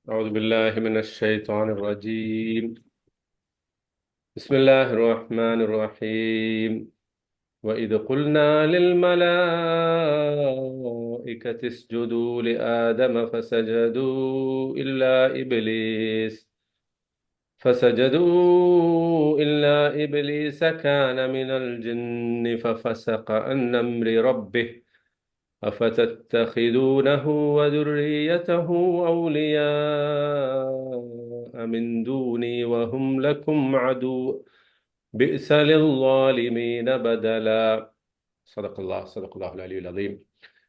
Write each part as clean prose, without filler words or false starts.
أعوذ بالله من الشيطان الرجيم. بسم الله الرحمن الرحيم. وإذ قلنا للملائكة اسجدوا لآدم فسجدوا إلا إبليس كان من الجن ففسق عن أمر ربه أفتتخذونه وذريته أولياء من دوني وهم لكم عدو بئس للظالمين بدلا. صدق الله العلي العظيم.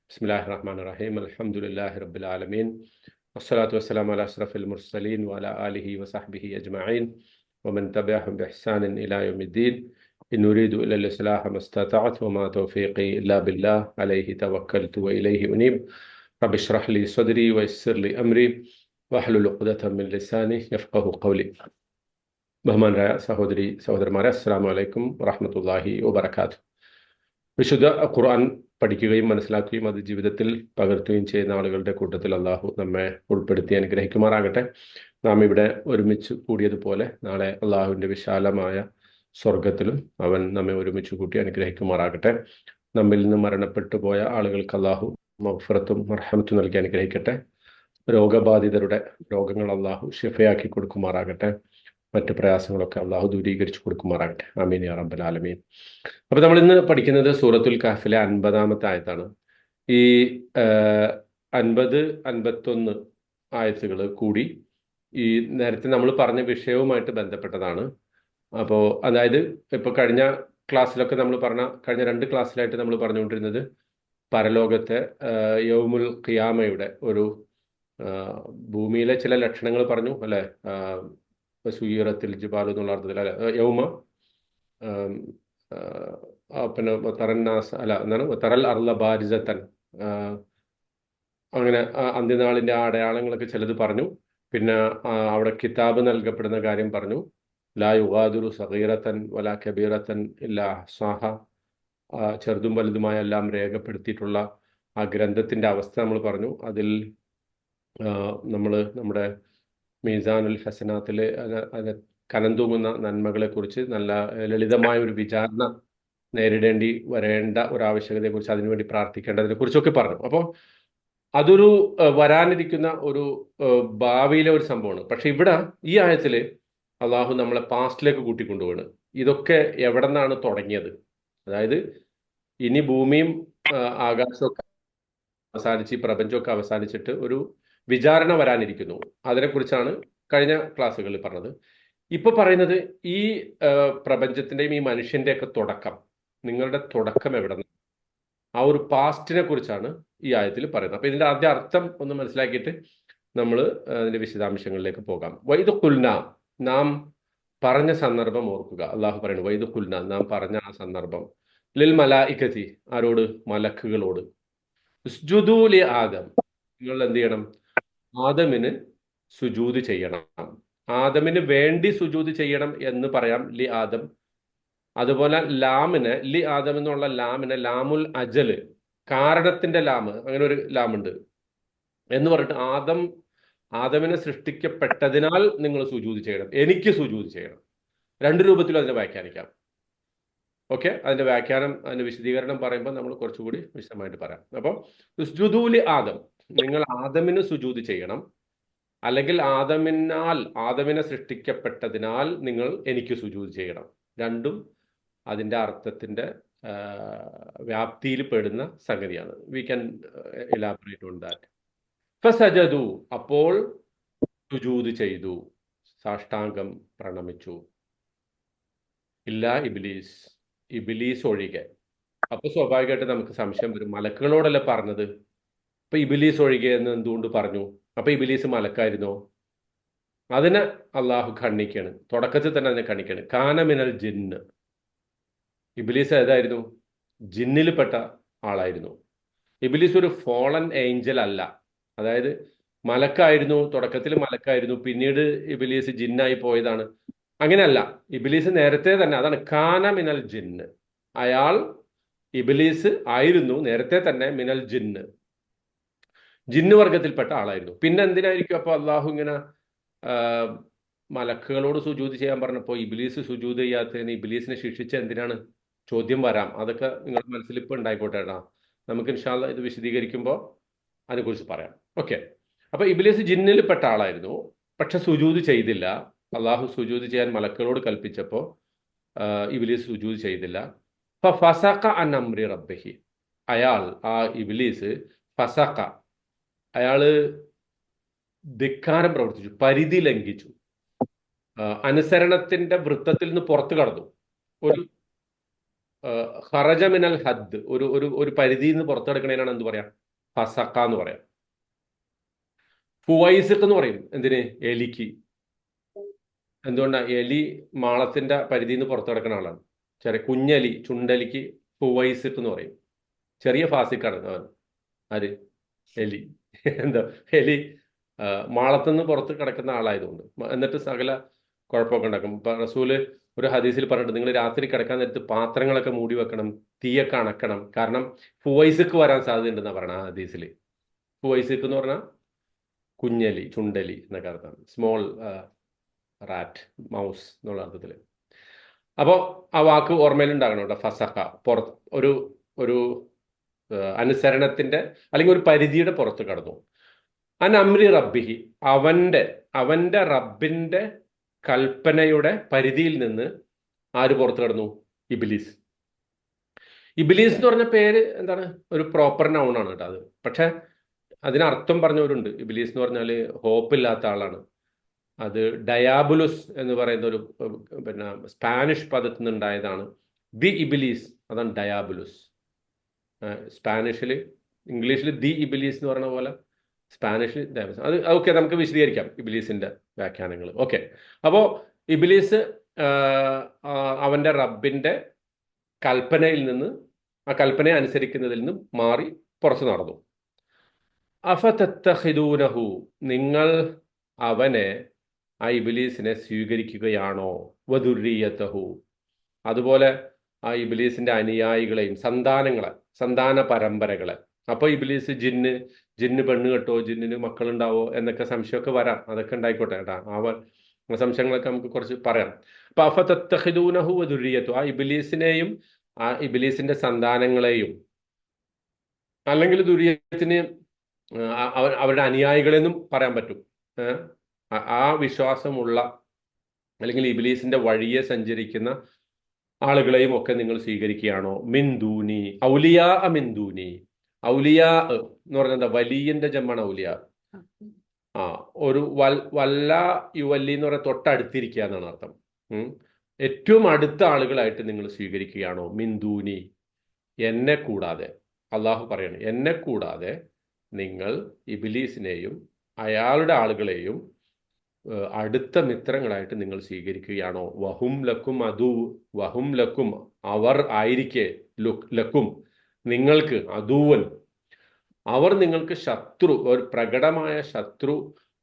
بسم الله الرحمن الرحيم. الحمد لله رب العالمين، والصلاة والسلام على أشرف المرسلين وعلى آله وصحبه أجمعين ومن تبعهم بإحسان إلى يوم الدين. إن نريد إلا الإصلاح ما استطعت وما توفيقي إلا بالله عليه توكلت وإليه أنيب. رب اشرح لي صدري ويسر لي أمري واحلل عقدة من لساني يفقه قولي. ബഹുമാനരായ സഹോദരന്മാരെ, അസ്സലാമു അലൈക്കും വറഹ്മത്തുള്ളാഹി വബറകാതുഹു. വിശുദ്ധ ഖുർആൻ പഠിക്കുകയും മനസ്സിലാക്കുകയും അത് ജീവിതത്തിൽ പകർത്തുകയും ചെയ്യുന്ന ആളുകളുടെ കൂട്ടത്തിൽ അള്ളാഹു നമ്മെ ഉൾപ്പെടുത്തി അനുഗ്രഹിക്കുമാറാകട്ടെ. നാം ഇവിടെ ഒരുമിച്ച് കൂടിയതുപോലെ നാളെ അള്ളാഹുവിൻ്റെ വിശാലമായ സ്വർഗത്തിലും അവൻ നമ്മെ ഒരുമിച്ച് കൂട്ടി അനുഗ്രഹിക്കുമാറാകട്ടെ. നമ്മിൽ നിന്ന് മരണപ്പെട്ടു പോയ ആളുകൾക്ക് അള്ളാഹു മഗ്ഫിറത്തും മർഹമത്തും നൽകി അനുഗ്രഹിക്കട്ടെ. രോഗബാധിതരുടെ രോഗങ്ങൾ അള്ളാഹു ഷിഫയാക്കി കൊടുക്കുമാറാകട്ടെ. മറ്റ് പ്രയാസങ്ങളൊക്കെ അള്ളാഹു ദൂരീകരിച്ചു കൊടുക്കുമാറാകട്ടെ. ആമീൻ യാ റബ്ബൽ ആലമീൻ. അപ്പൊ നമ്മൾ ഇന്ന് പഠിക്കുന്നത് സൂറത്തുൽ കഹ്ഫിലെ 50-ാമത്തെ ആയത്താണ്. ഈ 50, 51 ആയത്തുകൾ കൂടി ഈ നേരത്തെ നമ്മൾ പറഞ്ഞ വിഷയവുമായിട്ട് ബന്ധപ്പെട്ടതാണ്. അപ്പോൾ അതായത് ഇപ്പൊ കഴിഞ്ഞ ക്ലാസ്സിലൊക്കെ നമ്മൾ കഴിഞ്ഞ 2 ക്ലാസ്സിലായിട്ട് നമ്മൾ പറഞ്ഞുകൊണ്ടിരുന്നത് പരലോകത്തെ യൗമുൽ ഖിയാമയുടെ ഒരു ഭൂമിയിലെ ചില ലക്ഷണങ്ങൾ പറഞ്ഞു അല്ലെ. സുയറത്തിൽ ജിബാലു എന്നുള്ള അർത്ഥത്തിൽ അല്ലെ, യൗമ പിന്നെ തറന്നാസ് അല്ല എന്താണ് തറൽ അർല ബാരിസത്തൻ, അങ്ങനെ അന്ത്യനാളിന്റെ അടയാളങ്ങളൊക്കെ ചിലത് പറഞ്ഞു. പിന്നെ അവിടെ കിതാബ് നൽകപ്പെടുന്ന കാര്യം പറഞ്ഞു. ലാ യുഗാദുരു സഗീറത്തൻ വലാ കബീറത്തൻ ഇല്ലാ അഹ്സാഹ, ചെറുതും വലുതുമായ എല്ലാം രേഖപ്പെടുത്തിയിട്ടുള്ള ആ ഗ്രന്ഥത്തിന്റെ അവസ്ഥ നമ്മൾ പറഞ്ഞു. അതിൽ നമ്മൾ നമ്മുടെ മീസാനുൽ ഹസനാത്തിൽ കനം തൂങ്ങുന്ന നന്മകളെ കുറിച്ച് നല്ല ലളിതമായ ഒരു വിചാരണ നേരിടേണ്ടി വരേണ്ട ഒരു ആവശ്യകതയെക്കുറിച്ച്, അതിനുവേണ്ടി പ്രാർത്ഥിക്കേണ്ടതിനെ കുറിച്ചൊക്കെ പറഞ്ഞു. അപ്പോൾ അതൊരു വരാനിരിക്കുന്ന ഒരു ഭാവിയിലെ ഒരു സംഭവമാണ്. പക്ഷെ ഇവിടെ ഈ ആയത്തിൽ അള്ളാഹു നമ്മളെ പാസ്റ്റിലേക്ക് കൂട്ടിക്കൊണ്ടുപോവാണ്. ഇതൊക്കെ എവിടെ നിന്നാണ് തുടങ്ങിയത്? അതായത് ഇനി ഭൂമിയും ആകാശമൊക്കെ അവസാനിച്ച് ഈ പ്രപഞ്ചമൊക്കെ അവസാനിച്ചിട്ട് ഒരു വിചാരണ വരാനിരിക്കുന്നു. അതിനെക്കുറിച്ചാണ് കഴിഞ്ഞ ക്ലാസ്സുകളിൽ പറഞ്ഞത്. ഇപ്പൊ പറയുന്നത് ഈ പ്രപഞ്ചത്തിന്റെയും ഈ മനുഷ്യന്റെയൊക്കെ തുടക്കം, നിങ്ങളുടെ തുടക്കം എവിടെ നിന്ന്, ആ ഒരു പാസ്റ്റിനെ കുറിച്ചാണ് ഈ ആയത്തിൽ പറയുന്നത്. അപ്പൊ ഇതിന്റെ ആദ്യ അർത്ഥം ഒന്ന് മനസ്സിലാക്കിയിട്ട് നമ്മൾ അതിന്റെ വിശദാംശങ്ങളിലേക്ക് പോകാം. വൈദ് കുൽന, നാം പറഞ്ഞ സന്ദർഭം ഓർക്കുക. അള്ളാഹു പറയുന്നു വൈദ് കുൽന, നാം പറഞ്ഞ ആ സന്ദർഭം. ലിൽ മലായികതി, ആരോട്? മലക്കുകളോട്. ഉസ്ജുദൂ ലി ആദം, നിങ്ങൾ എന്ത് ചെയ്യണം? ആദമിന് സുജൂദ് ചെയ്യണം. ആദമിന് വേണ്ടി സുജൂദ് ചെയ്യണം എന്ന് പറയാം, ലി ആദം. അതുപോലെ ലാമിന്, ലി ആദം എന്നുള്ള ലാമിന് ലാമുൽ അജല്, കാരണത്തിന്റെ ലാമ്, അങ്ങനെ ഒരു ലാമുണ്ട് എന്ന് പറഞ്ഞിട്ട് ആദമിനെ സൃഷ്ടിക്കപ്പെട്ടതിനാൽ നിങ്ങൾ സുജൂദ് ചെയ്യണം, എനിക്ക് സുജൂദ് ചെയ്യണം. 2 രൂപത്തിലും അതിനെ വ്യാഖ്യാനിക്കാം. ഓക്കെ, അതിന്റെ വ്യാഖ്യാനം, അതിന്റെ വിശദീകരണം പറയുമ്പോൾ നമ്മൾ കുറച്ചുകൂടി വിശദമായിട്ട് പറയാം. അപ്പോൾ ഉസ്ജുദൂലി ആദം, നിങ്ങൾ ആദമിന് സുജൂദ് ചെയ്യണം, അല്ലെങ്കിൽ ആദമിനെ സൃഷ്ടിക്കപ്പെട്ടതിനാൽ നിങ്ങൾ എനിക്ക് സുജൂദ് ചെയ്യണം. രണ്ടും അതിന്റെ അർത്ഥത്തിന്റെ വ്യാപ്തിയിൽ പെടുന്ന സംഗതിയാണ്. We can elaborate on that. ഫസജദു, അപ്പോൾ സുജൂദ് ചെയ്തു, സാഷ്ടാംഗം പ്രണമിച്ചു. ഇല്ല ഇബ്ലീസ്, ഇബ്ലീസ് ഒഴികെ. അപ്പൊ സ്വാഭാവികമായിട്ട് നമുക്ക് സംശയം വരും, മലക്കുകളോടല്ലേ പറഞ്ഞത്, ഇപ്പൊ ഇബ്ലീസ് ഒഴികെ എന്ന് എന്തുകൊണ്ട് പറഞ്ഞു? അപ്പൊ ഇബ്ലീസ് മലക്കായിരുന്നോ? അതിനെ അള്ളാഹു ഖണ്ഡിക്കാണ്, തുടക്കത്തിൽ തന്നെ അതിനെ ഖണ്ഡിക്കാണ്. കാന മിനൽ ജിന്ന്, ഇബ്ലീസ് ഏതായിരുന്നു? ജിന്നിൽപ്പെട്ട ആളായിരുന്നു. ഇബ്ലീസ് ഒരു ഫോളൻ ഏഞ്ചൽ അല്ല. അതായത് മലക്കായിരുന്നു, തുടക്കത്തിൽ മലക്കായിരുന്നു, പിന്നീട് ഇബ്ലീസ് ജിന്നായി പോയതാണ്, അങ്ങനെയല്ല. ഇബ്ലീസ് നേരത്തെ തന്നെ, അതാണ് കാന മിനൽ ജിന്ന്. അയാൾ ഇബ്ലീസ് ആയിരുന്നു നേരത്തെ തന്നെ മിനൽ ജിന്ന്. ജിന്ന് വർഗത്തിൽപ്പെട്ട ആളായിരുന്നു. പിന്നെ എന്തിനായിരിക്കും അപ്പോൾ അള്ളാഹു ഇങ്ങനെ മലക്കുകളോട് സുജൂദ് ചെയ്യാൻ പറഞ്ഞപ്പോൾ ഇബ്ലീസ് സുജൂദ് ചെയ്യാത്തതിന് ഇബ്ലീസിനെ ശിക്ഷിച്ച എന്തിനാണ്? ചോദ്യം വരാം. അതൊക്കെ നിങ്ങളുടെ മനസ്സിൽ ഇപ്പോൾ ഉണ്ടായിക്കോട്ടെ ഏട്ടാ. നമുക്ക് ഇൻഷാ അല്ലാഹ് ഇത് വിശദീകരിക്കുമ്പോൾ അതിനെക്കുറിച്ച് പറയാം. ഓക്കെ. അപ്പോൾ ഇബ്ലീസ് ജിന്നിൽപ്പെട്ട ആളായിരുന്നു, പക്ഷെ സുജൂദ് ചെയ്തില്ല. അള്ളാഹു സുജൂദ് ചെയ്യാൻ മലക്കുകളോട് കൽപ്പിച്ചപ്പോൾ ഇബ്ലീസ് സുജൂദ് ചെയ്തില്ല. ഫസഖ അൻ അംരി റബ്ബിഹി, അയാൾ ആ ഇബ്ലീസ് ഫസഖ, അയാള് ധിക്കാരം പ്രവർത്തിച്ചു, പരിധി ലംഘിച്ചു, അനുസരണത്തിന്റെ വൃത്തത്തിൽ നിന്ന് പുറത്തു കടന്നു. ഒരു ഖറജ മിനൽ ഹദ്, ഒരു ഒരു ഒരു പരിധിയിൽ നിന്ന് പുറത്തു കിടക്കണേനാണ് എന്ത് പറയാം? ഫസഖ എന്ന് പറയാം. ഫുവൈസിഖ് എന്ന് പറയും എന്തിന്? എലിക്ക്. എന്തുകൊണ്ടാണ്? എലി മാളത്തിന്റെ പരിധിയിൽ നിന്ന് പുറത്തു കിടക്കുന്ന ആളാണ്. ചെറിയ കുഞ്ഞലി, ചുണ്ടലിക്ക് ഫുവൈസിഖ് എന്ന് പറയും. ചെറിയ ഫാസിക്കാണ് അവൻ. ആര്? എലി. എന്താ? എലി മാളത്തുനിന്ന് പുറത്ത് കിടക്കുന്ന ആളായതുകൊണ്ട്. എന്നിട്ട് സകല കുഴപ്പമൊക്കെ ഉണ്ടാക്കും. ഇപ്പൊ റസൂല് ഒരു ഹദീസിൽ പറഞ്ഞിട്ട്, നിങ്ങൾ രാത്രി കിടക്കാൻ നേരത്ത് പാത്രങ്ങളൊക്കെ മൂടി വെക്കണം, തീയൊക്കെ അണക്കണം, കാരണം ഫുവൈസിക്ക് വരാൻ സാധ്യതയുണ്ടെന്നാണ് പറയണത് ആ ഹദീസിൽ. ഫുവൈസിക്ക് എന്ന് പറഞ്ഞാൽ കുഞ്ഞലി, ചുണ്ടലി എന്നൊക്കെ അർത്ഥമാണ്. സ്മോൾ റാറ്റ്, മൗസ് എന്നുള്ള അർത്ഥത്തിൽ. അപ്പോൾ ആ വാക്ക് ഓർമ്മയിലുണ്ടാകണം കേട്ടോ. ഫസഖ, പുറത്ത്, ഒരു ഒരു അനുസരണത്തിന്റെ അല്ലെങ്കിൽ ഒരു പരിധിയുടെ പുറത്ത് കടന്നു. അൻ അംരി റബ്ബിഹി, അവന്റെ റബ്ബിന്റെ കൽപ്പനയുടെ പരിധിയിൽ നിന്ന് ആര് പുറത്തു കടന്നു? ഇബ്ലീസ്. ഇബ്ലീസ് എന്ന് പറഞ്ഞ പേര് എന്താണ്? ഒരു പ്രോപ്പർ നൗൺ ആണ് കേട്ടോ അത്. പക്ഷെ അതിനർത്ഥം പറഞ്ഞവരുണ്ട്. ഇബ്ലീസ് എന്ന് പറഞ്ഞാൽ ഹോപ്പില്ലാത്ത ആളാണ്. അത് ഡയാബുലുസ് എന്ന് പറയുന്ന ഒരു പിന്നെ സ്പാനിഷ് പദത്തിൽ നിന്നുണ്ടായതാണ്. ദി ഇബിലീസ്, അതാണ് ഡയാബുലുസ്. സ്പാനിഷിൽ, ഇംഗ്ലീഷിൽ ദി ഇബിലീസ് എന്ന് പറയുന്ന പോലെ സ്പാനിഷിൽ ഡയാബുലസ്. അത് ഓക്കെ, നമുക്ക് വിശദീകരിക്കാം ഇബിലീസിന്റെ വ്യാഖ്യാനങ്ങൾ. ഓക്കെ. അപ്പോൾ ഇബിലീസ് അവന്റെ റബ്ബിന്റെ കൽപ്പനയിൽ നിന്ന്, ആ കൽപ്പനയെ അനുസരിക്കുന്നതിൽ നിന്നും മാറി പുറത്തു നടന്നു. അഫതത്തഖിദൂനഹു, നിങ്ങൾ അവനെ, ആ ഇബ്ലീസിനെ സ്വീകരിക്കുകയാണോ? വദുർരിയതഹു, അതുപോലെ ആ ഇബ്ലീസിന്റെ അനുയായികളെയും സന്താന പരമ്പരകളെ. അപ്പോൾ ഇബ്ലീസ് ജിന്ന് പെണ്ണ് കെട്ടോ, ജിന്നിന് മക്കളുണ്ടാവോ എന്നൊക്കെ സംശയമൊക്കെ വരാം. അതൊക്കെ ഉണ്ടായിക്കോട്ടെ കേട്ടാ. ആ സംശയങ്ങളൊക്കെ നമുക്ക് കുറച്ച് പറയാം. അപ്പൊ അഫതത്തഖിദൂനഹു വദുർരിയതഹു, ആ ഇബ്ലീസിനെയും ആ ഇബ്ലീസിന്റെ സന്താനങ്ങളെയും അല്ലെങ്കിൽ ദുരിയത്തിന് അവരുടെ അനുയായികളെന്നും പറയാൻ പറ്റും. ആ വിശ്വാസമുള്ള അല്ലെങ്കിൽ ഇബ്ലീസിന്റെ വഴിയെ സഞ്ചരിക്കുന്ന ആളുകളെയും ഒക്കെ നിങ്ങൾ സ്വീകരിക്കുകയാണോ? മിന്ദൂനി ഔലിയാ മിന്ദൂനി. ഔലിയാ എന്ന് പറഞ്ഞാൽ എന്താ? വലിയന്റെ ജമ്മാണ് ഔലിയ. ഒരു വല്ല യുവല്ലി എന്ന് പറഞ്ഞാൽ തൊട്ടടുത്തിരിക്കുക എന്നാണ് അർത്ഥം. ഏറ്റവും അടുത്ത ആളുകളായിട്ട് നിങ്ങൾ സ്വീകരിക്കുകയാണോ? മിന്ദൂനി, എന്നെ കൂടാതെ. അള്ളാഹു പറയാണ്, എന്നെ കൂടാതെ നിങ്ങൾ ഇബ്ലീസിനെയും അയാളുടെ ആളുകളെയും അടുത്ത മിത്രങ്ങളായിട്ട് നിങ്ങൾ സ്വീകരിക്കുകയാണോ? വഹും ലക്കും വഹും ലക്കും, അവർ ആയിരിക്കെ, ലക്കും നിങ്ങൾക്ക്, അദൂവൻ അവർ നിങ്ങൾക്ക് ശത്രു, ഒരു പ്രകടമായ ശത്രു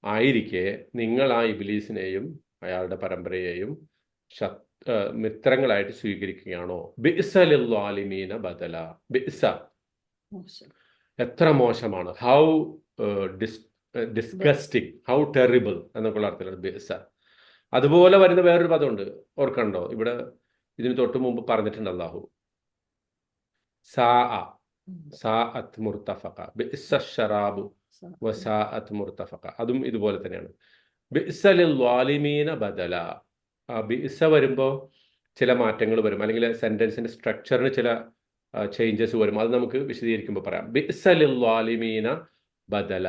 ആയിരിക്കെ നിങ്ങൾ ആ ഇബ്ലീസിനെയും അയാളുടെ പരമ്പരയെയും മിത്രങ്ങളായിട്ട് സ്വീകരിക്കുകയാണോ? ബിഅ്സ ലിൽവാലിമീന ബദല. ബിഅ്സ, എത്ര മോശമാണ്. ഹൗ ഡിസ്ഗസ്റ്റിംഗ്, ഹൗ ടെറിബിൾ എന്നൊക്കെയുള്ള അർത്ഥത്തിലാണ് ബിഅ്സ. അതുപോലെ വരുന്ന വേറൊരു പദമുണ്ട്, ഓർക്കണ്ടോ? ഇവിടെ ഇതിന് തൊട്ട് മുമ്പ് പറഞ്ഞിട്ടുണ്ട് അല്ലാഹു. സാഅത്ത് മുർത്തഫഖ, ബിഅ്സ ശറാബു വസാഅത്ത് മുർത്തഫഖ. അതും ഇതുപോലെ തന്നെയാണ്. ബിഅ്സ ലിൽവാലിമീന ബദല. ആ ബിഅ്സ വരുമ്പോൾ ചില മാറ്റങ്ങൾ വരും, അല്ലെങ്കിൽ സെന്റൻസിന്റെ സ്ട്രക്ചറിന് ചില ചേഞ്ചസ് വരും. അത് നമുക്ക് വിശദീകരിക്കുമ്പോൾ പറയാം. ബിഅ്സ ലിൽവാലിമീന ബദല,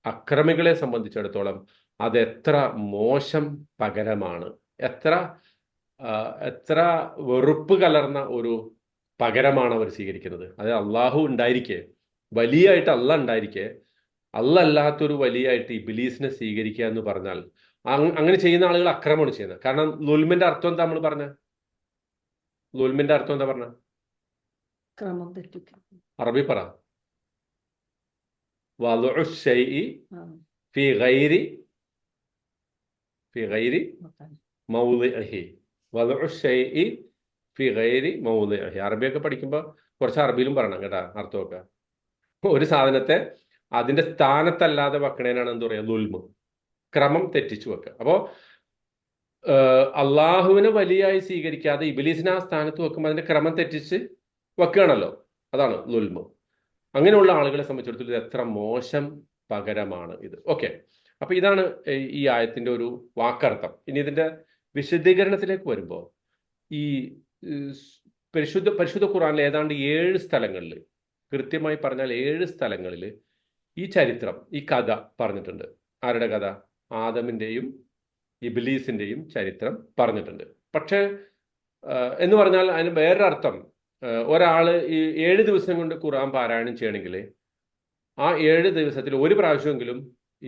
അക്രമികളെ സംബന്ധിച്ചിടത്തോളം അതെത്ര മോശം പകരമാണ്, എത്ര വെറുപ്പ് കലർന്ന ഒരു പകരമാണ് അവർ സ്വീകരിക്കുന്നത്. അത് അള്ളാഹു ഉണ്ടായിരിക്കെ, വലിയായിട്ട് അള്ളാഹ് ഉണ്ടായിരിക്കെ, അള്ളാഹ് അല്ലാത്തൊരു വലിയായിട്ട് ഇബ്ലീസിനെ സ്വീകരിക്കുക എന്ന് പറഞ്ഞാൽ, അങ്ങനെ ചെയ്യുന്ന ആളുകൾ അക്രമമാണ് ചെയ്യുന്നത്. കാരണം ലുൽമിന്റെ അർത്ഥം എന്താ നമ്മൾ പറഞ്ഞ? ലുൽമിന്റെ അർത്ഥം എന്താ പറഞ്ഞ? അറബി പറ. വളുഉ ശൈഇ ഫി ഗൈരി മൗളിഇഹി. വളുഉ ശൈഇ ഫി ഗൈരി മൗളിഇഹി. അറബിയൊക്കെ പഠിക്കുമ്പോൾ കുറച്ച് അറബിയിലും പറയണം കേട്ടാ അർത്ഥമൊക്കെ. ഒരു സാധനത്തെ അതിന്റെ സ്ഥാനത്തല്ലാതെ വെക്കണേനാണ് എന്ത് പറയുക, ദുൽമ്, ക്രമം തെറ്റിച്ചു വെക്കുക. അപ്പോൾ അള്ളാഹുവിനെ വലിയായി സ്വീകരിക്കാതെ ഇബിലീസിനെ ആ സ്ഥാനത്ത് വെക്കുമ്പോൾ അതിന്റെ ക്രമം തെറ്റിച്ച് വെക്കുകയാണല്ലോ, അതാണ് ദുൽമ്. അങ്ങനെയുള്ള ആളുകളെ സംബന്ധിച്ചിടത്തോളം ഇത് എത്ര മോശം പകരമാണ് ഇത്. ഓക്കെ, അപ്പൊ ഇതാണ് ഈ ആയത്തിന്റെ ഒരു വാക്കർത്ഥം. ഇനി ഇതിന്റെ വിശദീകരണത്തിലേക്ക് വരുമ്പോൾ ഈ പരിശുദ്ധ ഖുർആനിൽ ഏതാണ്ട് 7 സ്ഥലങ്ങളിൽ, കൃത്യമായി പറഞ്ഞാൽ 7 സ്ഥലങ്ങളിൽ ഈ ചരിത്രം, ഈ കഥ പറഞ്ഞിട്ടുണ്ട്. ആരുടെ കഥ? ആദമിന്റെയും ഇബ്ലീസിന്റെയും ചരിത്രം പറഞ്ഞിട്ടുണ്ട്. പക്ഷേ എന്ന് പറഞ്ഞാൽ അതിന് വേറൊരർത്ഥം, ഒരാള് ഈ 7 ദിവസം കൊണ്ട് ഖുർആൻ പാരായണം ചെയ്യണമെങ്കിൽ ആ 7 ദിവസത്തിൽ ഒരു പ്രാവശ്യമെങ്കിലും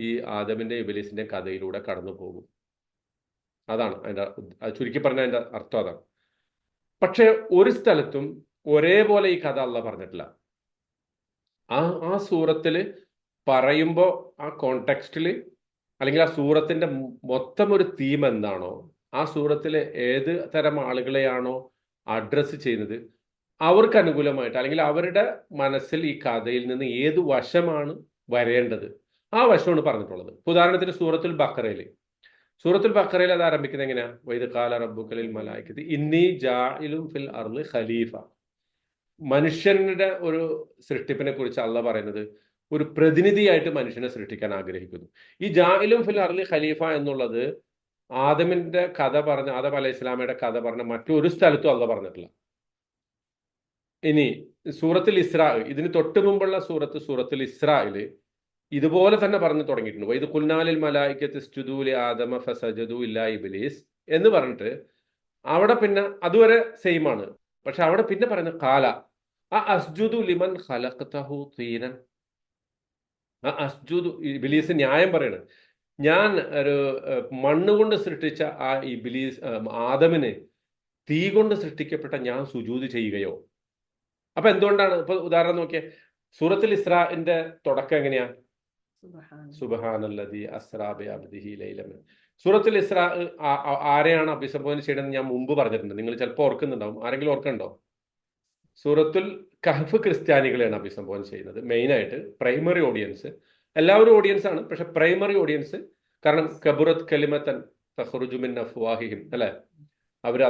ഈ ആദമിന്റെ ഇബ്ലീസിന്റെ കഥയിലൂടെ കടന്നു പോകും. അതാണ് അതിന്റെ ചുരുക്കി പറഞ്ഞ അതിന്റെ അർത്ഥം അതാണ്. പക്ഷെ ഒരു സ്ഥലത്തും ഒരേപോലെ ഈ കഥ അള്ളാഹ് പറഞ്ഞിട്ടില്ല. ആ സൂറത്തിൽ പറയുമ്പോൾ ആ കോണ്ടെക്സ്റ്റിൽ, അല്ലെങ്കിൽ ആ സൂറത്തിന്റെ മൊത്തം ഒരു തീം എന്താണോ, ആ സൂറത്തിലെ ഏത് തരം ആളുകളെയാണോ അഡ്രസ്സ് ചെയ്യുന്നത് അവർക്ക് അനുകൂലമായിട്ട്, അല്ലെങ്കിൽ അവരുടെ മനസ്സിൽ ഈ കഥയിൽ നിന്ന് ഏത് വശമാണ് വരേണ്ടത് ആ വശമാണ് പറഞ്ഞിട്ടുള്ളത്. ഉദാഹരണത്തിന് സൂറത്തുൽ ബഖറയിൽ അത് ആരംഭിക്കുന്നത് എങ്ങനെയാ? വൈദ് ഖാല റബ്ബുക്കലിൽ മലായികത്തി ഇന്നി ജാഇലുൻ ഫിൽ അർളി ഖലീഫ. മനുഷ്യന്റെ ഒരു സൃഷ്ടിപ്പിനെ കുറിച്ച് അള്ളാഹ് പറയുന്നത് ഒരു പ്രതിനിധിയായിട്ട് മനുഷ്യനെ സൃഷ്ടിക്കാൻ ആഗ്രഹിക്കുന്നു. ഈ ജാഇലുൻ ഫിൽ അർളി ഖലീഫ എന്നുള്ളത് ആദമിന്റെ കഥ പറഞ്ഞ, ആദം അലൈഹി ഇസ്ലാമയുടെ കഥ പറഞ്ഞ മറ്റൊരു സ്ഥലത്തും അള്ളാഹ് പറഞ്ഞിട്ടില്ല. ഇനി സൂറത്തുൽ ഇസ്രാ, ഇതിന് തൊട്ട് മുമ്പുള്ള സൂറത്തുൽ ഇസ്രായില് ഇതുപോലെ തന്നെ പറഞ്ഞു തുടങ്ങിയിട്ടുണ്ട്. വൈദ് ഖുൽനാലിൽ മലായികത്തി ഇസ്ജുദൂ ലി ആദമ ഫസജദൂ ഇല്ലാ ഇബ്ലീസ് എന്ന് പറഞ്ഞിട്ട് അവിടെ പിന്നെ അതുവരെ സെയിം ആണ്. പക്ഷെ അവിടെ പിന്നെ പറയുന്നത് ഖാല അസ്ജുദു ലിമൻ ഖലഖതഹു തീനൻ. അസ്ജുദു, ഇബ്ലീസ് ന്യായം പറയണ്, ഞാൻ ഒരു മണ്ണുകൊണ്ട് സൃഷ്ടിച്ച ആ ഇബ്ലീസ് ആദമിന് തീ കൊണ്ട് സൃഷ്ടിക്കപ്പെട്ട ഞാൻ സുജൂദ് ചെയ്യുകയോ? അപ്പൊ എന്തുകൊണ്ടാണ്? ഇപ്പൊ ഉദാഹരണം നോക്കിയേ, സൂറത്തുൽ ഇസ്രാന്റെ തുടക്കം എങ്ങനെയാ? സുബ്ഹാനല്ലദി അസ്റാ ബിഅബ്ദിഹി ലൈലൻ. സൂറത്തുൽ ഇസ്രാ ആരെയാണ് അഭിസംബോധന ചെയ്യണമെന്ന് ഞാൻ മുമ്പ് പറഞ്ഞിട്ടുണ്ട്. നിങ്ങൾ ചിലപ്പോൾ ഓർക്കുന്നുണ്ടാവും. ആരെങ്കിലും ഓർക്കുന്നുണ്ടോ? സൂറത്തുൽ കഹ്ഫ് ക്രിസ്ത്യാനികളെയാണ് അഭിസംബോധന ചെയ്യുന്നത്. മെയിനായിട്ട് പ്രൈമറി ഓഡിയൻസ്, എല്ലാവരും ഓഡിയൻസ് ആണ്, പക്ഷെ പ്രൈമറി ഓഡിയൻസ്, കാരണം കബുറത്ത് കലിമത്തൻ തഖ്റുജു മിൻ അഫ്വാഹിഹിം, അല്ലെ? അവർ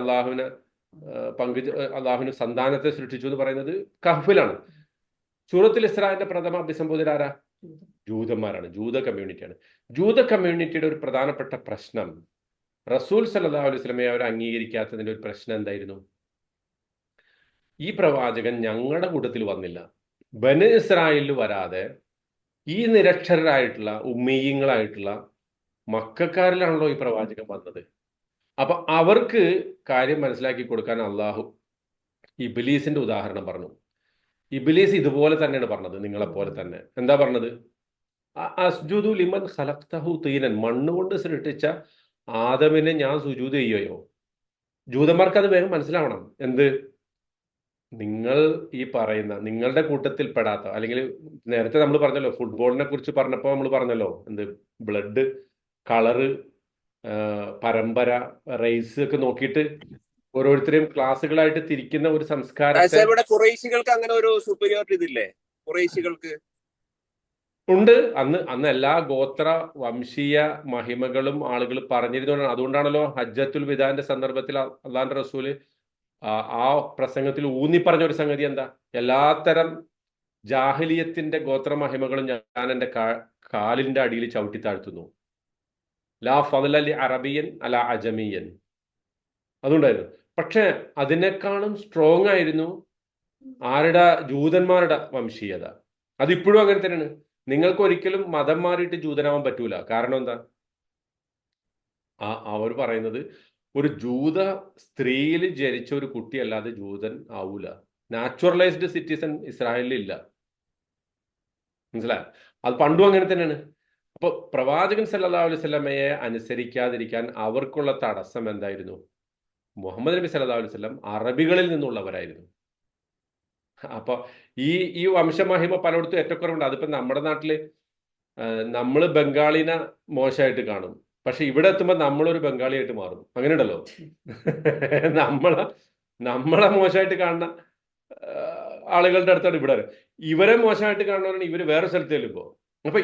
അള്ളാഹുവിന് സന്താനത്തെ സൃഷ്ടിച്ചു എന്ന് പറയുന്നത് കഹ്ഫിലാണ്. സൂറത്തുൽ ഇസ്രാന്റെ പ്രഥമ അഭിസംബോധന ആരാ? ജൂതന്മാരാണ്, ജൂത കമ്മ്യൂണിറ്റിയാണ്. ജൂത കമ്മ്യൂണിറ്റിയുടെ ഒരു പ്രധാനപ്പെട്ട പ്രശ്നം, റസൂൽ സല്ലല്ലാഹു അലൈഹി വസല്ലമയെ അവർ അംഗീകരിക്കാത്തതിന്റെ ഒരു പ്രശ്നം എന്തായിരുന്നു? ഈ പ്രവാചകൻ ഞങ്ങളുടെ കൂട്ടത്തിൽ വന്നില്ല, ബനി ഇസ്രായേലിൽ വരാതെ ഈ നിരക്ഷരരായിട്ടുള്ള ഉമ്മീയങ്ങളായിട്ടുള്ള മക്കക്കാരിലാണല്ലോ ഈ പ്രവാചകൻ വന്നത്. അപ്പൊ അവർക്ക് കാര്യം മനസ്സിലാക്കി കൊടുക്കാൻ അള്ളാഹു ഇബ്ലീസിന്റെ ഉദാഹരണം പറഞ്ഞു. ഇബ്ലീസ് ഇതുപോലെ തന്നെയാണ് പറഞ്ഞത്, നിങ്ങളെപ്പോലെ തന്നെ. എന്താ പറഞ്ഞത്? അസ്ജുദു ലിമൻ ഖലഖതഹു തീനൻ, മണ്ണുകൊണ്ട് സൃഷ്ടിച്ച ആദമിനെ ഞാൻ സുജൂദ് ചെയ്യുകയോ? ജൂതന്മാർക്ക് അത് വേഗം മനസ്സിലാവണം. എന്ത്? നിങ്ങൾ ഈ പറയുന്ന നിങ്ങളുടെ കൂട്ടത്തിൽ പെടാത്ത, അല്ലെങ്കിൽ നേരത്തെ നമ്മൾ പറഞ്ഞല്ലോ, ഫുട്ബോളിനെ കുറിച്ച് പറഞ്ഞപ്പോൾ നമ്മൾ പറഞ്ഞല്ലോ, എന്ത് ബ്ലഡ്, കളറ്, പരമ്പര, റേസ് ഒക്കെ നോക്കിയിട്ട് ഓരോരുത്തരെയും ക്ലാസ്സുകളായിട്ട് തിരിക്കുന്ന ഒരു സംസ്കാരത്തെ ഖുറൈശികൾക്ക് അങ്ങനെ ഒരു സുപ്പീരിയോറിറ്റി ഇതില്ലേ? ഖുറൈശികൾക്ക് ഉണ്ട്. അന്ന് എല്ലാ ഗോത്ര വംശീയ മഹിമകളും ആളുകൾ പറഞ്ഞിരുന്നോണ്ടാണ്. അതുകൊണ്ടാണല്ലോ ഹജ്ജത്തുൽ വിദാന്റെ സന്ദർഭത്തിൽ അള്ളാന്റെ റസൂല് ആ പ്രസംഗത്തിൽ ഊന്നി പറഞ്ഞ ഒരു സംഗതി എന്താ? എല്ലാത്തരം ജാഹിലിയത്തിന്റെ ഗോത്ര മഹിമകളും ഞാൻ എൻ്റെ കാലിന്റെ അടിയിൽ ചവിട്ടി താഴ്ത്തുന്നു. ലാ ഫദ്ല ലി അറബിയൻ അല അജമിയൻ. അതുകൊണ്ടായിരുന്നു. പക്ഷെ അതിനേക്കാളും സ്ട്രോങ് ആയിരുന്നു ആരുടെ? ജൂതന്മാരുടെ വംശീയത. അതിപ്പോഴും അങ്ങനെ തന്നെയാണ്. നിങ്ങൾക്ക് ഒരിക്കലും മതം മാറിയിട്ട് ജൂതനാവാൻ പറ്റൂല. കാരണം എന്താ? അവർ പറയുന്നത് ഒരു ജൂത സ്ത്രീയിൽ ജനിച്ച ഒരു കുട്ടി അല്ലാതെ ജൂതൻ ആവൂല. നാച്ചുറലൈസ്ഡ് സിറ്റിസൺ ഇസ്രായേലിൽ ഇല്ല. മനസ്സിലായോ? അത് പണ്ടും അങ്ങനെ തന്നെയാണ്. അപ്പൊ പ്രവാചകൻ സല്ലല്ലാഹു അലൈഹി വസല്ലമയെ അനുസരിക്കാതിരിക്കാൻ അവർക്കുള്ള തടസ്സം എന്തായിരുന്നു? മുഹമ്മദ് നബി സല്ലല്ലാഹു അലൈഹി വസല്ലം അറബികളിൽ നിന്നുള്ളവരായിരുന്നു. അപ്പൊ ഈ വംശമഹിമ പലയിടത്തും ഏറ്റക്കുറവുണ്ട്. അതിപ്പോ നമ്മുടെ നാട്ടില് നമ്മൾ ബംഗാളിനെ മോശമായിട്ട് കാണും, പക്ഷെ ഇവിടെ എത്തുമ്പോൾ നമ്മളൊരു ബംഗാളിയായിട്ട് മാറും. അങ്ങനെ ഉണ്ടല്ലോ. നമ്മളെ മോശമായിട്ട് കാണുന്ന ആളുകളുടെ അടുത്താണ് ഇവിടെ. ഇവരെ മോശമായിട്ട് കാണുന്നവരാണ് ഇവര് വേറെ സ്ഥലത്ത് ചെല്ലുമ്പോ. അപ്പൊ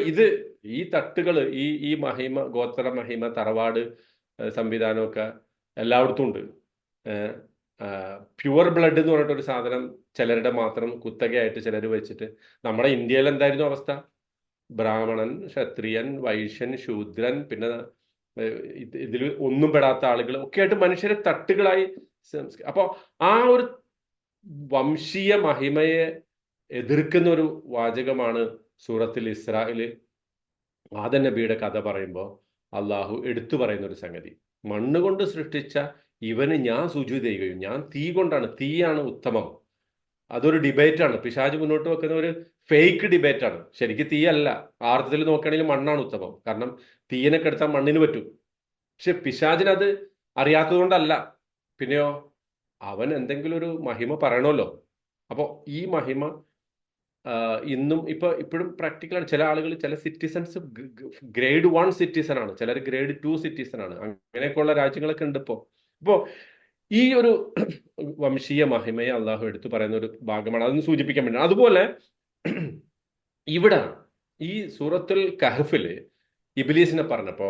ഈ തട്ടുകള് ഈ മഹിമ, ഗോത്ര മഹിമ, തറവാട് സംവിധാനമൊക്കെ എല്ലായിടത്തും ഉണ്ട്. പ്യുവർ ബ്ലഡ് എന്ന് പറഞ്ഞിട്ടൊരു സാധനം ചിലരുടെ മാത്രം കുത്തകയായിട്ട് ചിലർ വെച്ചിട്ട്, നമ്മുടെ ഇന്ത്യയിൽ എന്തായിരുന്നു അവസ്ഥ? ബ്രാഹ്മണൻ, ക്ഷത്രിയൻ, വൈശ്യൻ, ശൂദ്രൻ, പിന്നെ ഇതിൽ ഒന്നും പെടാത്ത ആളുകൾ ഒക്കെ ആയിട്ട് മനുഷ്യരെ തട്ടുകളായി. അപ്പൊ ആ ഒരു വംശീയ മഹിമയെ എതിർക്കുന്ന ഒരു വാചകമാണ് സൂറത്തുൽ ഇസ്രായില് ആദം നബിയുടെ കഥ പറയുമ്പോൾ അള്ളാഹു എടുത്തു പറയുന്ന ഒരു സംഗതി. മണ്ണ് കൊണ്ട് സൃഷ്ടിച്ച ഇവന് ഞാൻ സുജൂദ് ചെയ്യുകയും, ഞാൻ തീ കൊണ്ടാണ്, തീയാണ് ഉത്തമം. അതൊരു ഡിബേറ്റാണ്. പിശാച് മുന്നോട്ട് വെക്കുന്ന ഒരു ഫേക്ക് ഡിബേറ്റാണ്. ശരിക്കും തീയല്ല, ആർത്ഥത്തിൽ നോക്കുകയാണെങ്കിൽ മണ്ണാണ് ഉത്തമം. കാരണം തീയനെ കെടുത്താൻ മണ്ണിന് പറ്റും. പക്ഷെ പിശാചിനത് അറിയാത്തത് കൊണ്ടല്ല. പിന്നെയോ അവൻ എന്തെങ്കിലും ഒരു മഹിമ പറയണമല്ലോ. അപ്പോൾ ഈ മഹിമ ഇന്നും ഇപ്പോഴും പ്രാക്ടിക്കലാണ്. ചില ആളുകൾ, ചില സിറ്റിസൺസ് ഗ്രേഡ് 1 സിറ്റിസൺ ആണ്, ചിലർ ഗ്രേഡ് 2 സിറ്റിസൺ ആണ്. അങ്ങനെയൊക്കെയുള്ള രാജ്യങ്ങളൊക്കെ ഉണ്ട് ഇപ്പോൾ ഈ ഒരു വംശീയ മഹിമയെ അള്ളാഹു എടുത്തു പറയുന്ന ഒരു ഭാഗമാണ്. അതൊന്ന് സൂചിപ്പിക്കാൻ വേണ്ടി. അതുപോലെ ഇവിടെ ഈ സൂറത്തുൽ കഹ്ഫില് ഇബ്ലീസിനെ പറഞ്ഞപ്പോ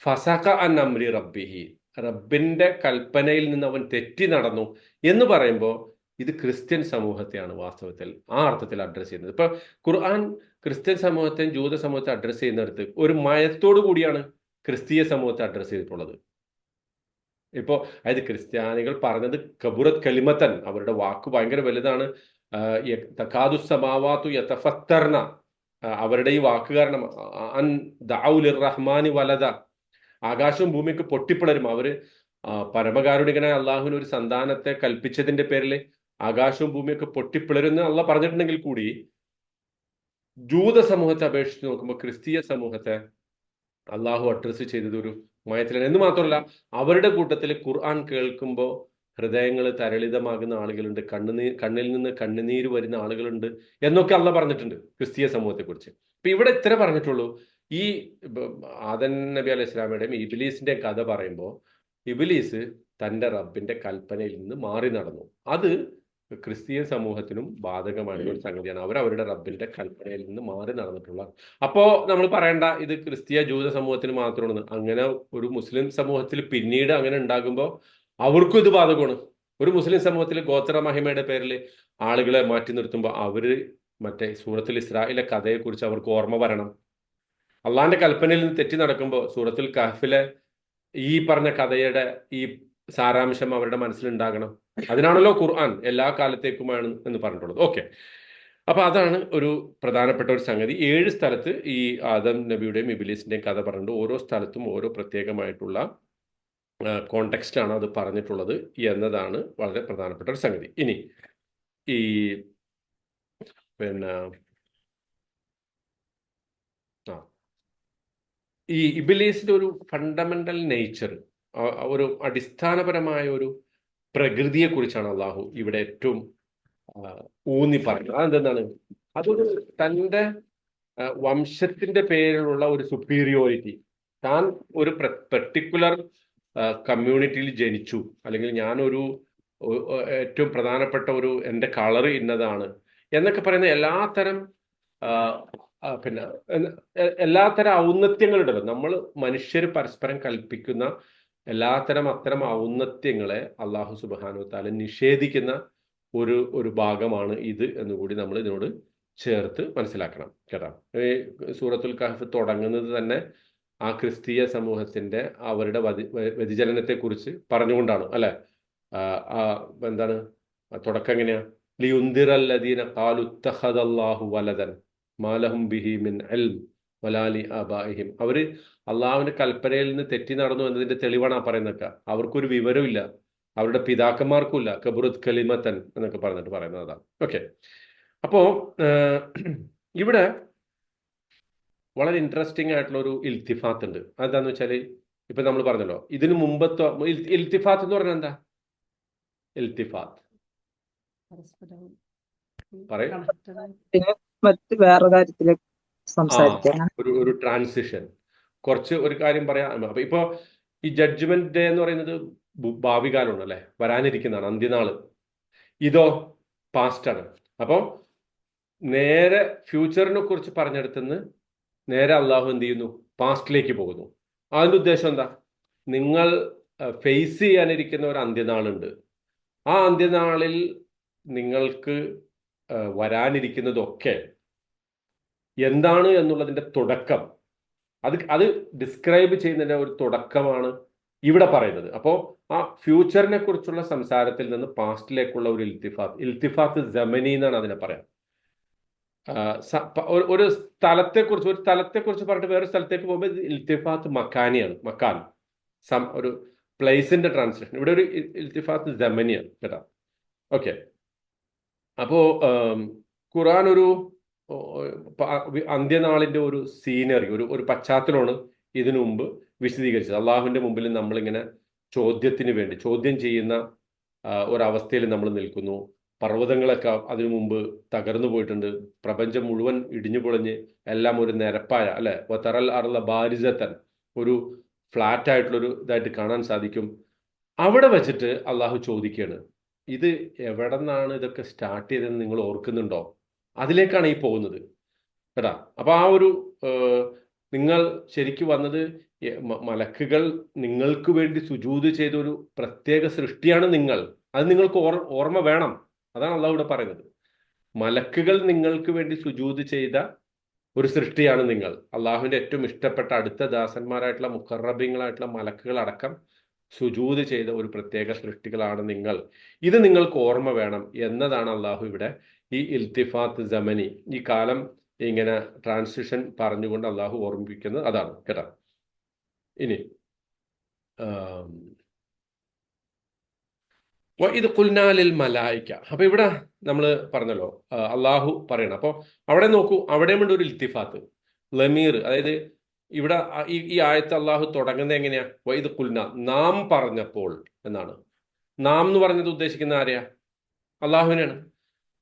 ഫസഖ അൻ അംരി റബ്ബിഹി, റബ്ബിന്റെ കൽപ്പനയിൽ നിന്ന് അവൻ തെറ്റി നടന്നു എന്ന് പറയുമ്പോൾ ഇത് ക്രിസ്ത്യൻ സമൂഹത്തെയാണ് വാസ്തവത്തിൽ ആ അർത്ഥത്തിൽ അഡ്രസ് ചെയ്യുന്നത്. ഇപ്പൊ ഖുർആൻ ക്രിസ്ത്യൻ സമൂഹത്തെയും ജൂത സമൂഹത്തെ അഡ്രസ് ചെയ്യുന്നിടത്ത് ഒരു മയത്തോടു കൂടിയാണ് ക്രിസ്തീയ സമൂഹത്തെ അഡ്രസ് ചെയ്തിട്ടുള്ളത്. ഇപ്പോ അതായത് ക്രിസ്ത്യാനികൾ പറഞ്ഞത് കബുറത്ത് കലിമത്തൻ, അവരുടെ വാക്ക് ഭയങ്കര വലുതാണ്. തകാദു സമാവാതു യതഫത്തർന, അവരുടെ ഈ വാക്ക് കാരണം അൻ ദഅഉ ലിർറഹ്മാനി വലദ, ആകാശവും ഭൂമിയൊക്കെ പൊട്ടിപ്പിളരും. അവര് പരമകാരുണികനായ അള്ളാഹുവിന് ഒരു സന്താനത്തെ കൽപ്പിച്ചതിന്റെ പേരിൽ ആകാശവും ഭൂമിയൊക്കെ പൊട്ടിപ്പിളരുന്ന് അള്ളാഹ് പറഞ്ഞിട്ടുണ്ടെങ്കിൽ കൂടി ജൂത സമൂഹത്തെ അപേക്ഷിച്ച് നോക്കുമ്പോൾ ക്രിസ്തീയ സമൂഹത്തെ അള്ളാഹു അഡ്രസ് ചെയ്തത് ഒരു മയത്തിലാണ്. എന്ന് മാത്രമല്ല, അവരുടെ കൂട്ടത്തിൽ ഖുർആൻ കേൾക്കുമ്പോൾ ഹൃദയങ്ങൾ തരളിതമാകുന്ന ആളുകളുണ്ട്, കണ്ണിൽ നിന്ന് കണ്ണുനീര് വരുന്ന ആളുകളുണ്ട് എന്നൊക്കെ അള്ളാഹ് പറഞ്ഞിട്ടുണ്ട് ക്രിസ്തീയ സമൂഹത്തെ കുറിച്ച്. ഇപ്പൊ ഇവിടെ ഇത്ര പറഞ്ഞിട്ടുള്ളൂ. ഈ ആദം നബി അലൈഹി ഇസ്ലാമയുടെയും ഇബ്ലീസിന്റെ കഥ പറയുമ്പോൾ ഇബ്ലീസ് തന്റെ റബ്ബിന്റെ കൽപ്പനയിൽ നിന്ന് മാറി നടന്നു. അത് ക്രിസ്തീയ സമൂഹത്തിനും ബാധകമായിട്ടുള്ള ഒരു സംഗതിയാണ്. അവരുടെ റബ്ബിന്റെ കൽപ്പനയിൽ നിന്ന് മാറി നടന്നിട്ടുള്ള. അപ്പോ നമ്മൾ പറയണ്ട ഇത് ക്രിസ്തീയ ജൂത സമൂഹത്തിന് മാത്രമാണ്. അങ്ങനെ ഒരു മുസ്ലിം സമൂഹത്തിൽ പിന്നീട് അങ്ങനെ ഉണ്ടാകുമ്പോൾ അവർക്കും ഇത് ബാധകമാണ്. ഒരു മുസ്ലിം സമൂഹത്തിൽ ഗോത്ര മഹിമയുടെ പേരിൽ ആളുകളെ മാറ്റി നിർത്തുമ്പോൾ അവര് മറ്റേ സൂറത്തുൽ ഇസ്രായിലെ കഥയെക്കുറിച്ച് അവർക്ക് ഓർമ്മ വരണം. അള്ളാന്റെ കൽപ്പനയിൽ നിന്ന് തെറ്റി നടക്കുമ്പോൾ സൂറത്തുൽ കഹ്ഫിലെ ഈ പറഞ്ഞ കഥയുടെ ഈ സാരാംശം അവരുടെ മനസ്സിലുണ്ടാകണം. അതിനാണല്ലോ ഖുർആൻ എല്ലാ കാലത്തേക്കുമാണ് എന്ന് പറഞ്ഞിട്ടുള്ളത്. ഓക്കെ, അപ്പൊ അതാണ് ഒരു പ്രധാനപ്പെട്ട ഒരു സംഗതി. 7 സ്ഥലത്ത് ഈ ആദം നബിയുടെയും ഇബ്ലീസിന്റെയും കഥ പറഞ്ഞിട്ട് ഓരോ സ്ഥലത്തും ഓരോ പ്രത്യേകമായിട്ടുള്ള കോണ്ടെക്സ്റ്റ് ആണ് അത് പറഞ്ഞിട്ടുള്ളത് എന്നതാണ് വളരെ പ്രധാനപ്പെട്ട ഒരു സംഗതി. ഇനി ഈ പിന്നെ ഈ ഇബ്ലീസിന്റെ ഒരു ഫണ്ടമെന്റൽ നേച്ചർ, ഒരു അടിസ്ഥാനപരമായ ഒരു പ്രകൃതിയെ കുറിച്ചാണ് അള്ളാഹു ഇവിടെ ഏറ്റവും ഊന്നി പറയുന്നത്. അതെന്താണ്? അതൊരു തൻ്റെ വംശത്തിന്റെ പേരിലുള്ള ഒരു സുപ്പീരിയോറിറ്റി. താൻ ഒരു പെർട്ടിക്കുലർ കമ്മ്യൂണിറ്റിയിൽ ജനിച്ചു, അല്ലെങ്കിൽ ഞാനൊരു ഏറ്റവും പ്രധാനപ്പെട്ട ഒരു എൻ്റെ കളർ ഇന്നതാണ് എന്നൊക്കെ പറയുന്ന എല്ലാത്തരം പിന്നെ എല്ലാത്തരം ഔന്നത്യങ്ങളുണ്ടല്ലോ. നമ്മൾ മനുഷ്യർ പരസ്പരം കൽപ്പിക്കുന്ന അത്തരം ഔന്നത്യങ്ങളെ അള്ളാഹു സുബ്ഹാനഹു വതആല നിഷേധിക്കുന്ന ഒരു ഭാഗമാണ് ഇത് എന്നുകൂടി നമ്മൾ ഇതിനോട് ചേർത്ത് മനസ്സിലാക്കണം കേട്ടോ. ഈ സൂറത്തുൽ കഹ്ഫ് തുടങ്ങുന്നത് തന്നെ ആ ക്രിസ്തീയ സമൂഹത്തിന്റെ അവരുടെ വ്യതിചലനത്തെ കുറിച്ച് പറഞ്ഞുകൊണ്ടാണ് അല്ലെ. എന്താണ് തുടക്കം എങ്ങനെയാ? ലിയുൻദിറല്ലദീന ഖാലു ഇത്തഖദല്ലാഹു വലദൻ മാ ലഹും ബിഹി മിൻ ഇൽം വലാ ലി ആബാഇഹിം. അവര് അള്ളാഹുവിന്റെ കൽപ്പനയിൽ നിന്ന് തെറ്റി നടന്നു എന്നതിന്റെ തെളിവാണ് ആ പറയുന്നതൊക്കെ. അവർക്കൊരു വിവരമില്ല, അവരുടെ പിതാക്കന്മാർക്കും ഇല്ല. കബുറത്ത് കലിമത്തൻ എന്നൊക്കെ പറഞ്ഞിട്ട് പറയുന്നതാണ്. ഓക്കെ, അപ്പോ ഇവിടെ വളരെ ഇൻട്രസ്റ്റിംഗ് ആയിട്ടുള്ള ഒരു ഇൽത്തിഫാത്ത് ഉണ്ട്. അതെന്താന്ന് വെച്ചാല് ഇപ്പൊ നമ്മൾ പറഞ്ഞല്ലോ, ഇതിനു മുമ്പത്തെ ഇൽത്തിഫാത്ത് എന്ന് പറഞ്ഞാൽ എന്താ? ഇൽത്തിഫാത്ത് പറയും വേറെ കാര്യത്തിലേക്ക് സംസാരിക്കാൻ ഒരു ട്രാൻസിഷൻ. കുറച്ച് ഒരു കാര്യം പറയാം. അപ്പൊ ഇപ്പൊ ഈ ജഡ്ജ്മെന്റ് ഡേ എന്ന് പറയുന്നത് ഭാവി കാലമാണ് അല്ലെ, വരാനിരിക്കുന്നതാണ്, അന്ത്യനാള്. ഇതോ പാസ്റ്റ് ആണ്. അപ്പൊ നേരെ ഫ്യൂച്ചറിനെ കുറിച്ച് പറഞ്ഞെടുത്തുനിന്ന് നേരെ അള്ളാഹു എന്ത് ചെയ്യുന്നു? പാസ്റ്റിലേക്ക് പോകുന്നു. അതിൻ്റെ ഉദ്ദേശം എന്താ? നിങ്ങൾ ഫേസ് ചെയ്യാനിരിക്കുന്ന ഒരു അന്ത്യനാളുണ്ട്. ആ അന്ത്യനാളിൽ നിങ്ങൾക്ക് വരാനിരിക്കുന്നതൊക്കെ എന്താണ് എന്നുള്ളതിൻ്റെ തുടക്കം, അത് ഡിസ്ക്രൈബ് ചെയ്യുന്നതിൻ്റെ ഒരു തുടക്കമാണ് ഇവിടെ പറയുന്നത്. അപ്പോൾ ആ ഫ്യൂച്ചറിനെ കുറിച്ചുള്ള സംസാരത്തിൽ നിന്ന് പാസ്റ്റിലേക്കുള്ള ഒരു ഇൽത്തിഫാത്ത് ജമനി എന്നാണ് അതിനെ പറയാം. ഒരു സ്ഥലത്തെക്കുറിച്ച് പറഞ്ഞിട്ട് വേറെ സ്ഥലത്തേക്ക് പോകുമ്പോൾ ഇത് ഇൽത്തിഫാത്ത് മക്കാനിയാണ്. മക്കാൻ ഒരു പ്ലേസിന്റെ ട്രാൻസ്ലേഷൻ. ഇവിടെ ഒരു ഇൽത്തിഫാത്ത് ജമനിയാണ് കേട്ടോ. ഓക്കെ. അപ്പോ ഖുർആൻ ഒരു അന്ത്യനാളിന്റെ ഒരു സീനറി, ഒരു പശ്ചാത്തലമാണ് ഇതിനു മുമ്പ് വിശദീകരിച്ചത്. അള്ളാഹുവിന്റെ മുമ്പിൽ നമ്മളിങ്ങനെ ചോദ്യത്തിന് വേണ്ടി ചോദ്യം ചെയ്യുന്ന ഒരവസ്ഥയിൽ നമ്മൾ നിൽക്കുന്നു. പർവ്വതങ്ങളൊക്കെ അതിനു മുമ്പ് തകർന്നു പോയിട്ടുണ്ട്. പ്രപഞ്ചം മുഴുവൻ ഇടിഞ്ഞു പൊളിഞ്ഞ് എല്ലാം ഒരു നിരപ്പായ, അല്ലെ, തറൽ അറുള്ള ബാരിസത്തൻ, ഒരു ഫ്ലാറ്റ് ആയിട്ടുള്ളൊരു ഇതായിട്ട് കാണാൻ സാധിക്കും. അവിടെ വെച്ചിട്ട് അള്ളാഹു ചോദിക്കുകയാണ്, ഇത് എവിടെ നിന്നാണ് ഇതൊക്കെ സ്റ്റാർട്ട് ചെയ്തതെന്ന് നിങ്ങൾ ഓർക്കുന്നുണ്ടോ? അതിലേക്കാണ് ഈ പോകുന്നത് കേട്ടാ. അപ്പൊ ആ ഒരു നിങ്ങൾ ശരിക്കും വന്നത് മലക്കുകൾ നിങ്ങൾക്ക് വേണ്ടി സുജൂദ് ചെയ്ത ഒരു പ്രത്യേക സൃഷ്ടിയാണ് നിങ്ങൾ. അത് നിങ്ങൾക്ക് ഓർമ്മ വേണം. അതാണ് അള്ളാഹു ഇവിടെ പറയുന്നത്. മലക്കുകൾ നിങ്ങൾക്ക് വേണ്ടി സുജൂദ് ചെയ്ത ഒരു സൃഷ്ടിയാണ് നിങ്ങൾ. അള്ളാഹുവിന്റെ ഏറ്റവും ഇഷ്ടപ്പെട്ട അടുത്ത ദാസന്മാരായിട്ടുള്ള മുഖറബിങ്ങളായിട്ടുള്ള മലക്കുകൾ അടക്കം സുജൂദ് ചെയ്ത ഒരു പ്രത്യേക സൃഷ്ടികളാണ് നിങ്ങൾ. ഇത് നിങ്ങൾക്ക് ഓർമ്മ വേണം എന്നതാണ് അള്ളാഹു ഇവിടെ ഈ ഇൽത്തിഫാത്ത് ജമനി, ഈ കാലം ഇങ്ങനെ ട്രാൻസിഷൻ പറഞ്ഞുകൊണ്ട് അള്ളാഹു ഓർമ്മിപ്പിക്കുന്നത് അതാണ് കേട്ടോ. ഇനി ഇത് കുൽനാലിൽ മലായിക്ക. അപ്പൊ ഇവിടെ നമ്മൾ പറഞ്ഞല്ലോ അള്ളാഹു പറയണം. അപ്പോൾ അവിടെ നോക്കൂ, അവിടെയും ഉണ്ട് ഒരു ഇൽത്തിഫാത്ത് ലമീർ. അതായത് ഇവിടെ ഈ ആയത്ത് അള്ളാഹു തുടങ്ങുന്നത് എങ്ങനെയാ? വൈദ് കുൽന, നാം പറഞ്ഞപ്പോൾ എന്നാണ്. നാം എന്ന് പറഞ്ഞത് ഉദ്ദേശിക്കുന്ന ആരെയാ? അള്ളാഹുവിനാണ്.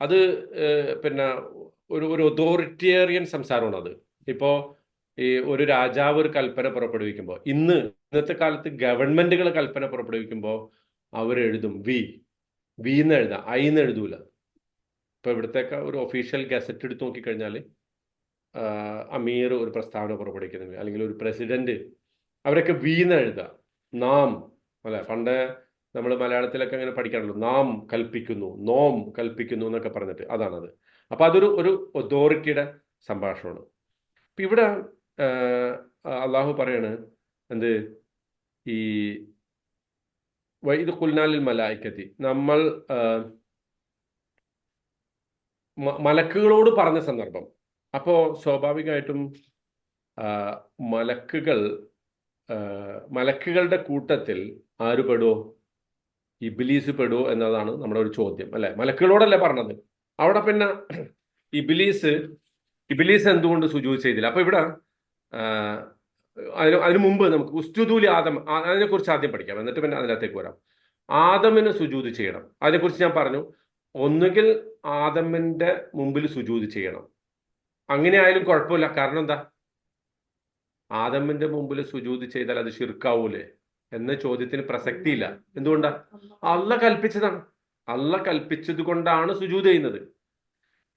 അത് പിന്നെ ഒരു അതോറിറ്റേറിയൻ സംസാരമാണ് അത്. ഇപ്പോ ഈ ഒരു രാജാവ് ഒരു കൽപ്പന പുറപ്പെടുവിക്കുമ്പോൾ, ഇന്നത്തെ കാലത്ത് ഗവൺമെന്റുകൾ കൽപ്പന പുറപ്പെടുവിക്കുമ്പോൾ അവരെഴുതും വി എന്ന് എഴുതാം, ഐ എന്ന് എഴുതൂല. ഇപ്പൊ ഇവിടത്തേക്ക് ഒരു ഒഫീഷ്യൽ ഗസറ്റ് എടുത്ത് നോക്കിക്കഴിഞ്ഞാൽ അമീർ ഒരു പ്രസ്താവന പുറപ്പെടുവിക്കുന്നുണ്ട്, അല്ലെങ്കിൽ ഒരു പ്രസിഡന്റ്, അവരൊക്കെ വി എന്ന് എഴുതുക. നാം, അല്ലെ, പണ്ട് നമ്മൾ മലയാളത്തിലൊക്കെ അങ്ങനെ പഠിക്കാറുള്ളൂ, നാം കൽപ്പിക്കുന്നു, നോം കൽപ്പിക്കുന്നു എന്നൊക്കെ പറഞ്ഞിട്ട്. അതാണത്. അപ്പൊ അതൊരു അതോറിറ്റിയുടെ സംഭാഷണമാണ്. ഇപ്പൊ ഇവിടെ അള്ളാഹു പറയാണ് എന്ത്? ഈ വൈദ് ഖുൽനാലിൽ മലായിക്കത്തി, നമ്മൾ മലക്കുകളോട് പറഞ്ഞ സന്ദർഭം. അപ്പോ സ്വാഭാവികമായിട്ടും മലക്കുകളുടെ കൂട്ടത്തിൽ ആര് പെടുവോ? ഇബ്ലീസ് പെടുവോ എന്നതാണ് നമ്മുടെ ഒരു ചോദ്യം, അല്ലെ? മലക്കുകളോടല്ലേ പറഞ്ഞത്. അവിടെ പിന്നെ ഇബ്ലീസ് എന്തുകൊണ്ട് സുജൂദ് ചെയ്തില്ല? അപ്പൊ ഇവിടെ അതിനു മുമ്പ് നമുക്ക് ഉസ്ജുദൂലി ആദം, അതിനെക്കുറിച്ച് ആദ്യം പഠിക്കാം, എന്നിട്ട് പിന്നെ അതിനകത്തേക്ക് വരാം. ആദമിന് സുജൂദ് ചെയ്യണം. അതിനെക്കുറിച്ച് ഞാൻ പറഞ്ഞു. ഒന്നുകിൽ ആദമിന്റെ മുമ്പിൽ സുജൂദ് ചെയ്യണം, അങ്ങനെ ആയാലും കുഴപ്പമില്ല. കാരണം എന്താ? ആദമിന്റെ മുമ്പിൽ സുജൂദ് ചെയ്താൽ അത് ശിർക്കാവൂലേ എന്ന ചോദ്യത്തിന് പ്രസക്തിയില്ല. എന്തുകൊണ്ടാ? അള്ള കൽപ്പിച്ചതാണ്. അള്ള കൽപ്പിച്ചത് കൊണ്ടാണ് സുജൂദ് ചെയ്യുന്നത്.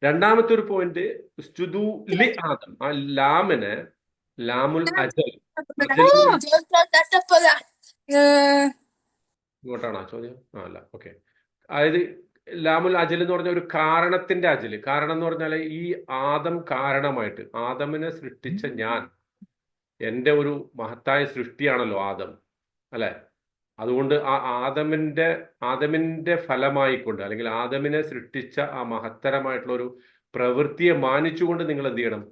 രണ്ടാമത്തെ ഒരു പോയിന്റ്, ഉസ്ജുദു ലി ആദം, ആ ലാമിനെ ലാമുൽ അജൽ, ഇങ്ങോട്ടാണോ ചോദ്യം? അല്ല, ഓക്കെ. അതായത് ലാമുൽ അജൽ എന്ന് പറഞ്ഞ ഒരു കാരണത്തിന്റെ അജല്. കാരണം എന്ന് പറഞ്ഞാൽ ഈ ആദം കാരണമായിട്ട്, ആദമിനെ സൃഷ്ടിച്ച ഞാൻ, എൻ്റെ ഒരു മഹത്തായ സൃഷ്ടിയാണല്ലോ ആദം, അല്ലെ? അതുകൊണ്ട് ആ ആദമിന്റെ ഫലമായിക്കൊണ്ട്, അല്ലെങ്കിൽ ആദമിനെ സൃഷ്ടിച്ച ആ മഹത്തരമായിട്ടുള്ള ഒരു പ്രവൃത്തിയെ മാനിച്ചുകൊണ്ട് നിങ്ങൾ എന്ത് ചെയ്യണം?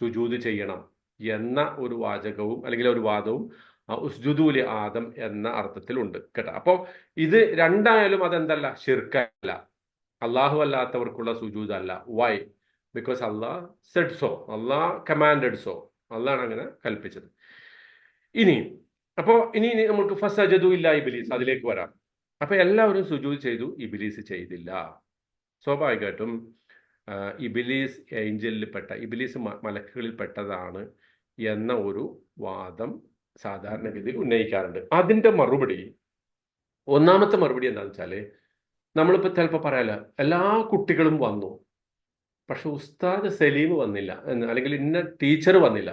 സുജൂദ് ചെയ്യണം എന്ന ഒരു വാചകവും, അല്ലെങ്കിൽ ഒരു വാദവും ഉസ്ജുദൂലി ആദം എന്ന അർത്ഥത്തിലുണ്ട് കേട്ടോ. അപ്പൊ ഇത് രണ്ടായാലും അതെന്തല്ല? ശിർക്കല്ല, അള്ളാഹു അല്ലാത്തവർക്കുള്ള സുജൂദ് അല്ല. Why? Because Allah said so, Allah commanded so, അള്ളാഹാണ് അങ്ങനെ കൽപ്പിച്ചത്. ഇനി നമുക്ക് ഫസജദു ഇല്ല ഇബ്ലീസ്, അതിലേക്ക് വരാം. അപ്പൊ എല്ലാവരും സുജൂദ് ചെയ്തു, ഇബ്ലീസ് ചെയ്തില്ല. സ്വാഭാവികമായിട്ടും ഇബ്ലീസ് ഇബ്ലീസ് മലക്കുകളിൽ പെട്ടതാണ് എന്ന ഒരു വാദം സാധാരണഗതിയിൽ ഉന്നയിക്കാറുണ്ട്. അതിന്റെ മറുപടി, ഒന്നാമത്തെ മറുപടി എന്താണെന്ന് വെച്ചാല്, നമ്മളിപ്പോ ചിലപ്പോൾ പറയാല എല്ലാ കുട്ടികളും വന്നു, പക്ഷെ ഉസ്താദ് സലീം വന്നില്ല അല്ലെങ്കിൽ ഇന്ന ടീച്ചർ വന്നില്ല.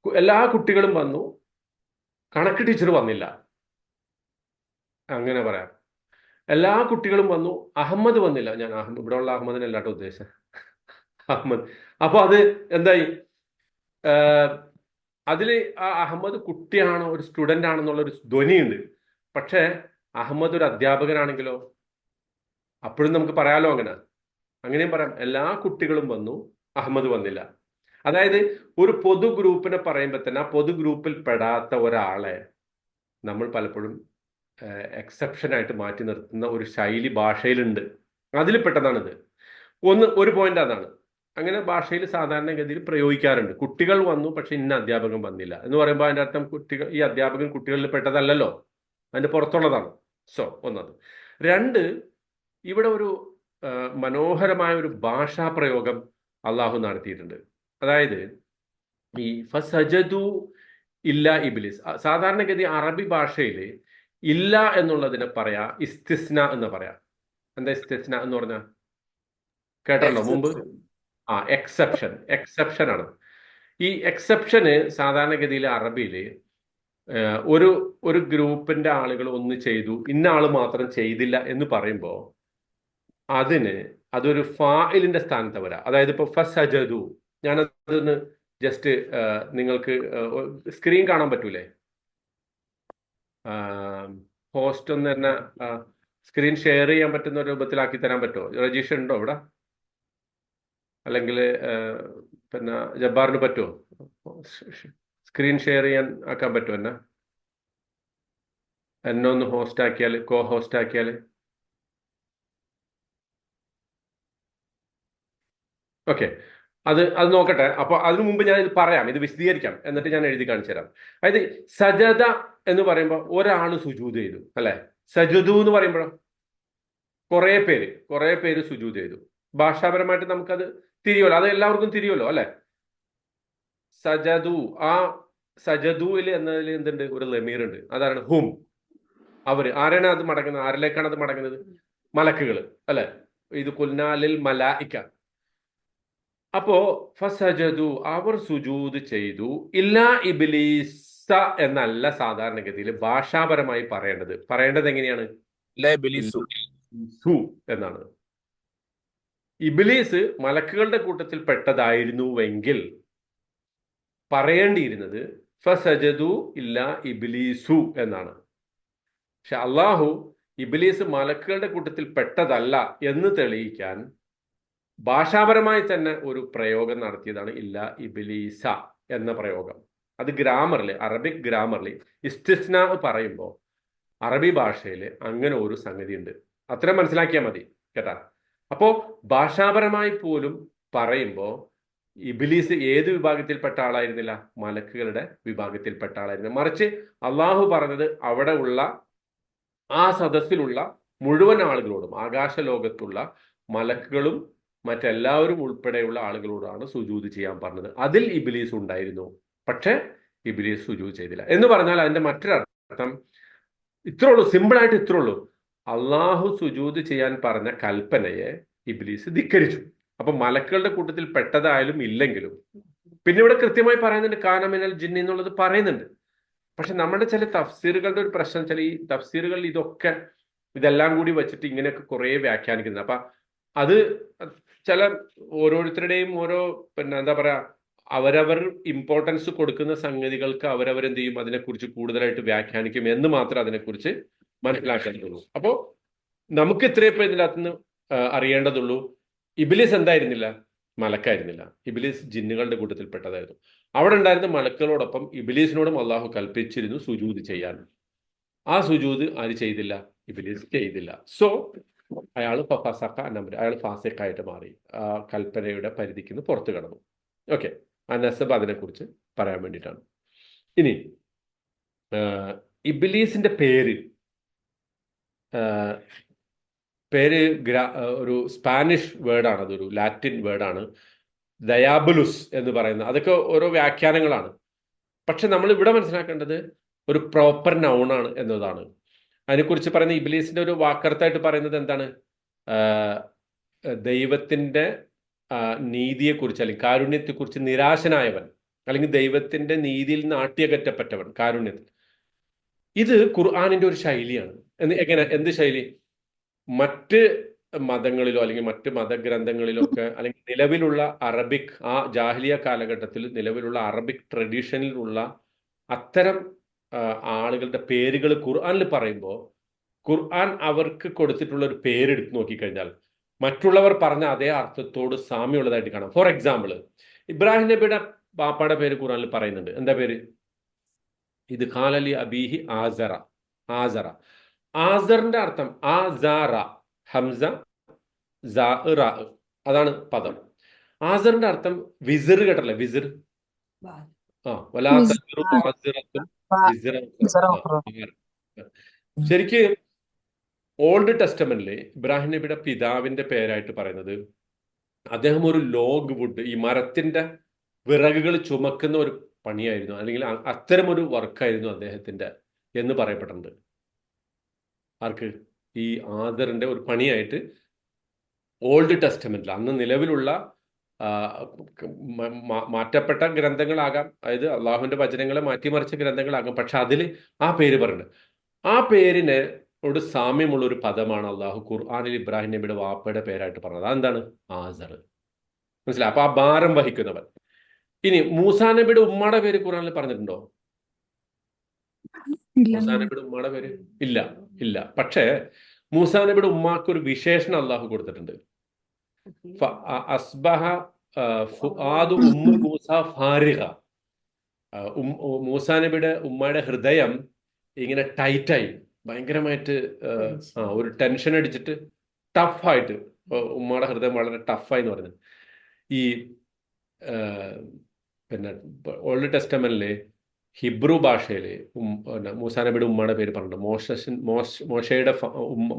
എല്ലാ കുട്ടികളും വന്നു, കണക്ക് ടീച്ചർ വന്നില്ല. അങ്ങനെ പറയാം. എല്ലാ കുട്ടികളും വന്നു, അഹമ്മദ് വന്നില്ല. ഞാൻ ഇവിടെ ഉള്ള അഹമ്മദിനല്ലാട്ടോ ഉദ്ദേശിച്ചത്, അഹമ്മദ്. അപ്പൊ അത് എന്തായി? അതില് ആ അഹമ്മദ് കുട്ടിയാണോ ഒരു സ്റ്റുഡന്റ് ആണെന്നുള്ള ഒരു ധ്വനിയുണ്ട്. പക്ഷെ അഹമ്മദ് ഒരു അധ്യാപകനാണെങ്കിലോ അപ്പോഴും നമുക്ക് പറയാലോ അങ്ങനെയും പറയാം. എല്ലാ കുട്ടികളും വന്നു, അഹമ്മദ് വന്നില്ല. അതായത് ഒരു പൊതു ഗ്രൂപ്പിനെ പറയുമ്പോൾ തന്നെ ആ പൊതു ഗ്രൂപ്പിൽ പെടാത്ത ഒരാളെ നമ്മൾ പലപ്പോഴും എക്സെപ്ഷൻ ആയിട്ട് മാറ്റി നിർത്തുന്ന ഒരു ശൈലി ഭാഷയിലുണ്ട്. അതിൽ പെട്ടതാണിത്. ഒരു പോയിന്റ് അതാണ്. അങ്ങനെ ഭാഷയിൽ സാധാരണഗതിയിൽ പ്രയോഗിക്കാറുണ്ട്. കുട്ടികൾ വന്നു പക്ഷെ ഇന്ന അധ്യാപകൻ വന്നില്ല എന്ന് പറയുമ്പോൾ അതിന്റെ അർത്ഥം ഈ അധ്യാപകൻ കുട്ടികളിൽ പെട്ടതല്ലല്ലോ, അതിന്റെ പുറത്തുള്ളതാണ്. സോ ഒന്നത്. രണ്ട്, ഇവിടെ ഒരു മനോഹരമായ ഒരു ഭാഷാ പ്രയോഗം അള്ളാഹു നടത്തിയിട്ടുണ്ട്. അതായത് ഈ ഫസജദു ഇല്ല ഇബ്ലിസ്. സാധാരണഗതി അറബി ഭാഷയിൽ ഇല്ല എന്നുള്ളതിനെ പറയാ ഇസ്തിസ്ന എന്ന് പറയാ. എന്താ ഇസ്തിസ്ന എന്ന് പറഞ്ഞാൽ കേട്ടല്ലോ മുമ്പ്? എക്സെപ്ഷൻ ആണ്. ഈ എക്സെപ്ഷന് സാധാരണഗതിയിൽ അറബിയിൽ ഒരു ഗ്രൂപ്പിന്റെ ആളുകൾ ഒന്ന് ചെയ്തു, ഇന്ന ആള് മാത്രം ചെയ്തില്ല എന്ന് പറയുമ്പോൾ അതൊരു ഫാഇലിന്റെ സ്ഥാനത്ത് വരാം. അതായത് ഇപ്പൊ ഫസജദു, ഞാനതൊന്ന് ജസ്റ്റ് നിങ്ങൾക്ക് സ്ക്രീൻ കാണാൻ പറ്റൂലേ? ഹോസ്റ്റ് ഒന്ന് തന്നെ സ്ക്രീൻ ഷെയർ ചെയ്യാൻ പറ്റുന്ന രൂപത്തിലാക്കി തരാൻ പറ്റുമോ? രജീഷ് ഉണ്ടോ ഇവിടെ? അല്ലെങ്കിൽ പിന്നെ ജബ്ബാറിന് പറ്റുമോ സ്ക്രീൻ ഷെയർ ചെയ്യാൻ ആക്കാൻ പറ്റുമോ? എന്നെ ഒന്ന് ഹോസ്റ്റ് ആക്കിയാൽ, കോ ഹോസ്റ്റ് ആക്കിയാൽ. ഓക്കെ, അത് നോക്കട്ടെ. അപ്പൊ അതിനു മുമ്പ് ഞാൻ ഇത് പറയാം, ഇത് വിശദീകരിക്കാം, എന്നിട്ട് ഞാൻ എഴുതി കാണിച്ചു തരാം. അതായത് സജദ എന്ന് പറയുമ്പോൾ ഒരാൾ സുജൂദ് ചെയ്തു അല്ലെ. സജദു എന്ന് പറയുമ്പോഴോ കുറെ പേര് സുജൂദ് ചെയ്തു. ഭാഷാപരമായിട്ട് നമുക്കത് തിരിയുമല്ലോ, അത് എല്ലാവർക്കും തിരിയുമല്ലോ അല്ലെ. സജദു, ആ സജദുവിൽ എന്നതിൽ എന്തുണ്ട്? ഒരു ലമീർ ഉണ്ട്. അതാണ് ഹും, അവര്. ആരാണ് അത് മടങ്ങുന്നത്? ആരിലേക്കാണ് അത് മടങ്ങുന്നത്? മലക്കുകൾ അല്ലെ. ഇത് കുൽനാലിൽ മലായിക്ക. അപ്പോ ഫസജദു, അവർ സുജൂദ് ചെയ്തു. ഇല്ലാ ഇബ്ലീസ എന്നല്ല സാധാരണഗതിയിൽ ഭാഷാപരമായി പറയേണ്ടത് എങ്ങനെയാണ്? ഇബ്ലീസു എന്നാണ്. ഇബ്ലീസ് മലക്കുകളുടെ കൂട്ടത്തിൽ പെട്ടതായിരുന്നുവെങ്കിൽ പറയേണ്ടിയിരുന്നത് ഫസജദു ഇല്ലാ ഇബ്ലീസു എന്നാണ്. പക്ഷെ അള്ളാഹു ഇബ്ലീസ് മലക്കുകളുടെ കൂട്ടത്തിൽ പെട്ടതല്ല എന്ന് തെളിയിക്കാൻ ഭാഷാപരമായി തന്നെ ഒരു പ്രയോഗം നടത്തിയതാണ് ഇല്ലാ ഇബ്ലീസ എന്ന പ്രയോഗം. അത് ഗ്രാമറിൽ, അറബിക് ഗ്രാമറിൽ ഇസ്തിസ്ന പറയുമ്പോൾ അറബി ഭാഷയിൽ അങ്ങനെ ഒരു സംഗതി ഉണ്ട്. അത്രയും മനസ്സിലാക്കിയാൽ മതി കേട്ടാ. അപ്പോ ഭാഷാപരമായി പോലും പറയുമ്പോൾ ഇബ്ലീസ് ഏത് വിഭാഗത്തിൽപ്പെട്ട ആളായിരുന്നില്ല? മലക്കുകളുടെ വിഭാഗത്തിൽപ്പെട്ട ആളായിരുന്നു. മറിച്ച് അള്ളാഹു പറഞ്ഞത് അവിടെ ഉള്ള ആ സദസ്സിലുള്ള മുഴുവൻ ആളുകളോടും, ആകാശ ലോകത്തുള്ള മലക്കുകളും മറ്റെല്ലാവരും ഉൾപ്പെടെയുള്ള ആളുകളോടാണ് സുജൂദ് ചെയ്യാൻ പറഞ്ഞത്. അതിൽ ഇബ്ലീസ് ഉണ്ടായിരുന്നു, പക്ഷെ ഇബ്ലീസ് സുജൂദ് ചെയ്തില്ല എന്ന് പറഞ്ഞാൽ അതിന്റെ മറ്റൊരർത്ഥം ഇത്രേ ഉള്ളൂ. സിമ്പിളായിട്ട് ഇത്രേ ഉള്ളൂ. അള്ളാഹു സുജൂദ് ചെയ്യാൻ പറഞ്ഞ കൽപ്പനയെ ഇബ്ലീസ് ധിക്കരിച്ചു. അപ്പൊ മലക്കുകളുടെ കൂട്ടത്തിൽ പെട്ടതായാലും ഇല്ലെങ്കിലും, പിന്നെ ഇവിടെ കൃത്യമായി പറയുന്നുണ്ട് കാനമിനൽ ജിന്നി എന്നുള്ളത് പറയുന്നുണ്ട്. പക്ഷെ നമ്മുടെ ചില തഫ്സീറുകളുടെ ഒരു പ്രശ്നം വെച്ചാൽ ഈ തഫ്സീറുകളിൽ ഇതെല്ലാം കൂടി വെച്ചിട്ട് ഇങ്ങനെയൊക്കെ കുറെ വ്യാഖ്യാനിക്കുന്നത്. അപ്പൊ അത് ചില ഓരോരുത്തരുടെയും ഓരോ എന്താ പറയാ, അവരവർ ഇമ്പോർട്ടൻസ് കൊടുക്കുന്ന സംഗതികൾക്ക് അവരവരെന്ത് ചെയ്യും, അതിനെക്കുറിച്ച് കൂടുതലായിട്ട് വ്യാഖ്യാനിക്കും എന്ന് മാത്രം അതിനെക്കുറിച്ച് മനസ്സിലാക്കേണ്ടതുള്ളൂ. അപ്പോൾ നമുക്ക് ഇത്രയപ്പോൾ ഇതിനകത്തുനിന്ന് അറിയേണ്ടതുള്ളൂ. ഇബ്ലീസ് എന്തായിരുന്നില്ല? മലക്കായിരുന്നില്ല. ഇബ്ലീസ് ജിന്നുകളുടെ കൂട്ടത്തിൽപ്പെട്ടതായിരുന്നു. അവിടെ ഉണ്ടായിരുന്ന മലക്കുകളോടൊപ്പം ഇബ്ലീസിനോടും അള്ളാഹു കൽപ്പിച്ചിരുന്നു സുജൂദ് ചെയ്യാൻ. ആ സുജൂദ് ആര് ചെയ്തില്ല? ഇബ്ലീസ് ചെയ്തില്ല. സോ അയാൾ ഫാസിഖായിട്ട് മാറി, ആ കൽപ്പനയുടെ പരിധിക്ക് പുറത്തു കടന്നു. ഓക്കെ, ആ നസബ് അതിനെക്കുറിച്ച് പറയാൻ വേണ്ടിയിട്ടാണ്. ഇനി ഇബ്ലീസിന്റെ പേര് ഒരു സ്പാനിഷ് വേർഡാണ്, അതൊരു ലാറ്റിൻ വേർഡാണ്, ദയാബുലുസ് എന്ന് പറയുന്നത്. അതൊക്കെ ഓരോ വ്യാഖ്യാനങ്ങളാണ്. പക്ഷെ നമ്മൾ ഇവിടെ മനസ്സിലാക്കേണ്ടത് ഒരു പ്രോപ്പർ നൗണാണ് എന്നതാണ്. അതിനെക്കുറിച്ച് പറയുന്ന ഇബ്ലീസിന്റെ ഒരു വാക്കർത്ഥമായിട്ട് പറയുന്നത് എന്താണ്? ദൈവത്തിന്റെ നീതിയെക്കുറിച്ച് അല്ലെങ്കിൽ കാരുണ്യത്തെക്കുറിച്ച് നിരാശനായവൻ, അല്ലെങ്കിൽ ദൈവത്തിന്റെ നീതിയിൽ നിന്ന് ആട്ടിയകറ്റപ്പെട്ടവൻ, കാരുണ്യത്തിൽ. ഇത് ഖുർആനിന്റെ ഒരു ശൈലിയാണ്. എങ്ങനെ, എന്ത് ശൈലി? മറ്റ് മതങ്ങളിലോ അല്ലെങ്കിൽ മറ്റ് മതഗ്രന്ഥങ്ങളിലൊക്കെ അല്ലെങ്കിൽ നിലവിലുള്ള അറബിക്, ആ ജാഹിലിയ കാലഘട്ടത്തിൽ നിലവിലുള്ള അറബിക് ട്രഡീഷനിലുള്ള അത്തരം ആളുകളുടെ പേരുകൾ ഖുർആനിൽ പറയുമ്പോൾ ഖുർആൻ അവർക്ക് കൊടുത്തിട്ടുള്ള ഒരു പേരെടുത്ത് നോക്കിക്കഴിഞ്ഞാൽ മറ്റുള്ളവർ പറഞ്ഞ അതേ അർത്ഥത്തോട് സാമ്യമുള്ളതായിട്ട് കാണാം. ഫോർ എക്സാമ്പിൾ, ഇബ്രാഹിം നബിയുടെ ബാപ്പയുടെ പേര് ഖുർആനിൽ പറയുന്നുണ്ട്. എന്താ പേര്? ഇത് ഖാലലി അബീഹി ആസറ. ആസറ, ആസറിന്റെ അർത്ഥം ആസാറ, ഹംസ സാ, അതാണ് പദം. ആസറിന്റെ അർത്ഥം വിസിർ, കേട്ടല്ലേ? വിസിർ. ആ, വലാ തസിറു വാസിറത്തുൻ വിസ്റ ഉഖ്റ. ശരിക്ക് ഓൾഡ് ടെസ്റ്റമെന്റില് ഇബ്രാഹിം നബിയുടെ പിതാവിന്റെ പേരായിട്ട് പറയുന്നത്, അദ്ദേഹം ഒരു ലോഗ് വുഡ്, ഈ മരത്തിന്റെ വിറകുകൾ ചുമക്കുന്ന ഒരു പണിയായിരുന്നു, അല്ലെങ്കിൽ അത്തരം ഒരു വർക്കായിരുന്നു അദ്ദേഹത്തിന്റെ എന്ന് പറയപ്പെട്ടിട്ടുണ്ട്. ആർക്ക്? ഈ ആദറിന്റെ ഒരു പണിയായിട്ട് ഓൾഡ് ടെസ്റ്റമെന്റിൽ, അന്ന് നിലവിലുള്ള മാറ്റപ്പെട്ട ഗ്രന്ഥങ്ങളാകാം, അതായത് അള്ളാഹുവിന്റെ വചനങ്ങളെ മാറ്റിമറിച്ച ഗ്രന്ഥങ്ങളാകാം, പക്ഷെ അതിൽ ആ പേര് പറയുന്നുണ്ട്. ആ പേരിന് ഒരു സാമ്യമുള്ള ഒരു പദമാണ് അള്ളാഹു ഖുർആനിൽ ഇബ്രാഹിം നബിയുടെ വാപ്പയുടെ പേരായിട്ട് പറഞ്ഞത്. അതെന്താണ്? ആസർ. മനസ്സിലായി? അപ്പൊ ആ ഭാരം വഹിക്കുന്നവൻ. ഇനി മൂസാ നബിയുടെ ഉമ്മയുടെ പേര് ഖുർആനിൽ പറഞ്ഞിട്ടുണ്ടോ? മൂസാ നബിയുടെ ഉമ്മയുടെ പേര് ഇല്ല, ഇല്ല. പക്ഷേ മൂസാ നബിയുടെ ഉമ്മാക്ക് ഒരു വിശേഷണം അള്ളാഹു കൊടുത്തിട്ടുണ്ട്. അസ്ബഹ ഫുആദു ഉമ്മു മൂസ ഫാരിഗ. മൂസാ നബിയുടെ ഉമ്മയുടെ ഹൃദയം ഇങ്ങനെ ടൈറ്റായി, ഭയങ്കരമായിട്ട് ഒരു ടെൻഷൻ അടിച്ചിട്ട് ടഫായിട്ട്, ഉമ്മയുടെ ഹൃദയം വളരെ ടഫായി എന്ന് പറഞ്ഞത്. ഈ പിന്നെ ഓൾഡ് ടെസ്റ്റമെന്റിലെ ഹിബ്രു ഭാഷയില് മൂസാ നബിയുടെ ഉമ്മയുടെ പേര് പറഞ്ഞിട്ടുണ്ട്. മോശയുടെ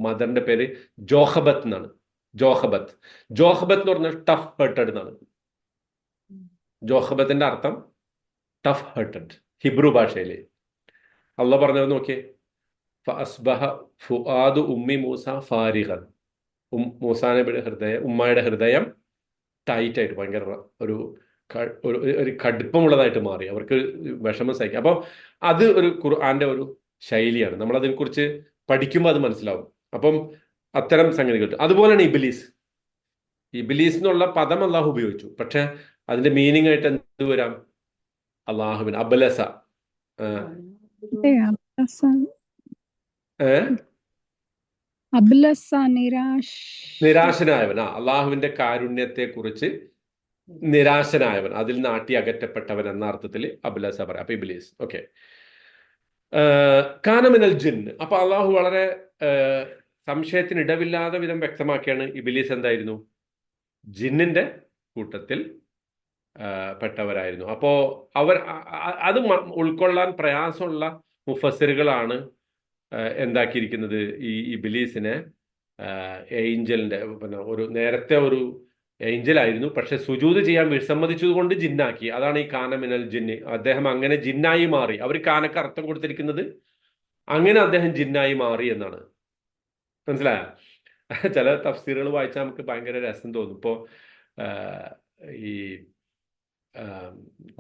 മദറിന്റെ പേര് ജോഹബത്ത് എന്നാണ്. ജോഹബത്ത്. ജോഹബത്ത് എന്ന് പറഞ്ഞാൽ ടഫ് ഹേർട്ടഡ് എന്നാണ്. ജോഹബത്തിന്റെ അർത്ഥം ടഫ് ഹേർട്ടഡ് ഹിബ്രു ഭാഷയില്. അള്ളാഹ് പറഞ്ഞത് നോക്കിയേ, ഫഅസ്ബഹ ഫുആദു ഉമ്മി മൂസ ഫാരിഗൻ. മൂസാ നബിയുടെ ഹൃദയം, ഉമ്മയുടെ ഹൃദയം ടൈറ്റായിട്ട്, ഭയങ്കര ഒരു കടുപ്പമുള്ളതായിട്ട് മാറി. അവർക്ക് വിഷമം സഹിക്കും. അപ്പോൾ അത് ഒരു ഖുർആന്റെ ഒരു ശൈലിയാണ്. നമ്മൾ അതിനെക്കുറിച്ച് പഠിക്കുമ്പോൾ അത് മനസ്സിലാവും. അപ്പം അത്തരം സംഗതികൾ. അതുപോലെയാണ് ഇബ്ലീസ്. ഇബ്ലീസ് എന്നുള്ള പദം അള്ളാഹു ഉപയോഗിച്ചു, പക്ഷെ അതിന്റെ മീനിങ് ആയിട്ട് എന്ത് വരാം? അള്ളാഹുവിന് അബലസ, നിരാശനായവൻ. അള്ളാഹുവിന്റെ കാരുണ്യത്തെ കുറിച്ച് നിരാശനായവൻ, അതിൽ നാട്ടി അകറ്റപ്പെട്ടവൻ എന്ന അർത്ഥത്തിൽ അബലസ പറയാം. അപ്പൊ ഇബ്ലീസ്. ഓക്കെ. കാനമിനൽ ജിൻ. അപ്പൊ അള്ളാഹു വളരെ സംശയത്തിന് ഇടവില്ലാതെ വിധം വ്യക്തമാക്കിയാണ് ഇബ്ലീസ് എന്തായിരുന്നു? ജിന്നിന്റെ കൂട്ടത്തിൽ പെട്ടവരായിരുന്നു. അപ്പോ അത് ഉൾക്കൊള്ളാൻ പ്രയാസമുള്ള മുഫസ്സിറുകളാണ് എന്താക്കിയിരിക്കുന്നത്, ഈ ഇബ്ലീസിനെ ഏഞ്ചലിന്റെ, പിന്നെ ഒരു നേരത്തെ ഒരു ഏഞ്ചലായിരുന്നു, പക്ഷെ സുജൂദ് ചെയ്യാൻ വിസമ്മതിച്ചത് കൊണ്ട് ജിന്നാക്കി. അതാണ് ഈ കാനമിനൽ ജിന്ന്. അദ്ദേഹം അങ്ങനെ ജിന്നായി മാറി. അവർ കാനക്ക് അർത്ഥം കൊടുത്തിരിക്കുന്നത് അങ്ങനെ അദ്ദേഹം ജിന്നായി മാറി എന്നാണ്. മനസ്സിലായ? ചില തഫ്സീറുകൾ വായിച്ചാൽ നമുക്ക് ഭയങ്കര രസം തോന്നും. ഇപ്പോൾ ഈ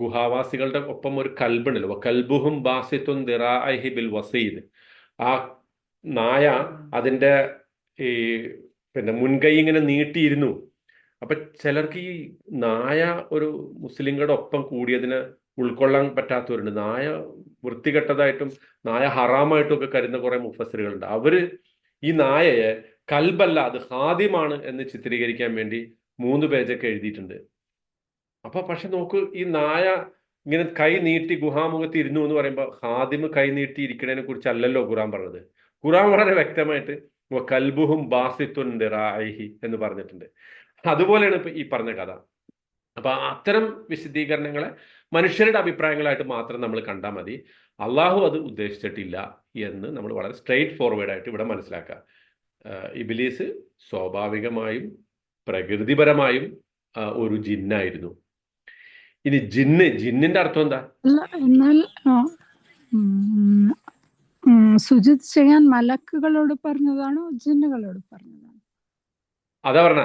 ഗുഹാവാസികളുടെ ഒപ്പം ഒരു കൽബുണ്ടല്ലോ, കൽബുഹും ബാസിത്തുൻ ദിറാഇഹി ബിൽ വസീദ്. ആ നായ അതിന്റെ ഈ പിന്നെ മുൻകൈ ഇങ്ങനെ നീട്ടിയിരുന്നു. അപ്പൊ ചിലർക്ക് ഈ നായ ഒരു മുസ്ലിങ്ങളുടെ ഒപ്പം കൂടിയതിനെ ഉൾക്കൊള്ളാൻ പറ്റാത്തവരുണ്ട്. നായ വൃത്തികെട്ടതായിട്ടും നായ ഹറാമായിട്ടും ഒക്കെ കരുതുന്ന കുറെ മുഫസ്സിറുകളുണ്ട്. അവര് ഈ നായയെ കൽബല്ല, അത് ഹാദിമാണ് എന്ന് ചിത്രീകരിക്കാൻ വേണ്ടി 3 പേജൊക്കെ എഴുതിയിട്ടുണ്ട്. അപ്പൊ പക്ഷെ നോക്ക്, ഈ നായ ഇങ്ങനെ കൈ നീട്ടി ഗുഹാമുഖത്ത് ഇരുന്നു എന്ന് പറയുമ്പോൾ ഹാദിമ് കൈ നീട്ടി ഇരിക്കണതിനെ കുറിച്ച് അല്ലല്ലോ ഖുറാൻ പറഞ്ഞത്. ഖുറാൻ വളരെ വ്യക്തമായിട്ട് കൽബുഹും ബാസിത്തുൻ ദിറാഇഹി എന്ന് പറഞ്ഞിട്ടുണ്ട്. അതുപോലെയാണ് ഇപ്പൊ ഈ പറഞ്ഞ കഥ. അപ്പൊ അത്തരം വിശദീകരണങ്ങളെ മനുഷ്യരുടെ അഭിപ്രായങ്ങളായിട്ട് മാത്രം നമ്മൾ കണ്ടാൽ മതി. അള്ളാഹു അത് ഉദ്ദേശിച്ചിട്ടില്ല എന്ന് നമ്മൾ വളരെ സ്ട്രെയിറ്റ് ഫോർവേഡ് ആയിട്ട് ഇവിടെ മനസ്സിലാക്കുക. ഇബ്ലീസ് സ്വാഭാവികമായും പ്രകൃതിപരമായും ഒരു ജിന്നായിരുന്നു. ഇനി ജിന്നിന്റെ അർത്ഥം എന്താ? എന്നാൽ സുജൂദ് ചെയ്യാൻ മലക്കുകളോട് പറഞ്ഞതാണോ ജിന്നുകളോട് പറഞ്ഞതാണോ? അതാ പറഞ്ഞ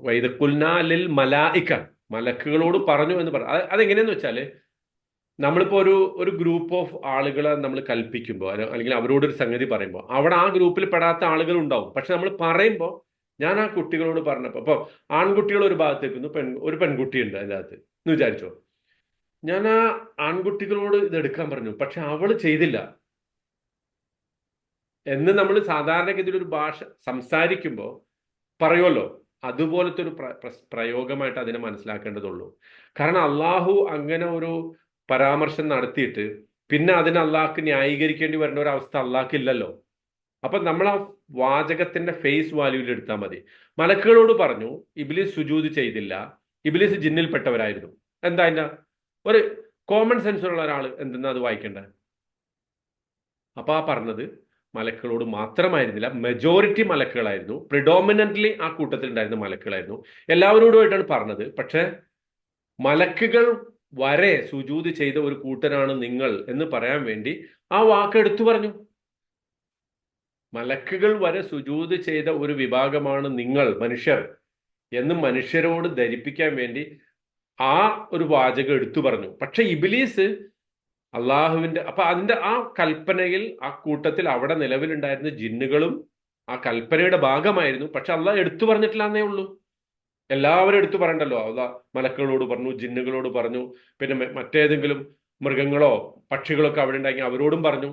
വൈദക്കുൽനാലിൽ മലായിക്ക, മലക്കുകളോട് പറഞ്ഞു എന്ന് പറഞ്ഞു. അതെങ്ങനെയാന്ന് വെച്ചാല് നമ്മളിപ്പോ ഒരു ഗ്രൂപ്പ് ഓഫ് ആളുകളെ നമ്മൾ കൽപ്പിക്കുമ്പോൾ അല്ലെങ്കിൽ അവരോട് ഒരു സംഗതി പറയുമ്പോൾ അവിടെ ആ ഗ്രൂപ്പിൽ പെടാത്ത ആളുകൾ ഉണ്ടാവും. പക്ഷെ നമ്മൾ പറയുമ്പോൾ ഞാൻ ആ കുട്ടികളോട് പറഞ്ഞപ്പോൾ ഇപ്പൊ ആൺകുട്ടികൾ ഒരു ഭാഗത്തേക്ക് ഒരു പെൺകുട്ടിയുണ്ട് അതിൻ്റെ അകത്ത് എന്ന് വിചാരിച്ചോ. ഞാൻ ആ ആൺകുട്ടികളോട് ഇത് എടുക്കാൻ പറഞ്ഞു, പക്ഷെ അവള് ചെയ്തില്ല എന്ന് നമ്മൾ സാധാരണഗതിയിൽ ഒരു ഭാഷ സംസാരിക്കുമ്പോൾ പറയുമല്ലോ. അതുപോലത്തെ ഒരു പ്രയോഗമായിട്ട് അതിനെ മനസ്സിലാക്കേണ്ടതുള്ളൂ. കാരണം അള്ളാഹു അങ്ങനെ ഒരു പരാമർശം നടത്തിയിട്ട് പിന്നെ അതിനെ അള്ളാഹ്ക്ക് ന്യായീകരിക്കേണ്ടി വരുന്ന ഒരു അവസ്ഥ അള്ളാഹ്ക്ക് ഇല്ലല്ലോ. അപ്പൊ നമ്മൾ ആ വാചകത്തിന്റെ ഫേസ് വാല്യൂവിൽ എടുത്താൽ മതി. മലക്കുകളോട് പറഞ്ഞു, ഇബ്ലീസ് സുജൂദ് ചെയ്തില്ല, ഇബ്ലീസ് ജിന്നിൽപ്പെട്ടവരായിരുന്നു. എന്താ അതിന്റെ ഒരു കോമൺ സെൻസ് ഉള്ള ഒരാൾ എന്തെന്നാ അത് വായിക്കേണ്ടത്? അപ്പൊ ആ പറഞ്ഞത് മലക്കുകളോട് മാത്രമായിരുന്നില്ല, മെജോറിറ്റി മലക്കുകളായിരുന്നു, പ്രിഡോമിനന്റ്ലി ആ കൂട്ടത്തിൽ ഉണ്ടായിരുന്ന മലക്കുകളായിരുന്നു, എല്ലാവരോടുമായിട്ടാണ് പറഞ്ഞത്. പക്ഷെ മലക്കുകൾ വരെ സുജൂദ് ചെയ്ത ഒരു കൂട്ടരാണ് നിങ്ങൾ എന്ന് പറയാൻ വേണ്ടി ആ വാക്ക് എടുത്തു പറഞ്ഞു. മലക്കുകൾ വരെ സുജൂദ് ചെയ്ത ഒരു വിഭാഗമാണ് നിങ്ങൾ മനുഷ്യർ എന്ന് മനുഷ്യരോട് ധരിപ്പിക്കാൻ വേണ്ടി ആ ഒരു വാചകം എടുത്തു പറഞ്ഞു. പക്ഷെ ഇബ്ലീസ് അള്ളാഹുവിന്റെ അതിന്റെ ആ കൽപ്പനയിൽ ആ കൂട്ടത്തിൽ അവിടെ നിലവിലുണ്ടായിരുന്ന ജിന്നുകളും ആ കൽപ്പനയുടെ ഭാഗമായിരുന്നു. പക്ഷെ അള്ളാഹ് എടുത്തു പറഞ്ഞിട്ടില്ല എന്നേ ഉള്ളൂ. എല്ലാവരും എടുത്തു പറയണ്ടല്ലോ. അള്ളാഹ് മലക്കുകളോട് പറഞ്ഞു, ജിന്നുകളോട് പറഞ്ഞു, പിന്നെ മറ്റേതെങ്കിലും മൃഗങ്ങളോ പക്ഷികളോ ഒക്കെ അവിടെ ഉണ്ടെങ്കിൽ അവരോടും പറഞ്ഞു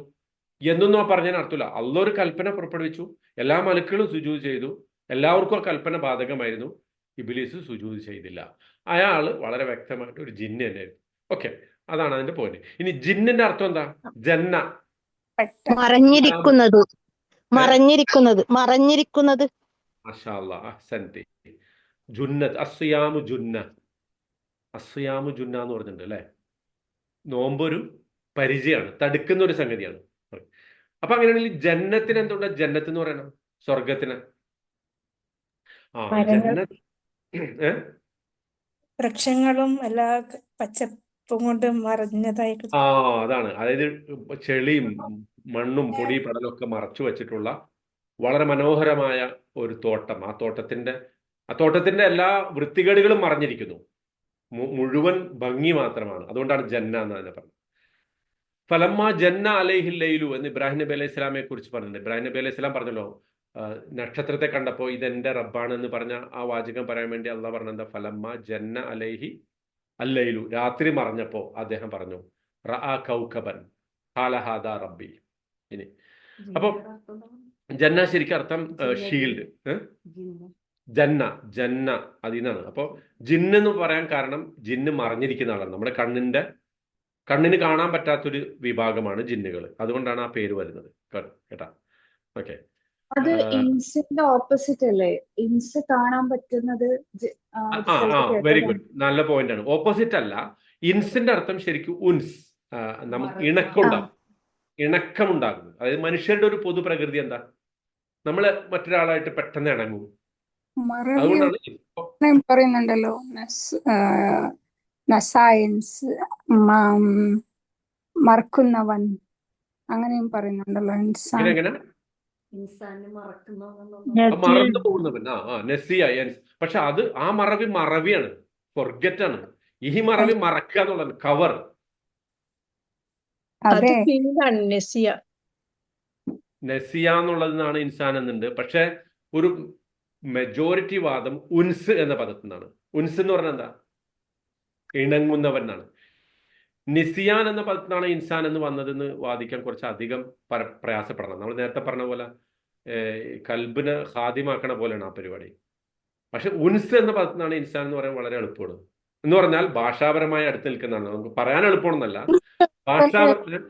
എന്നൊന്നും ആ പറഞ്ഞതിന് അർത്ഥമില്ല. അള്ളാഹ് ഒരു കൽപ്പന പുറപ്പെടുവിച്ചു, എല്ലാ മലക്കുകളും സുജൂദ് ചെയ്തു, എല്ലാവർക്കും ആ കൽപ്പന ബാധകമായിരുന്നു. ഇബ്ലീസ് സുജൂദ് ചെയ്തില്ല. അയാൾ വളരെ വ്യക്തമായിട്ട് ഒരു ജിന്ന് തന്നെയായിരുന്നു. ഓക്കെ, അതാണ് അതിന്റെ പോയിന്റ്. ഇനി ജിന്നിന്റെ അർത്ഥം എന്താ? ജന്ന, മറഞ്ഞിരിക്കുന്നത്, മറഞ്ഞിരിക്കുന്നത്, മറഞ്ഞിരിക്കുന്നത്. മാഷാ അല്ലാഹ്, അഹ്സൻതി. ജുന്നത്ത്, അസ്യാമു ജുന്ന, അസ്യാമു ജുന്ന എന്ന് പറഞ്ഞിട്ടുണ്ട് അല്ലെ. നോമ്പൊരു പരിചയമാണ്, തടുക്കുന്ന ഒരു സംഗതിയാണ്. അപ്പൊ അങ്ങനെയാണെങ്കിൽ ജന്നത്തിന് എന്തുകൊണ്ട് ജന്നത്ത് എന്ന് പറയണം? സ്വർഗത്തിന്. ജന്നത്ത് വൃക്ഷങ്ങളും എല്ലാ പച്ചപ്പും കൊണ്ട് മറഞ്ഞതായിട്ട്. അതാണ്. അതായത് ചെളിയും മണ്ണും പൊടി പടലും ഒക്കെ മറച്ചു വെച്ചിട്ടുള്ള വളരെ മനോഹരമായ ഒരു തോട്ടം. ആ തോട്ടത്തിന്റെ എല്ലാ വൃത്തികേടുകളും മറഞ്ഞിരിക്കുന്നു. മുഴുവൻ ഭംഗി മാത്രമാണ്. അതുകൊണ്ടാണ് ജന്ന എന്ന് തന്നെ പറഞ്ഞത്. ഫലമ്മ ജന്ന അലൈഹിൽ ലൈലു എന്ന് ഇബ്രാഹിം നബി അലൈഹി സ്വലാമെ കുറിച്ച് പറഞ്ഞിട്ടുണ്ട്. ഇബ്രാഹിം നബി അലൈഹി സ്വലാം പറഞ്ഞല്ലോ, നക്ഷത്രത്തെ കണ്ടപ്പോൾ ഇതെന്റെ റബ്ബാണ് എന്ന് പറഞ്ഞ ആ വാചകം പറയാൻ വേണ്ടി അള്ളാഹ് പറഞ്ഞെന്താ? ഫലമ്മ ജന്ന അലൈഹി അല്ലൈലു, രാത്രി മറഞ്ഞപ്പോ അദ്ദേഹം പറഞ്ഞു റഅ കൗകബൻ ഖാല ഹാദാ റബ്ബി. ഇനി അപ്പൊ ജന്ന ശരിക്കും അർത്ഥം ഷീൽഡ്. ജന്ന അതിനാണ്. അപ്പൊ ജിന്ന് എന്ന് പറയാൻ കാരണം ജിന്ന് മറഞ്ഞിരിക്കുന്ന ആളാണ്. നമ്മുടെ കണ്ണിന് കാണാൻ പറ്റാത്തൊരു വിഭാഗമാണ് ജിന്നുകൾ. അതുകൊണ്ടാണ് ആ പേര് വരുന്നത് കേട്ടാ. ഓക്കെ, അത് ഇൻസിന്റെ ഓപ്പോസിറ്റ് അല്ലേ? ഇൻസ് കാണാൻ പറ്റുന്നത് വെരി ഗുഡ്, നല്ല പോയിന്റ് ആണ്. ഓപ്പോസിറ്റ് അല്ല. ഇൻസിന്റെ അർത്ഥം ശരിക്കും ഉൻസ്, നമുക്ക് ഇണക്കമുണ്ടാകുന്നത്. അതായത് മനുഷ്യരുടെ ഒരു പൊതു പ്രകൃതി എന്താ? നമ്മള് മറ്റൊരാളായിട്ട് പെട്ടെന്ന് ഇണങ്ങും. അതുകൊണ്ടാണ് പറയുന്നുണ്ടല്ലോ സയൻസ് മറക്കുന്നവൻ, അങ്ങനെയും പറയുന്നുണ്ടല്ലോ. എങ്ങനെ മറന്നു പോകുന്നവൻ, നസിയ. പക്ഷെ അത് ആ മറവിയാണ്, ഫൊർഗറ്റ് ആണ്. ഈ മറവി മറക്കുക എന്നുള്ളത് കവർ. നസിയ എന്നുള്ളതിനാണ് ഇൻസാൻ എന്നുണ്ട്. പക്ഷെ ഒരു മെജോറിറ്റി വാദം ഉൻസ് എന്ന പദത്തിൽ നിന്നാണ്. ഉൻസ് എന്ന് പറഞ്ഞാൽ എന്താ? ഇണങ്ങുന്നവൻ എന്നാണ്. നിസിയാൻ എന്ന പദത്തിനാണ് ഇൻസാൻ എന്ന് വന്നതെന്ന് വാദിക്കാൻ കുറച്ച് അധികം പ്രയാസപ്പെടണം. നമ്മൾ നേരത്തെ പറഞ്ഞ പോലെ കൽബിനെ ഹാദിമാക്കണ പോലെയാണ് ആ പരിപാടി. പക്ഷെ ഉൻസ് എന്ന പദത്തിനാണ് ഇൻസാൻ എന്ന് പറയാൻ വളരെ എളുപ്പമാണ്. എന്ന് പറഞ്ഞാൽ ഭാഷാപരമായി അടുത്ത് നിൽക്കുന്നതാണ്. നമുക്ക് പറയാൻ എളുപ്പമാണെന്നല്ല, ഭാഷാപരമായ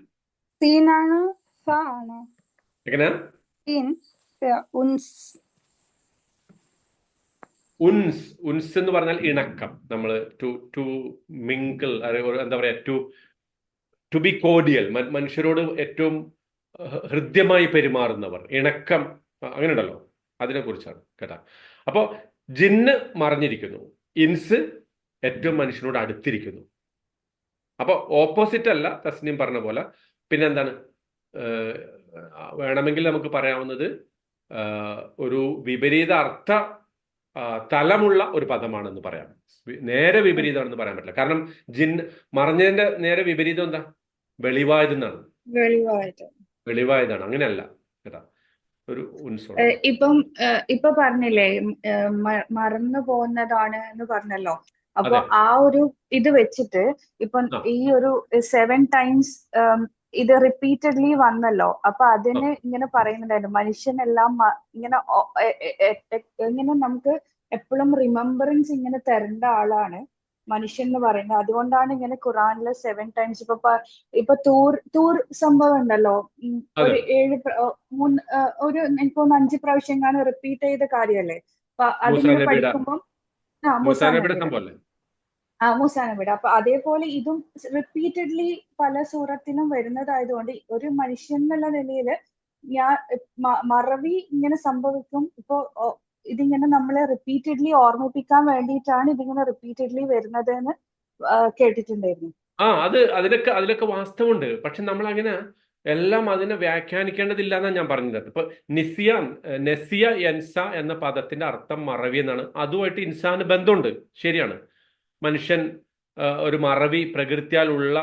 എങ്ങനെയാ ഉൻസ് എന്ന് പറഞ്ഞാൽ ഇണക്കം. നമ്മൾ ടു മിങ്കിൾ, എന്താ പറയാ, ടു ബി കോഡിയൽ, മനുഷ്യരോട് ഏറ്റവും ഹൃദ്യമായി പെരുമാറുന്നവർ, ഇണക്കം, അങ്ങനെ ഉണ്ടല്ലോ. അതിനെ കുറിച്ചാണ് കേട്ടാ. അപ്പോ ജിന്ന് മറിഞ്ഞിരിക്കുന്നു, ഇൻസ് ഏറ്റവും മനുഷ്യനോട് അടുത്തിരിക്കുന്നു. അപ്പൊ ഓപ്പോസിറ്റ് അല്ല തസ്നീം പറഞ്ഞ പോലെ. പിന്നെന്താണ് വേണമെങ്കിൽ നമുക്ക് പറയാവുന്നത് ഒരു വിപരീത അർത്ഥ തലമുള്ള ഒരു പദമാണെന്ന് പറയാം. നേരെ വിപരീതമാണെന്ന് പറയാൻ പറ്റില്ല. കാരണം മറഞ്ഞതിന്റെ നേരെ വിപരീതം എന്താ? വെളിവായതെന്നാണ്. വെളിവായതാണ്, അങ്ങനെയല്ല കേട്ടാ. ഒരു ഉത്സവം ഇപ്പൊ പറഞ്ഞില്ലേ മറന്നു പോകുന്നതാണ് എന്ന് പറഞ്ഞല്ലോ. അപ്പൊ അതെ. ആ ഒരു ഇത് വെച്ചിട്ട് ഇപ്പൊ ഈ ഒരു 7 ടൈംസ് ഇത് റിപ്പീറ്റഡ്ലി വന്നല്ലോ. അപ്പൊ അതിന് ഇങ്ങനെ പറയുന്നുണ്ടായിരുന്നു, മനുഷ്യനെല്ലാം ഇങ്ങനെ ഇങ്ങനെ നമുക്ക് എപ്പോഴും റിമെമ്പറൻസ് ഇങ്ങനെ തരേണ്ട ആളാണ് മനുഷ്യൻ എന്ന് പറയുന്നത്. അതുകൊണ്ടാണ് ഇങ്ങനെ ഖുറാനിലെ 7 ടൈംസ് ഇപ്പൊ തൂർ സംഭവം ഉണ്ടല്ലോ, ഒരു 7 എനിക്ക് 5 പ്രാവശ്യം കാണാൻ റിപ്പീറ്റ് ചെയ്ത കാര്യല്ലേ. അപ്പൊ അതിങ്ങനെ പഠിക്കുമ്പോൾ മൂസാ നബിയുടെ അപ്പൊ അതേപോലെ ഇതും റിപ്പീറ്റഡ്ലി പല സൂറത്തിനും വരുന്നതായതുകൊണ്ട് ഒരു മനുഷ്യൻ എന്നുള്ള നിലയിൽ മറവി ഇങ്ങനെ സംഭവിക്കും. ഇപ്പൊ ഇതിങ്ങനെ നമ്മളെ റിപ്പീറ്റഡ്ലി ഓർമ്മിപ്പിക്കാൻ വേണ്ടിയിട്ടാണ് ഇതിങ്ങനെ റിപ്പീറ്റഡ്ലി വരുന്നത് എന്ന് കേട്ടിട്ടുണ്ടായിരുന്നു. അതിലൊക്കെ വാസ്തവമുണ്ട്. പക്ഷെ നമ്മൾ അങ്ങനെ എല്ലാം അതിനെ വ്യാഖ്യാനിക്കേണ്ടതില്ല എന്നാണ് ഞാൻ പറഞ്ഞത്. ഇപ്പൊ നെസിയ എൻസ എന്ന പദത്തിന്റെ അർത്ഥം മറവി എന്നാണ്. അതുമായിട്ട് ഇൻസാന് ബന്ധമുണ്ട്, ശരിയാണ്. മനുഷ്യൻ ഒരു മറവി പ്രകൃത്യാൽ ഉള്ള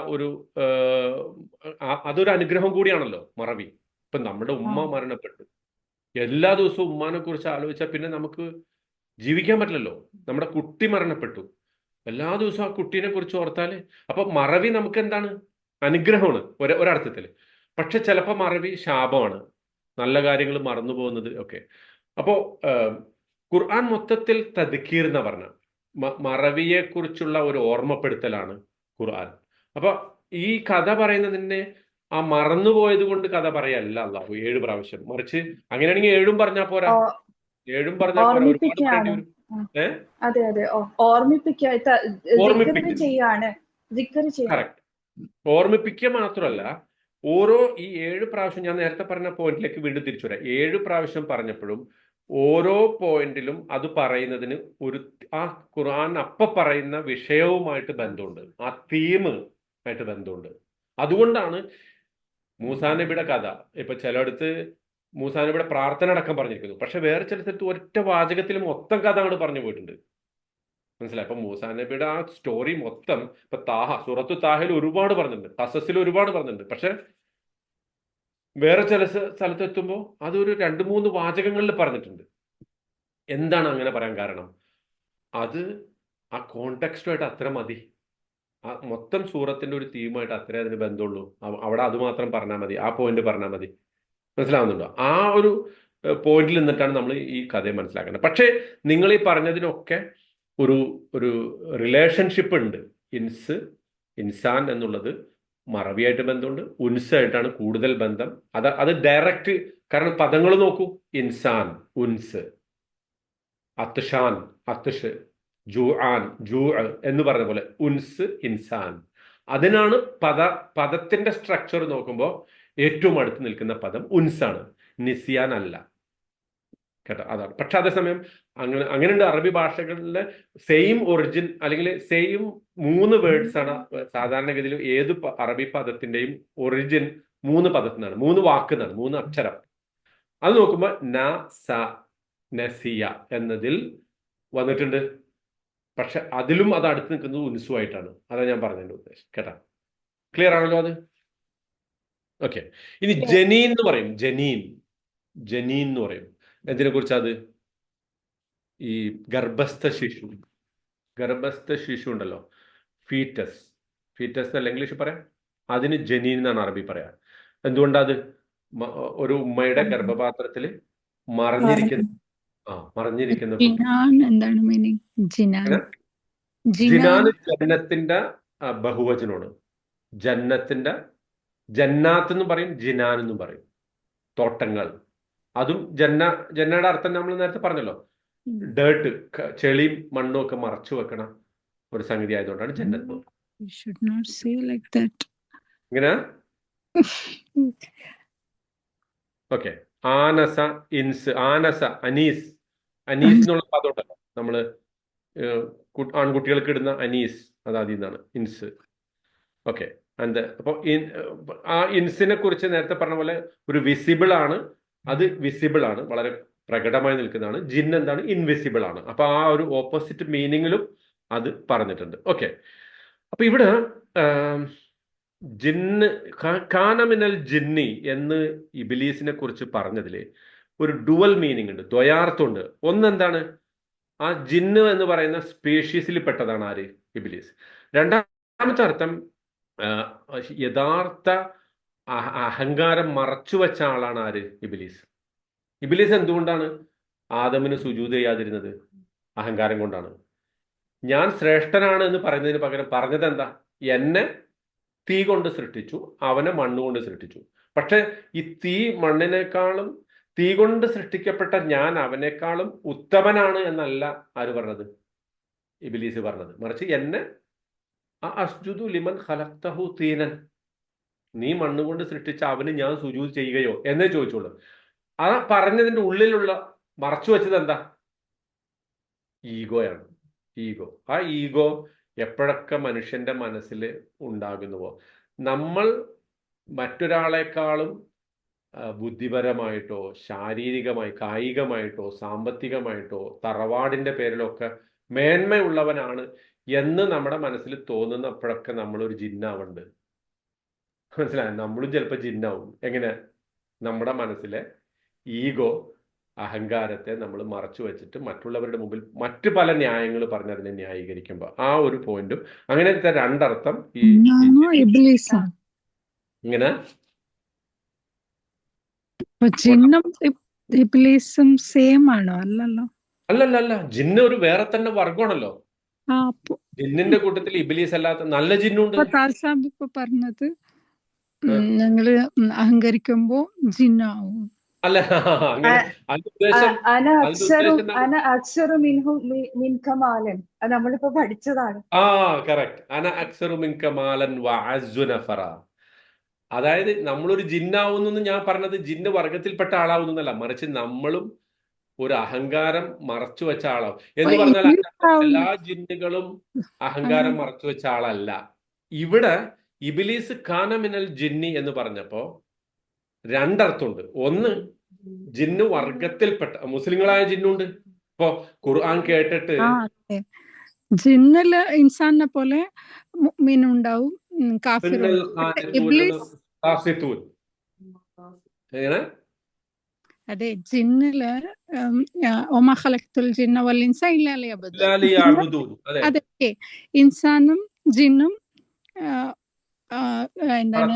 അതൊരു അനുഗ്രഹം കൂടിയാണല്ലോ മറവി. ഇപ്പൊ നമ്മുടെ ഉമ്മ മരണപ്പെട്ടു, എല്ലാ ദിവസവും ഉമ്മാനെ കുറിച്ച് ആലോചിച്ചാൽ പിന്നെ നമുക്ക് ജീവിക്കാൻ പറ്റില്ലല്ലോ. നമ്മുടെ കുട്ടി മരണപ്പെട്ടു, എല്ലാ ദിവസവും ആ കുട്ടീനെ കുറിച്ച് ഓർത്താല് അപ്പൊ മറവി നമുക്ക് എന്താണ്? അനുഗ്രഹമാണ് ഒരർത്ഥത്തിൽ. പക്ഷെ ചിലപ്പോൾ മറവി ശാപമാണ്, നല്ല കാര്യങ്ങൾ മറന്നു പോകുന്നത് ഒക്കെ. അപ്പോ ഖുർആൻ മൊത്തത്തിൽ തദ്കീർ എന്ന് പറഞ്ഞ മറവിയെ കുറിച്ചുള്ള ഒരു ഓർമ്മപ്പെടുത്തലാണ് ഖുർആൻ. അപ്പൊ ഈ കഥ പറയുന്നതിനെ ആ മറന്നുപോയത് കൊണ്ട് കഥ പറയല്ല അല്ലാഹു 7 പ്രാവശ്യം. മറിച്ച് അങ്ങനെയാണെങ്കിൽ 7 പറഞ്ഞാൽ പോരാ, 7 പറഞ്ഞാൽ പോരാ, ഒരുപാട് പറയേണ്ടി വരും. ഓർമ്മിപ്പിക്കുക മാത്രമല്ല, ഈ 7 പ്രാവശ്യം ഞാൻ നേരത്തെ പറഞ്ഞ പോയിന്റിലേക്ക് വീണ്ടും തിരിച്ചു വരാം. 7 പ്രാവശ്യം പറഞ്ഞപ്പോഴും ഓരോ പോയിന്റിലും അത് പറയുന്നതിന് ആ ഖുർആൻ പറയുന്ന വിഷയവുമായിട്ട് ബന്ധമുണ്ട്, ആ തീമായിട്ട് ബന്ധമുണ്ട്. അതുകൊണ്ടാണ് മൂസാ നബിയുടെ കഥ ഇപ്പൊ ചിലയിടത്ത് മൂസാ നബിയുടെ പ്രാർത്ഥന അടക്കം പറഞ്ഞിരിക്കുന്നു. പക്ഷെ വേറെ ചില സ്ഥലത്ത് ഒറ്റ വാചകത്തിൽ മൊത്തം കഥ അങ്ങോട്ട് പറഞ്ഞു പോയിട്ടുണ്ട്. മനസ്സിലായി? അപ്പൊ മൂസാ നബിയുടെ ആ സ്റ്റോറി മൊത്തം ഇപ്പൊ സൂറത്തു താഹയിൽ ഒരുപാട് പറഞ്ഞിട്ടുണ്ട്, ഖസസിൽ ഒരുപാട് പറഞ്ഞിട്ടുണ്ട്. പക്ഷെ വേറെ ചില സ്ഥലത്തെത്തുമ്പോൾ അതൊരു 2-3 വാചകങ്ങളിൽ പറഞ്ഞിട്ടുണ്ട്. എന്താണ് അങ്ങനെ പറയാൻ കാരണം? അത് ആ കോണ്ടെക്സ്റ്റുമായിട്ട് അത്ര മതി. ആ മൊത്തം സൂറത്തിന്റെ ഒരു തീമായിട്ട് അത്രേ അതിന് ബന്ധമുള്ളൂ. അവിടെ അത് മാത്രം പറഞ്ഞാൽ മതി, ആ പോയിന്റ് പറഞ്ഞാൽ മതി. മനസ്സിലാവുന്നുണ്ടോ? ആ ഒരു പോയിന്റിൽ നിന്നിട്ടാണ് നമ്മൾ ഈ കഥയെ മനസ്സിലാക്കേണ്ടത്. പക്ഷേ നിങ്ങൾ ഈ പറഞ്ഞതിനൊക്കെ ഒരു റിലേഷൻഷിപ്പ് ഉണ്ട്. ഇൻസാൻ എന്നുള്ളത് മറവിയായിട്ട് ബന്ധമുണ്ട്, ഉൻസായിട്ടാണ് കൂടുതൽ ബന്ധം. അത് ഡയറക്റ്റ്, കാരണം പദങ്ങൾ നോക്കൂ, ഇൻസാൻ, ഉൻസ്, അത്ഷാൻ, അത്ഷ്, ജൂആൻ, ജൂ എന്ന് പറഞ്ഞ പോലെ ഉൻസ്, ഇൻസാൻ. അതിനാണ് പദത്തിന്റെ സ്ട്രക്ചർ നോക്കുമ്പോൾ ഏറ്റവും അടുത്ത് നിൽക്കുന്ന പദം ഉൻസാണ്, നിസിയാൻ അല്ല കേട്ടോ. അതാണ്. പക്ഷെ അതേസമയം അങ്ങനെയുണ്ട് അറബി ഭാഷകളിലെ സെയിം ഒറിജിൻ അല്ലെങ്കിൽ സെയിം 3 വേർഡ്സ് ആണ് സാധാരണഗതിയിൽ ഏത് അറബി പദത്തിന്റെയും ഒറിജിൻ 3 പദത്തിനാണ്, 3 വാക്കുന്നാണ്, 3 അക്ഷരം. അത് നോക്കുമ്പോൾ നസിയ എന്നതിൽ വന്നിട്ടുണ്ട്. പക്ഷെ അതിലും അത് അടുത്ത് നിൽക്കുന്നത് ഉൻസുമായിട്ടാണ്. അതാണ് ഞാൻ പറഞ്ഞതിന്റെ ഉദ്ദേശം കേട്ടാ. ക്ലിയർ ആണല്ലോ അത്? ഓക്കെ. ഇനി ജനീൻ എന്ന് പറയും. ജനീൻ എന്ന് പറയും. എന്തിനെ കുറിച്ചാ? അത് ഈ ഗർഭസ്ഥ ശിശു ഉണ്ടല്ലോ, ഫീറ്റസ് എന്നല്ല ഇംഗ്ലീഷ് പറയാം, അതിന് ജനീൻ എന്നാണ് അറബി പറയാ. എന്തുകൊണ്ടാ? അത് ഒരു ഉമ്മയുടെ ഗർഭപാത്രത്തിൽ മറഞ്ഞിരിക്കുന്ന എന്താണ് മീനിങ്? ജിനാന് ജന്നത്തിന്റെ ബഹുവചനമാണ്. ജന്നാത്ത് എന്നും പറയും, ജിനാൻ എന്നും പറയും, തോട്ടങ്ങൾ. അതും ജന്നയുടെ അർത്ഥം നമ്മൾ നേരത്തെ പറഞ്ഞല്ലോ, ഡേർട്ട്, ചെളിയും മണ്ണും ഒക്കെ മറച്ചു വെക്കണ ഒരു സംഗതി ആയതുകൊണ്ടാണ് ജന്നത്ത്. ഇങ്ങനെ ഓക്കെ. ആനസ, ഇൻസ്, അനീസ് എന്നുള്ള പദം ഉണ്ടല്ലോ, നമ്മള് ആൺകുട്ടികൾക്ക് ഇടുന്ന അനീസ്, അത് അതിൽ നിന്നാണ് ഇൻസ്. ഓക്കെ. അപ്പൊ ആ ഇൻസിനെ കുറിച്ച് നേരത്തെ പറഞ്ഞ പോലെ ഒരു വിസിബിൾ ആണ്, വളരെ പ്രകടമായി നിൽക്കുന്നതാണ്. ജിന്ന് എന്താണ്? ഇൻവിസിബിൾ ആണ്. അപ്പൊ ആ ഒരു ഓപ്പോസിറ്റ് മീനിങ്ങിലും അത് പറഞ്ഞിട്ടുണ്ട്. ഓക്കെ, അപ്പൊ ഇവിടെ ജിന്ന് കാനമിനൽ ജിന്നി എന്ന് ഇബിലീസിനെ കുറിച്ച് പറഞ്ഞതിൽ ഒരു ഡുവൽ മീനിങ് ഉണ്ട്, ദ്വയാർത്ഥമുണ്ട്. ഒന്നെന്താണ്? ആ ജിന്ന് എന്ന് പറയുന്ന സ്പീഷീസിൽ പെട്ടതാണ് ആര്? ഇബിലീസ്. രണ്ടാമത്തെ അർത്ഥം യഥാർത്ഥ അഹങ്കാരം മറച്ചു വെച്ച ആളാണ് ആര്? ഇബിലീസ്. ഇബിലീസ് എന്തുകൊണ്ടാണ് ആദമിന് സുജൂദ് ചെയ്യാതിരുന്നത്? അഹങ്കാരം കൊണ്ടാണ്. ഞാൻ ശ്രേഷ്ഠനാണ് എന്ന് പറയുന്നതിന് പകരം പറഞ്ഞത് എന്താ? എന്നെ തീ കൊണ്ട് സൃഷ്ടിച്ചു, അവനെ മണ്ണുകൊണ്ട് സൃഷ്ടിച്ചു. പക്ഷെ ഈ മണ്ണിനേക്കാളും തീ കൊണ്ട് സൃഷ്ടിക്കപ്പെട്ട ഞാൻ അവനേക്കാളും ഉത്തമനാണ് എന്നല്ല ആര് പറഞ്ഞത്? ഇബിലീസ് പറഞ്ഞത്. മറിച്ച് എന്നെ അസ്ജുദു ലിമൻ ഖലഖ്തഹു തീനൻ, നീ മണ്ണുകൊണ്ട് സൃഷ്ടിച്ച അവന് ഞാൻ സുജൂദ് ചെയ്യുകയോ എന്നേ ചോദിച്ചോളൂ. ആ പറഞ്ഞതിന്റെ ഉള്ളിലുള്ള മറച്ചു വെച്ചത് എന്താ? ഈഗോയാണ്. ഈഗോ. ആ ഈഗോ എപ്പോഴൊക്കെ മനുഷ്യന്റെ മനസ്സിൽ ഉണ്ടാകുന്നുവോ, നമ്മൾ മറ്റൊരാളെക്കാളും ബുദ്ധിപരമായിട്ടോ ശാരീരികമായി കായികമായിട്ടോ സാമ്പത്തികമായിട്ടോ തറവാടിന്റെ പേരിലൊക്കെ മേന്മയുള്ളവനാണ് എന്ന് നമ്മുടെ മനസ്സിൽ തോന്നുന്നപ്പോഴൊക്കെ നമ്മളൊരു ജിന്നാവുണ്ട്. മനസ്സിലായി? നമ്മളും ചിലപ്പോൾ ജിന്നാവും. എങ്ങനെ? നമ്മുടെ മനസ്സിലെ ഈഗോ, അഹങ്കാരത്തെ നമ്മൾ മറച്ചു വെച്ചിട്ട് മറ്റുള്ളവരുടെ മുമ്പിൽ മറ്റു പല ന്യായങ്ങൾ പറഞ്ഞ് അതിനെ ന്യായീകരിക്കുമ്പോൾ ആ ഒരു പോയിന്റും അങ്ങനത്തെ രണ്ടർത്ഥം ഈ ഇബ്ലീസാണ്. ഇങ്ങനെ ജിന്നും ഇബ്ലീസും സെയിം ആണോ? അല്ലല്ലോ. അല്ലല്ല, ജിന്ന് ഒരു വേറെ തന്നെ വർഗമാണല്ലോ. ആ ജിന്നിന്റെ കൂട്ടത്തിൽ ഇബിലീസ് അല്ലാത്ത നല്ല ജിന്നുണ്ട്. താൽസാബ് ഇപ്പൊ പറഞ്ഞത് ഞങ്ങള് അഹങ്കരിക്കുമ്പോ ജിന്നാവും. അല്ല, അങ്ങനെ ഉദ്ദേശം നമ്മളിപ്പോ പഠിച്ചതാണ്. കറക്റ്റ്. അന അക്സറു മിൻക മാലൻ വഅസ്സു നഫറ. അതായത് നമ്മളൊരു ജിന്നാവുന്നു ഞാൻ പറഞ്ഞത് ജിന്ന് വർഗത്തിൽപ്പെട്ട ആളാവുന്നല്ല, മറിച്ച് നമ്മളും ഒരു അഹങ്കാരം മറച്ചു വെച്ച ആളാവും എന്ന് പറഞ്ഞാൽ എല്ലാ ജിന്നുകളും അഹങ്കാരം മറച്ചു വെച്ച ആളല്ല. ഇവിടെ ഇബിലീസ് കാനമിനൽ ജിന്നി എന്ന് പറഞ്ഞപ്പോ രണ്ടർത്ഥമുണ്ട്. ഒന്ന്, ജിന്ന് വർഗത്തിൽപ്പെട്ട മുസ്ലിങ്ങളായ ജിന്നുണ്ട്. ഇപ്പൊ ഖുർആൻ കേട്ടിട്ട് ജിന്നില് ഇൻസാനെ പോലെ മുഅ്മിനുണ്ടാവും, എങ്ങനെ? അതെ, ജിന്നില് ഒമാ ഖലഖ്തുൽ ജിന്ന വൽ ഇൻസ ഇല്ലാ ലിയഅ്ബുദൂൻ. അതെ, ഇൻസാനും ജിന്നും എന്താണ്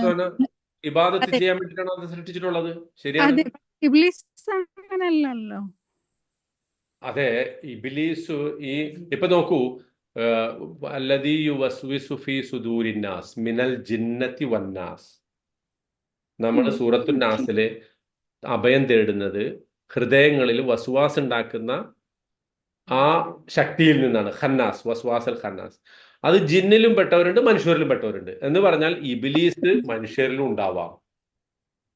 ഇബാദത്ത് ചെയ്യാൻ വേണ്ടിയിട്ടാണ് അത് സൃഷ്ടിച്ചിട്ടുള്ളത്. ശരിയാണ്. ഇബ്ലീസ് അങ്ങനല്ലല്ലോ. അതെ, ഇബ്ലീസ് ഇപ്പൊ നോക്കൂ, അല്ലദീ യുവസ്വിസു ഫീ സുദൂരിന്നാസ് മിനൽ ജിന്നത്തി വന്നാസ്. നമ്മൾ സൂറത്തുൻ നാസിലെ അഭയം തേടുന്നത് ഹൃദയങ്ങളിൽ വസ്വാസ് ഉണ്ടാക്കുന്ന ആ ശക്തിയിൽ നിന്നാണ്. ഖന്നാസ്, വസ്വാസൽ ഖന്നാസ്. അത് ജിന്നിലും പെട്ടവരുണ്ട്, മനുഷ്യരിലും പെട്ടവരുണ്ട്. എന്ന് പറഞ്ഞാൽ ഇബിലീസ് മനുഷ്യരിലും ഉണ്ടാവാം,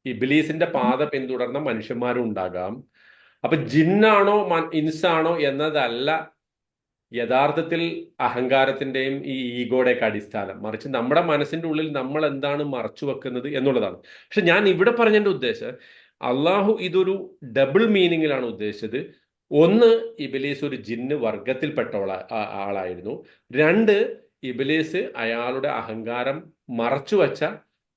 ഇബിലീസിന്റെ പാത പിന്തുടർന്ന മനുഷ്യന്മാരും ഉണ്ടാകാം. അപ്പൊ ജിന്നാണോ ഇൻസാണോ എന്നതല്ല യഥാർത്ഥത്തിൽ അഹങ്കാരത്തിന്റെയും ഈ ഈഗോയുടെയൊക്കെ അടിസ്ഥാനം, മറിച്ച് നമ്മുടെ മനസ്സിന്റെ ഉള്ളിൽ നമ്മൾ എന്താണ് മറച്ചു വെക്കുന്നത് എന്നുള്ളതാണ്. പക്ഷെ ഞാൻ ഇവിടെ പറഞ്ഞതിന്റെ ഉദ്ദേശം, അള്ളാഹു ഇതൊരു ഡബിൾ മീനിങ്ങിലാണ് ഉദ്ദേശിച്ചത്. ഒന്ന്, ഇബിലീസ് ഒരു ജിന്ന് വർഗത്തിൽപ്പെട്ട ആളായിരുന്നു. രണ്ട്, ഇബിലീസ് അയാളുടെ അഹങ്കാരം മറച്ചു വെച്ച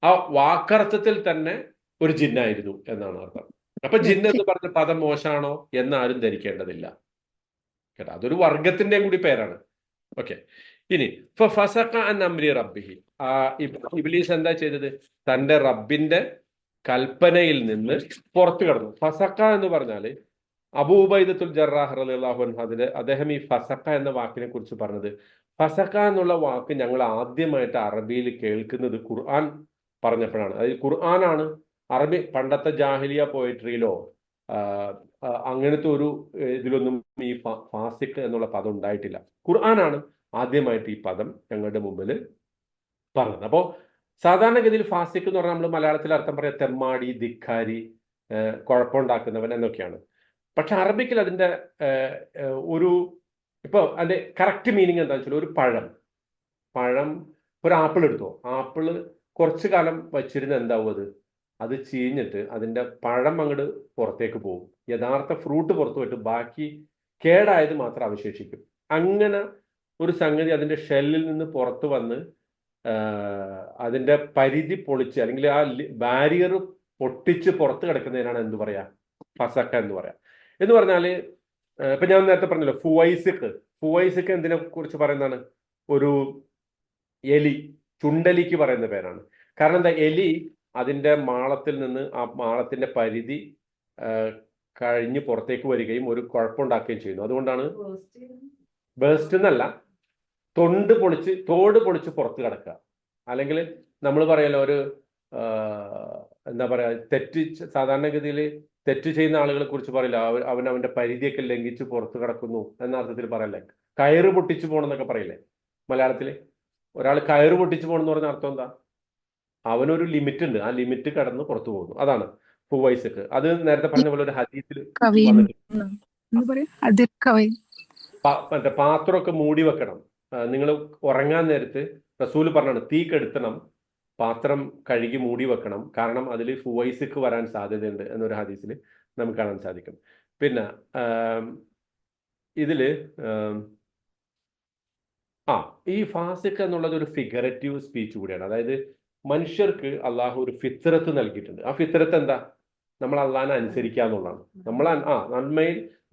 ആ വാക്കർത്ഥത്തിൽ തന്നെ ഒരു ജിന്നായിരുന്നു എന്നാണ് അർത്ഥം. അപ്പൊ ജിന്ന് എന്ന് പറഞ്ഞ പദം മോശമാണോ എന്നാരും ധരിക്കേണ്ടതില്ല കേട്ടോ, അതൊരു വർഗത്തിന്റെയും കൂടി പേരാണ്. ഓക്കെ, ഇനി ഫസഖ അൻ അംരി റബ്ബിഹി. ഇബ്ലീസ് എന്താ ചെയ്തത്? തന്റെ റബ്ബിന്റെ കൽപ്പനയിൽ നിന്ന് പുറത്തു കടന്നു. ഫസഖ എന്ന് പറഞ്ഞാല് അബൂ ഉബൈദത്തുൽ ജറാഹ് റളിയല്ലാഹു അൻഹു അദ്ദേഹം ഈ ഫസഖ എന്ന വാക്കിനെ കുറിച്ച് പറഞ്ഞത്, ഫസഖ എന്നുള്ള വാക്ക് ഞങ്ങൾ ആദ്യമായിട്ട് അറബിയിൽ കേൾക്കുന്നത് ഖുർആൻ പറഞ്ഞപ്പോഴാണ്. അതായത് ഖുർആനാണ്. അറബി പണ്ടത്തെ ജാഹിലിയ പോയട്രിയിലോ അങ്ങനത്തെ ഒരു ഇതിലൊന്നും ഈ ഫാസിഖ് എന്നുള്ള പദം ഉണ്ടായിട്ടില്ല. ഖുർആനാണ് ആദ്യമായിട്ട് ഈ പദം ഞങ്ങളുടെ മുമ്പിൽ പറഞ്ഞത്. അപ്പോൾ സാധാരണഗതിയിൽ ഫാസിഖ് എന്ന് പറഞ്ഞാൽ നമ്മൾ മലയാളത്തിൽ അർത്ഥം പറയാം തെമ്മാടി, ധിക്കാരി, കുഴപ്പമുണ്ടാക്കുന്നവൻ എന്നൊക്കെയാണ്. പക്ഷെ അറബിക്കിൽ അതിൻ്റെ ഇപ്പോൾ അതിൻ്റെ കറക്റ്റ് മീനിങ് എന്താണെന്ന് വെച്ചാൽ, ഒരു പഴം ഒരു ആപ്പിൾ എടുത്തോ, ആപ്പിള് കുറച്ചു കാലം വച്ചിരുന്ന് എന്താവും, അത് അത് ചീഞ്ഞിട്ട് അതിൻ്റെ പഴം അങ്ങോട്ട് പുറത്തേക്ക് പോകും. യഥാർത്ഥ ഫ്രൂട്ട് പുറത്തു പോയിട്ട് ബാക്കി കേടായത് മാത്രം അവശേഷിക്കും. അങ്ങനെ ഒരു സംഗതി അതിൻ്റെ ഷെല്ലിൽ നിന്ന് പുറത്ത് വന്ന് അതിൻ്റെ പരിധി പൊളിച്ച് അല്ലെങ്കിൽ ആ ബാരിയർ പൊട്ടിച്ച് പുറത്ത് കിടക്കുന്നതിനാണ് എന്ത് പറയാ, ഫസക്ക എന്ന് പറയാം. എന്ന് പറഞ്ഞാൽ ഇപ്പൊ ഞാൻ നേരത്തെ പറഞ്ഞല്ലോ ഫുവൈസിക്ക് എന്തിനെ കുറിച്ച് പറയുന്നതാണ്? ഒരു എലി, ചുണ്ടലിക്ക് പറയുന്ന പേരാണ്. കാരണം എന്താ, എലി അതിൻ്റെ മാളത്തിൽ നിന്ന് ആ മാളത്തിന്റെ പരിധി കഴിഞ്ഞ് പുറത്തേക്ക് വരികയും ഒരു കുഴപ്പമുണ്ടാക്കുകയും ചെയ്യുന്നു. അതുകൊണ്ടാണ് ബേസ്റ്റ് എന്നല്ല, തോട് പൊളിച്ച് പുറത്ത് കിടക്കുക. അല്ലെങ്കിൽ നമ്മൾ പറയല്ലോ ഒരു എന്താ പറയാ, സാധാരണഗതിയിൽ തെറ്റ് ചെയ്യുന്ന ആളുകളെ കുറിച്ച് പറയില്ല, അവന്റെ പരിധിയൊക്കെ ലംഘിച്ച് പുറത്ത് കിടക്കുന്നു എന്ന അർത്ഥത്തിൽ പറയല്ലേ. കയറ് പൊട്ടിച്ചു പോകണമെന്നൊക്കെ പറയില്ലേ മലയാളത്തിൽ. ഒരാൾ കയറ് പൊട്ടിച്ചു പോകണമെന്ന് പറഞ്ഞ അർത്ഥം എന്താ? അവനൊരു ലിമിറ്റ് ഉണ്ട്, ആ ലിമിറ്റ് കടന്ന് പുറത്തു പോകുന്നു. അതാണ് ഫുവൈസക്ക്. അത് നേരത്തെ പറഞ്ഞ പോലെ ഒരു ഹദീസിൽ മറ്റേ പാത്രമൊക്കെ മൂടി വെക്കണം. നിങ്ങൾ ഉറങ്ങാൻ നേരത്ത് റസൂല് പറഞ്ഞാണ് തീ കെടുത്തണം, പാത്രം കഴുകി മൂടി വെക്കണം, കാരണം അതിൽ ഫുവൈസിക്ക് വരാൻ സാധ്യതയുണ്ട് എന്നൊരു ഹദീസിൽ നമുക്ക് കാണാൻ സാധിക്കും. പിന്നെ ഇതില് ഈ ഫാസിഖ് എന്നുള്ളത് ഒരു ഫിഗറേറ്റീവ് സ്പീച്ച് കൂടിയാണ്. അതായത് മനുഷ്യർക്ക് അള്ളാഹു ഒരു ഫിത്രത്ത് നൽകിയിട്ടുണ്ട്. ആ ഫിത്രത്ത് എന്താ? നമ്മൾ അള്ളാഹിനെ അനുസരിക്കുക എന്നുള്ളതാണ്. നമ്മൾ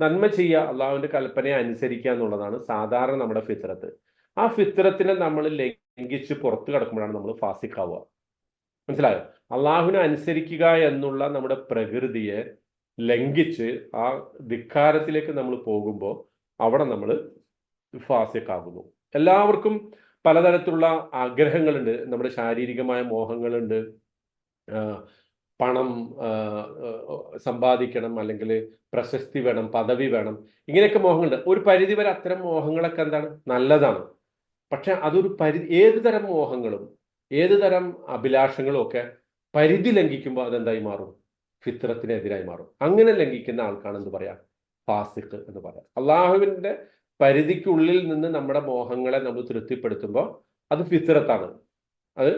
നന്മ ചെയ്യുക, അള്ളാഹുവിന്റെ കൽപ്പനയെ അനുസരിക്കുക എന്നുള്ളതാണ് സാധാരണ നമ്മുടെ ഫിത്രത്ത്. ആ ഫിത്രത്തിനെ നമ്മൾ ലംഘിച്ച് പുറത്തു കിടക്കുമ്പോഴാണ് നമ്മൾ ഫാസിഖ് ആവുക. മനസ്സിലായോ? അള്ളാഹുവിനെ അനുസരിക്കുക എന്നുള്ള നമ്മുടെ പ്രകൃതിയെ ലംഘിച്ച് ആ ധിക്കാരത്തിലേക്ക് നമ്മൾ പോകുമ്പോൾ അവിടെ നമ്മൾ ഫാസിഖ് ആകുന്നു. എല്ലാവർക്കും പലതരത്തിലുള്ള ആഗ്രഹങ്ങളുണ്ട്, നമ്മുടെ ശാരീരികമായ മോഹങ്ങളുണ്ട്. പണം സമ്പാദിക്കണം, അല്ലെങ്കിൽ പ്രശസ്തി വേണം, പദവി വേണം, ഇങ്ങനെയൊക്കെ മോഹങ്ങളുണ്ട്. ഒരു പരിധി വരെ അത്തരം മോഹങ്ങളൊക്കെ എന്താണ്, നല്ലതാണ്. പക്ഷെ അതൊരു ഏത് തരം മോഹങ്ങളും ഏത് തരം അഭിലാഷങ്ങളും ഒക്കെ പരിധി ലംഘിക്കുമ്പോൾ അതെന്തായി മാറും? ഫിത്രത്തിനെതിരായി മാറും. അങ്ങനെ ലംഘിക്കുന്ന ആൾക്കാണ് എന്ത് പറയാ, ഫാസിഖ് എന്ന് പറയാം. അള്ളാഹുവിന്റെ പരിധിക്കുള്ളിൽ നിന്ന് നമ്മുടെ മോഹങ്ങളെ നമ്മൾ തൃപ്തിപ്പെടുത്തുമ്പോൾ അത് ഫിത്രത്താണ്, അത്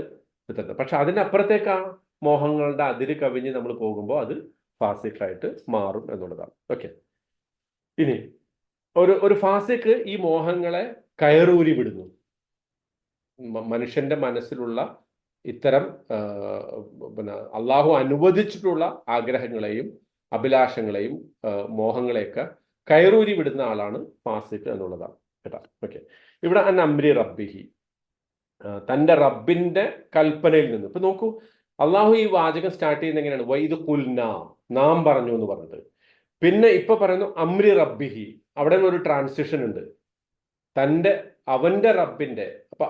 ഫിത്രത്ത്. പക്ഷെ അതിനപ്പുറത്തേക്ക് ആ മോഹങ്ങളുടെ അതിര് കവിഞ്ഞ് നമ്മൾ പോകുമ്പോൾ അത് ഫാസിഖായിട്ട് മാറും എന്നുള്ളതാണ്. ഓക്കെ, ഇനി ഒരു ഫാസിഖ് ഈ മോഹങ്ങളെ കയറൂരി വിടുന്നു. മനുഷ്യന്റെ മനസ്സിലുള്ള ഇത്തരം അള്ളാഹു അനുവദിച്ചിട്ടുള്ള ആഗ്രഹങ്ങളെയും അഭിലാഷങ്ങളെയും മോഹങ്ങളെയൊക്കെ കയറൂരി വിടുന്ന ആളാണ് ഫാസിഖ് എന്നുള്ളതാണ് കേട്ടോ. ഓക്കെ, ഇവിടെ അംരി റബ്ബിഹി, തൻ്റെ റബ്ബിന്റെ കൽപ്പനയിൽ നിന്ന്. ഇപ്പൊ നോക്കൂ, അള്ളാഹു ഈ വാചകം സ്റ്റാർട്ട് ചെയ്യുന്നത് എങ്ങനെയാണ്? വൈദ് ഖുൽന, നാം പറഞ്ഞു എന്ന് പറഞ്ഞത്. പിന്നെ ഇപ്പൊ പറയുന്നു അംരി റബ്ബിഹി, അവിടെ ഒരു ട്രാൻസിഷൻ ഉണ്ട്. അവന്റെ റബ്ബിന്റെ, അപ്പൊ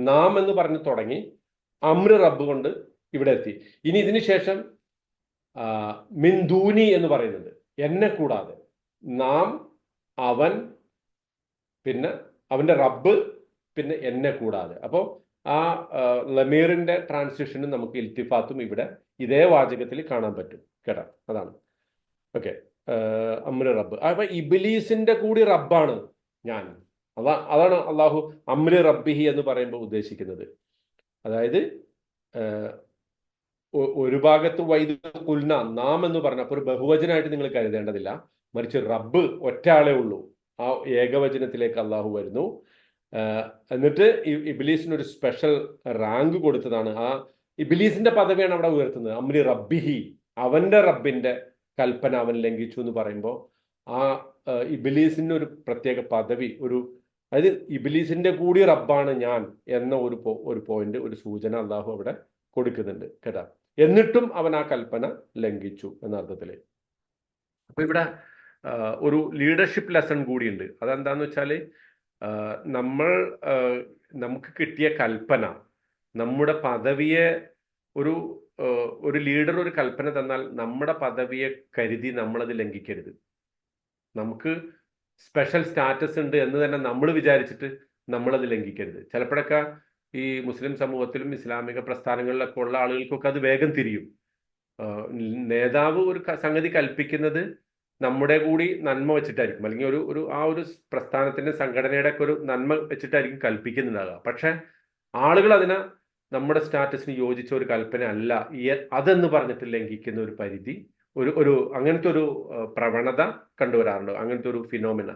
നാം എന്ന് പറഞ്ഞ് തുടങ്ങി അമ്ര റബ്ബ് കൊണ്ട് ഇവിടെ എത്തി. ഇനി ഇതിനു ശേഷം മിന്ദൂനി എന്ന് പറയുന്നുണ്ട്, എന്നെ കൂടാതെ. നാം, അവൻ, പിന്നെ അവന്റെ റബ്ബ്, പിന്നെ എന്നെ കൂടാതെ. അപ്പോൾ ആ ലമീറിന്റെ ട്രാൻസിഷനും നമുക്ക് ഇൽത്തിഫാത്തും ഇവിടെ ഇതേ വാചകത്തിൽ കാണാൻ പറ്റും കേട്ടോ. അതാണ് ഓക്കെ, അമ്ര റബ്ബ്. അപ്പൊ ഇബ്ലീസിന്റെ കൂടി റബ്ബാണ് ഞാൻ. അതാണ് അള്ളാഹു അമ്ര റബ്ബിഹി എന്ന് പറയുമ്പോൾ ഉദ്ദേശിക്കുന്നത്. അതായത് ഒരു ഭാഗത്ത് വൈദ് കുൽന, നാം എന്ന് പറഞ്ഞപ്പോൾ ഒരു ബഹുവചനായിട്ട് നിങ്ങൾ കരുതേണ്ടതില്ല, മറിച്ച് റബ്ബ് ഒറ്റ ആളേ ഉള്ളൂ. ആ ഏകവചനത്തിലേക്ക് അള്ളാഹു വരുന്നു. എന്നിട്ട് ഇബ്ലീസിനൊരു സ്പെഷ്യൽ റാങ്ക് കൊടുത്തതാണ്. ആ ഇബ്ലീസിന്റെ പദവിയാണ് അവിടെ ഉയർത്തുന്നത്. അമ്രി റബ്ബിഹി, അവന്റെ റബ്ബിന്റെ കൽപ്പന അവൻ ലംഘിച്ചു എന്ന് പറയുമ്പോൾ ആ ഇബ്ലീസിന് ഒരു പ്രത്യേക പദവി, അതായത് ഇബ്ലീസിന്റെ കൂടി റബ്ബാണ് ഞാൻ എന്ന ഒരു പോയിന്റ്, ഒരു സൂചന അള്ളാഹു അവിടെ കൊടുക്കുന്നുണ്ട് കേട്ടാ. എന്നിട്ടും അവൻ ആ കൽപ്പന ലംഘിച്ചു എന്ന അർത്ഥത്തില്. അപ്പൊ ഇവിടെ ഒരു ലീഡർഷിപ്പ് ലെസൺ കൂടിയുണ്ട്. അതെന്താന്ന് വെച്ചാല് നമുക്ക് കിട്ടിയ കൽപ്പന, നമ്മുടെ പദവിയെ, ഒരു ലീഡർ ഒരു കൽപ്പന തന്നാൽ നമ്മുടെ പദവിയെ കരുതി നമ്മളത് ലംഘിക്കരുത്. നമുക്ക് സ്പെഷ്യൽ സ്റ്റാറ്റസ് ഉണ്ട് എന്ന് തന്നെ നമ്മൾ വിചാരിച്ചിട്ട് നമ്മളത് ലംഘിക്കരുത്. ചിലപ്പോഴൊക്കെ ഈ മുസ്ലിം സമൂഹത്തിലും ഇസ്ലാമിക പ്രസ്ഥാനങ്ങളിലൊക്കെ ഉള്ള ആളുകൾക്കൊക്കെ അത് വേഗം തിരിയും. നേതാവ് ഒരു സംഗതി കൽപ്പിക്കുന്നത് നമ്മുടെ കൂടി നന്മ വെച്ചിട്ടായിരിക്കും, അല്ലെങ്കിൽ ഒരു പ്രസ്ഥാനത്തിന്റെ സംഘടനയുടെ ഒക്കെ ഒരു നന്മ വെച്ചിട്ടായിരിക്കും കൽപ്പിക്കുന്നുണ്ടാകുക. പക്ഷെ ആളുകൾ അതിനെ നമ്മുടെ സ്റ്റാറ്റസിന് യോജിച്ച ഒരു കൽപ്പന അല്ല അതെന്ന് പറഞ്ഞിട്ട് ലംഘിക്കുന്ന ഒരു പരിധി, ഒരു അങ്ങനത്തെ ഒരു പ്രവണത കണ്ടുവരാറുണ്ട്. അങ്ങനത്തെ ഒരു ഫിനോമിന